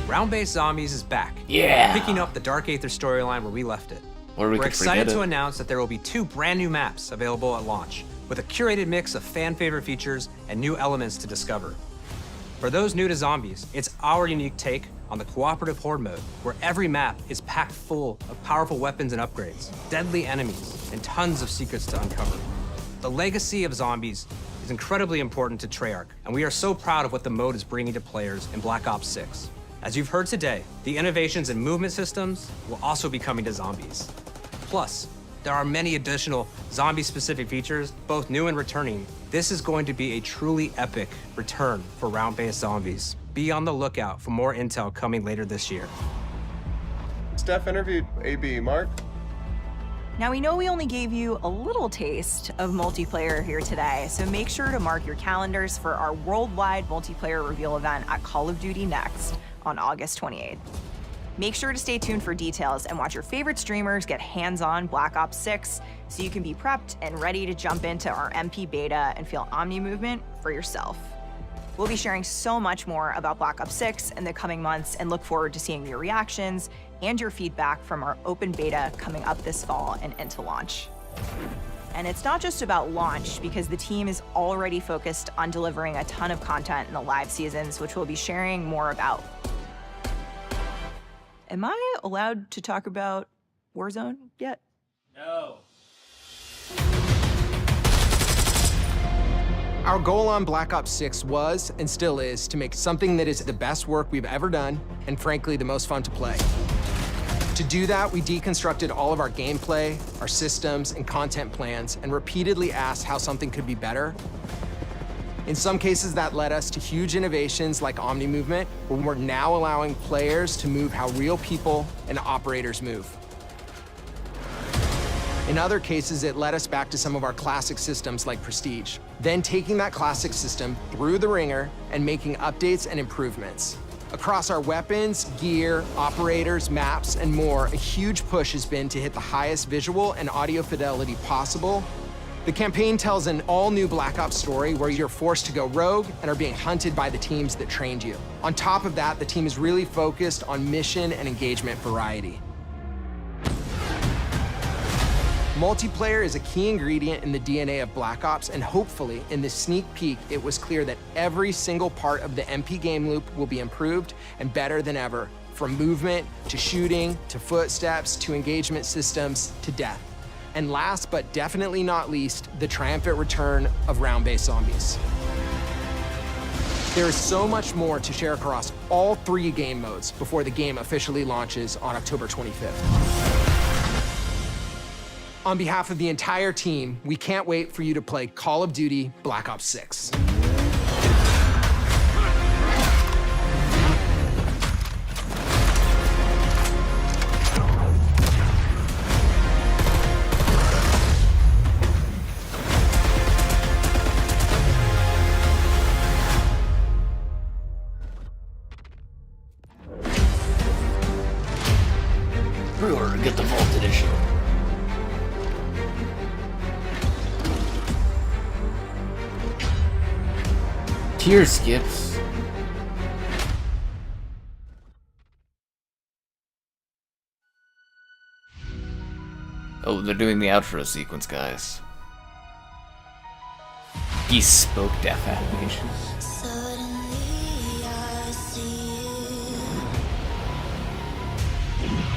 Round-based Zombies is back. Yeah. Picking up the Dark Aether storyline where we left it. Or we We're could excited forget to it. announce that there will be 2 brand new maps available at launch, with a curated mix of fan-favorite features and new elements to discover. For those new to Zombies, it's our unique take on the cooperative horde mode, where every map is packed full of powerful weapons and upgrades, deadly enemies, and tons of secrets to uncover. The legacy of Zombies is incredibly important to Treyarch, and we are so proud of what the mode is bringing to players in Black Ops 6. As you've heard today, the innovations in movement systems will also be coming to Zombies. Plus, there are many additional zombie-specific features, both new and returning. This is going to be a truly epic return for round-based Zombies. Be on the lookout for more intel coming later this year. Steph interviewed AB. Mark? Now, we know we only gave you a little taste of multiplayer here today, so make sure to mark your calendars for our worldwide multiplayer reveal event at Call of Duty Next on August 28th. Make sure to stay tuned for details and watch your favorite streamers get hands-on Black Ops 6 so you can be prepped and ready to jump into our MP beta and feel Omni movement for yourself. We'll be sharing so much more about Black Ops 6 in the coming months and look forward to seeing your reactions and your feedback from our open beta coming up this fall and into launch. And it's not just about launch, because the team is already focused on delivering a ton of content in the live seasons, which we'll be sharing more about. Am I allowed to talk about Warzone yet? No. Our goal on Black Ops 6 was, and still is, to make something that is the best work we've ever done, and frankly, the most fun to play. To do that, we deconstructed all of our gameplay, our systems, and content plans, and repeatedly asked how something could be better. In some cases, that led us to huge innovations like Omni Movement, where we're now allowing players to move how real people and operators move. In other cases, it led us back to some of our classic systems like Prestige, then taking that classic system through the ringer and making updates and improvements. Across our weapons, gear, operators, maps, and more, a huge push has been to hit the highest visual and audio fidelity possible. The campaign tells an all-new Black Ops story where you're forced to go rogue and are being hunted by the teams that trained you. On top of that, the team is really focused on mission and engagement variety. Multiplayer is a key ingredient in the DNA of Black Ops, and hopefully, in this sneak peek, it was clear that every single part of the MP game loop will be improved and better than ever, from movement, to shooting, to footsteps, to engagement systems, to death. And last but definitely not least, the triumphant return of round-based Zombies. There is so much more to share across all 3 game modes before the game officially launches on October 25th. On behalf of the entire team, we can't wait for you to play Call of Duty Black Ops 6. Pre-order, get the Vault Edition. Cheers, Skips. Oh, they're doing the outro sequence, guys. Bespoke death animations.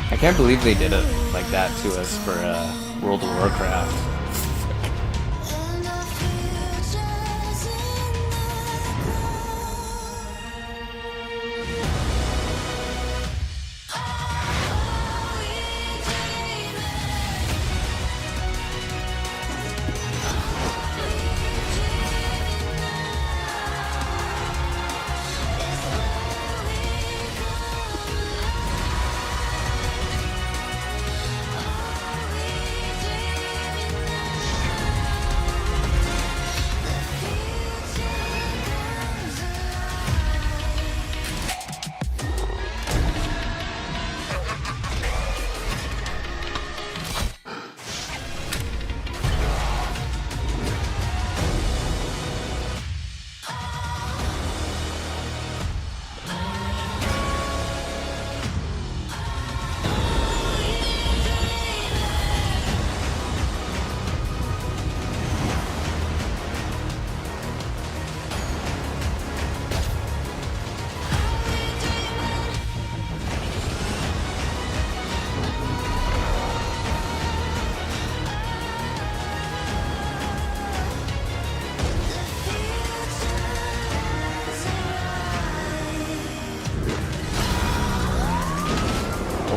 I can't believe they did it like that to us for World of Warcraft.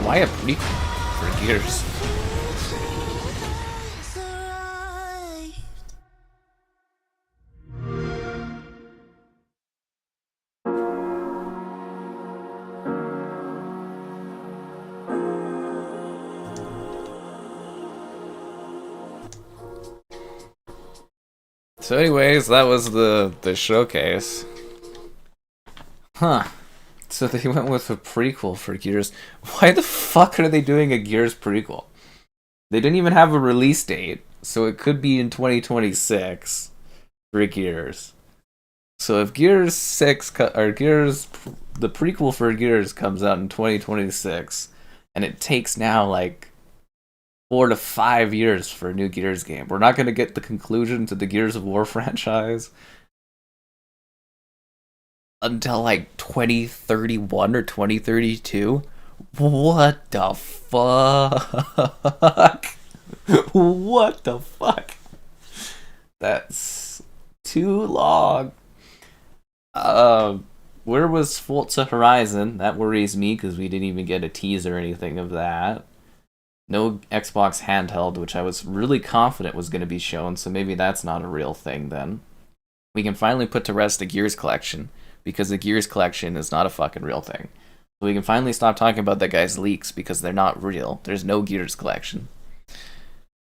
Why a prequel for Gears? So anyways, that was the showcase. Huh. So they went with a prequel for Gears. Why the fuck are they doing a Gears prequel? They didn't even have a release date, so it could be in 2026 for Gears. So if Gears 6 or Gears, the prequel for Gears comes out in 2026, and it takes now like 4 to 5 years for a new Gears game, we're not going to get the conclusion to the Gears of War franchise until like 2031 or 2032. What the fuck? What the fuck? That's too long. Where was Forza Horizon? That worries me because we didn't even get a teaser or anything of that. No Xbox handheld, which I was really confident was going to be shown, so maybe that's not a real thing then. We can finally put to rest the Gears collection, because the Gears collection is not a fucking real thing. So we can finally stop talking about that guy's leaks, because they're not real. There's no Gears collection.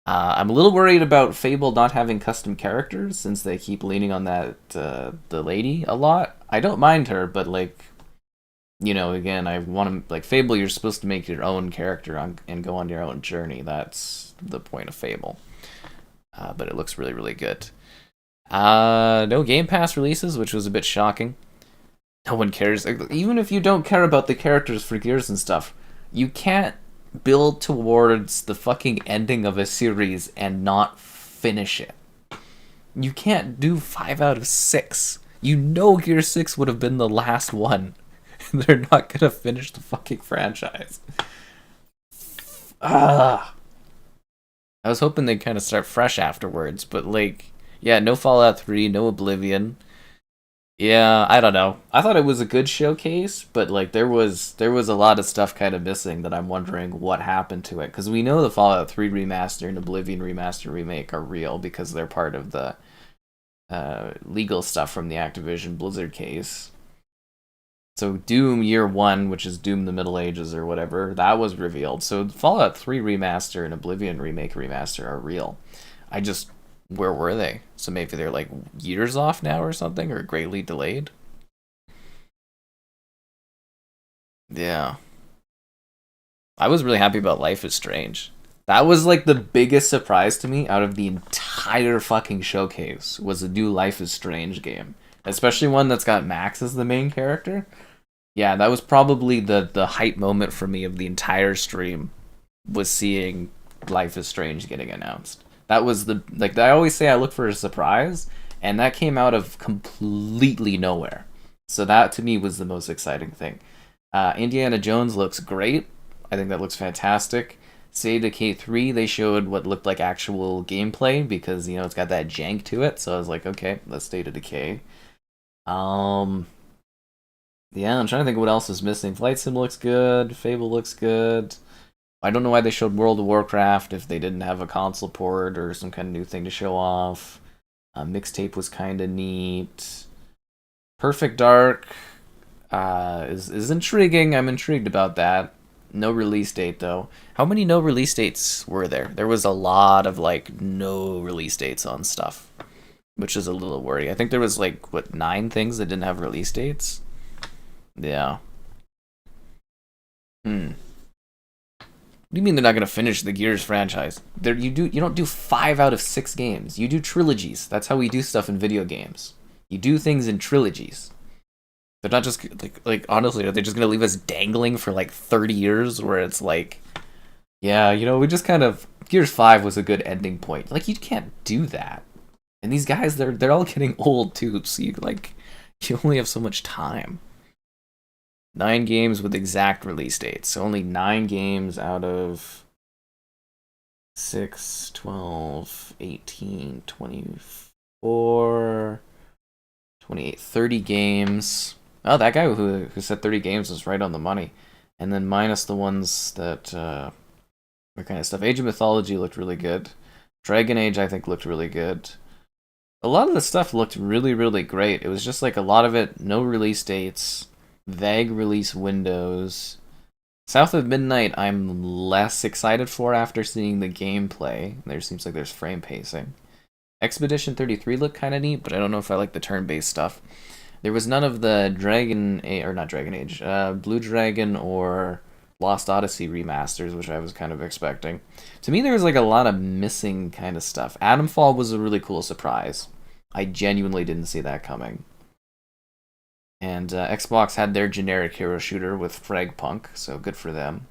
I'm a little worried about Fable not having custom characters, since they keep leaning on that the lady a lot. I don't mind her, but like, you know, again, I want to, like, Fable, you're supposed to make your own character and go on your own journey. That's the point of Fable. But it looks really, really good. No Game Pass releases, which was a bit shocking. No one cares. Even if you don't care about the characters for Gears and stuff, you can't build towards the fucking ending of a series and not finish it. You can't do 5 out of 6. You know Gears 6 would have been the last one. And they're not gonna finish the fucking franchise. I was hoping they'd kind of start fresh afterwards, but like, yeah, no Fallout 3, no Oblivion. Yeah, I don't know. I thought it was a good showcase, but like there was a lot of stuff kind of missing that I'm wondering what happened to it, because we know the Fallout 3 remaster and Oblivion remaster remake are real because they're part of the legal stuff from the Activision Blizzard case. So Doom Year 1, which is Doom the Middle Ages or whatever, that was revealed. So Fallout 3 remaster and Oblivion remake remaster are real. Where were they? So maybe they're like years off now or something, or greatly delayed? Yeah. I was really happy about Life is Strange. That was like the biggest surprise to me out of the entire fucking showcase, was the new Life is Strange game. especially one that's got Max as the main character. Yeah, that was probably the hype moment for me of the entire stream, was seeing Life is Strange getting announced. That was I always say I look for a surprise, and that came out of completely nowhere. So that to me was the most exciting thing. Indiana Jones looks great. I think that looks fantastic. Say Decay 3, they showed what looked like actual gameplay because, it's got that jank to it. So I was like, okay, let's State of Decay. Yeah, I'm trying to think what else is missing. Flight Sim looks good. Fable looks good. I don't know why they showed World of Warcraft if they didn't have a console port or some kind of new thing to show off. Mixtape was kind of neat. Perfect Dark is intriguing. I'm intrigued about that. No release date, though. How many no release dates were there? There was a lot of, no release dates on stuff, which is a little worrying. I think there was, 9 things that didn't have release dates? Yeah. What do you mean they're not gonna finish the Gears franchise? You don't do 5 out of 6 games. You do trilogies. That's how we do stuff in video games. You do things in trilogies. They're not just honestly, are they just gonna leave us dangling for 30 years where it's yeah, we just kind of Gears 5 was a good ending point. You can't do that. And these guys, they're all getting old too, so you only have so much time. 9 games with exact release dates. So only 9 games out of 6, 12, 18, 24, 28, 30 games. Oh, that guy who said 30 games was right on the money. And then minus the ones that were kind of stuff. Age of Mythology looked really good. Dragon Age, I think, looked really good. A lot of the stuff looked really, really great. It was just a lot of it, no release dates. Vague release windows. South of Midnight I'm less excited for after seeing the gameplay. There seems like there's frame pacing. Expedition 33 looked kind of neat, but I don't know if I like the turn-based stuff. There was none of the Blue Dragon or Lost Odyssey remasters, which I was kind of expecting. To me, there was a lot of missing kind of stuff. Atomfall was a really cool surprise. I genuinely didn't see that coming. And Xbox had their generic hero shooter with FragPunk, so good for them.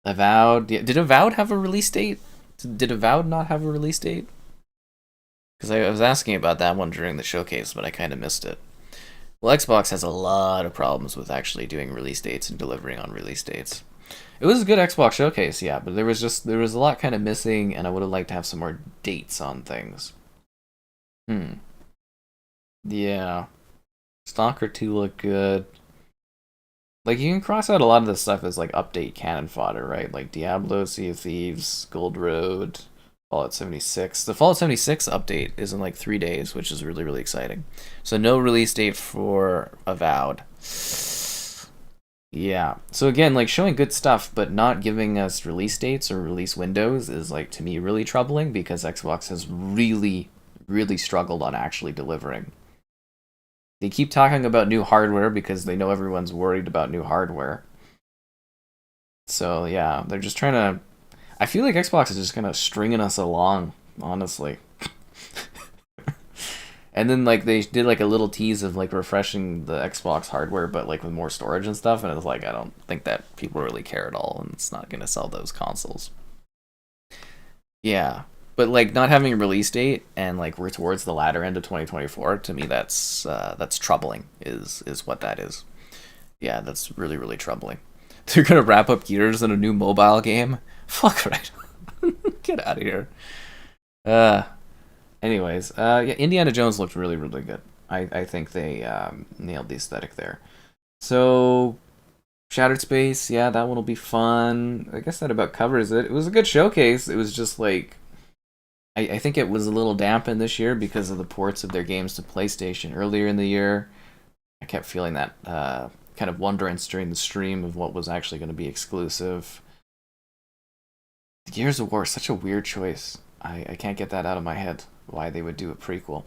Avowed. Did Avowed have a release date? Did Avowed not have a release date? Because I was asking about that one during the showcase, but I kind of missed it. Well, Xbox has a lot of problems with actually doing release dates and delivering on release dates. It was a good Xbox showcase, yeah, but there was a lot kind of missing, and I would have liked to have some more dates on things. Yeah. Stalker 2 looked good. You can cross out a lot of this stuff as update cannon fodder, right? Diablo, Sea of Thieves, Gold Road, Fallout 76. The Fallout 76 update is in 3 days, which is really, really exciting. So no release date for Avowed. Yeah. So again, showing good stuff, but not giving us release dates or release windows is to me really troubling because Xbox has really, really struggled on actually delivering. They keep talking about new hardware because they know everyone's worried about new hardware. So yeah, they're just trying to... I feel like Xbox is just kind of stringing us along, honestly. And then they did a little tease of refreshing the Xbox hardware, but with more storage and stuff, and it was I don't think that people really care at all, and it's not going to sell those consoles. Yeah. But not having a release date and we're towards the latter end of 2024, to me that's troubling is what that is. Yeah, that's really, really troubling. They're gonna wrap up Gears in a new mobile game? Fuck right. Get out of here. Anyways, yeah, Indiana Jones looked really, really good. I think they nailed the aesthetic there. So Shattered Space, yeah, that one will be fun. I guess that about covers it. It was a good showcase. It was just I think it was a little dampened this year because of the ports of their games to PlayStation earlier in the year. I kept feeling that kind of wonderance during the stream of what was actually going to be exclusive. Gears of War is such a weird choice. I can't get that out of my head, why they would do a prequel.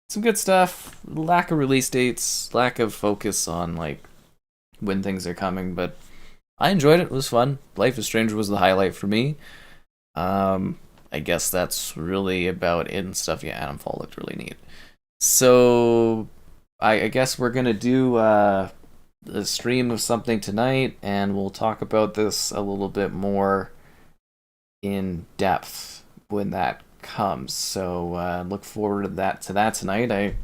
Some good stuff, lack of release dates, lack of focus on when things are coming, but I enjoyed it. It was fun. Life is Strange was the highlight for me. I guess that's really about it and stuff. Yeah, Atomfall looked really neat. So I guess we're gonna do a stream of something tonight, and we'll talk about this a little bit more in depth when that comes. So look forward to that tonight. I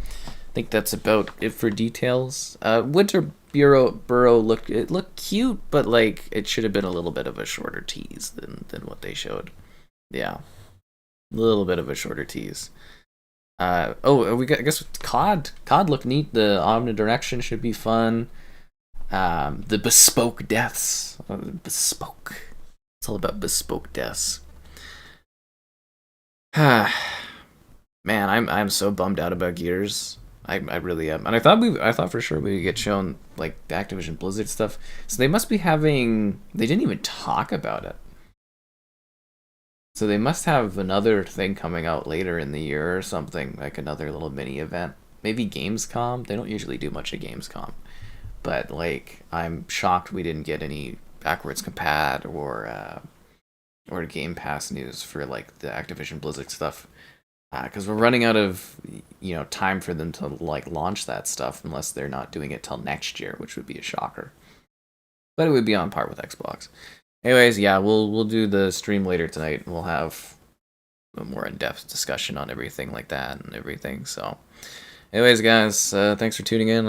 think that's about it for details. Winter Burrow looked cute, but like it should have been a little bit of a shorter tease than what they showed. Yeah, a little bit of a shorter tease. I guess COD looked neat. The omnidirection should be fun. The bespoke deaths. Bespoke. It's all about bespoke deaths. Man, I'm so bummed out about Gears. I really am. And I thought for sure we would get shown like the Activision Blizzard stuff. So they must be having. They didn't even talk about it. So they must have another thing coming out later in the year or something, like another little mini event. Maybe Gamescom. They don't usually do much at Gamescom. But like, I'm shocked we didn't get any backwards compat or Game Pass news for like the Activision Blizzard stuff. Because we're running out of time for them to like launch that stuff unless they're not doing it till next year, which would be a shocker. But it would be on par with Xbox. Anyways, yeah, we'll do the stream later tonight, and we'll have a more in-depth discussion on everything like that and everything. So, anyways, guys, thanks for tuning in.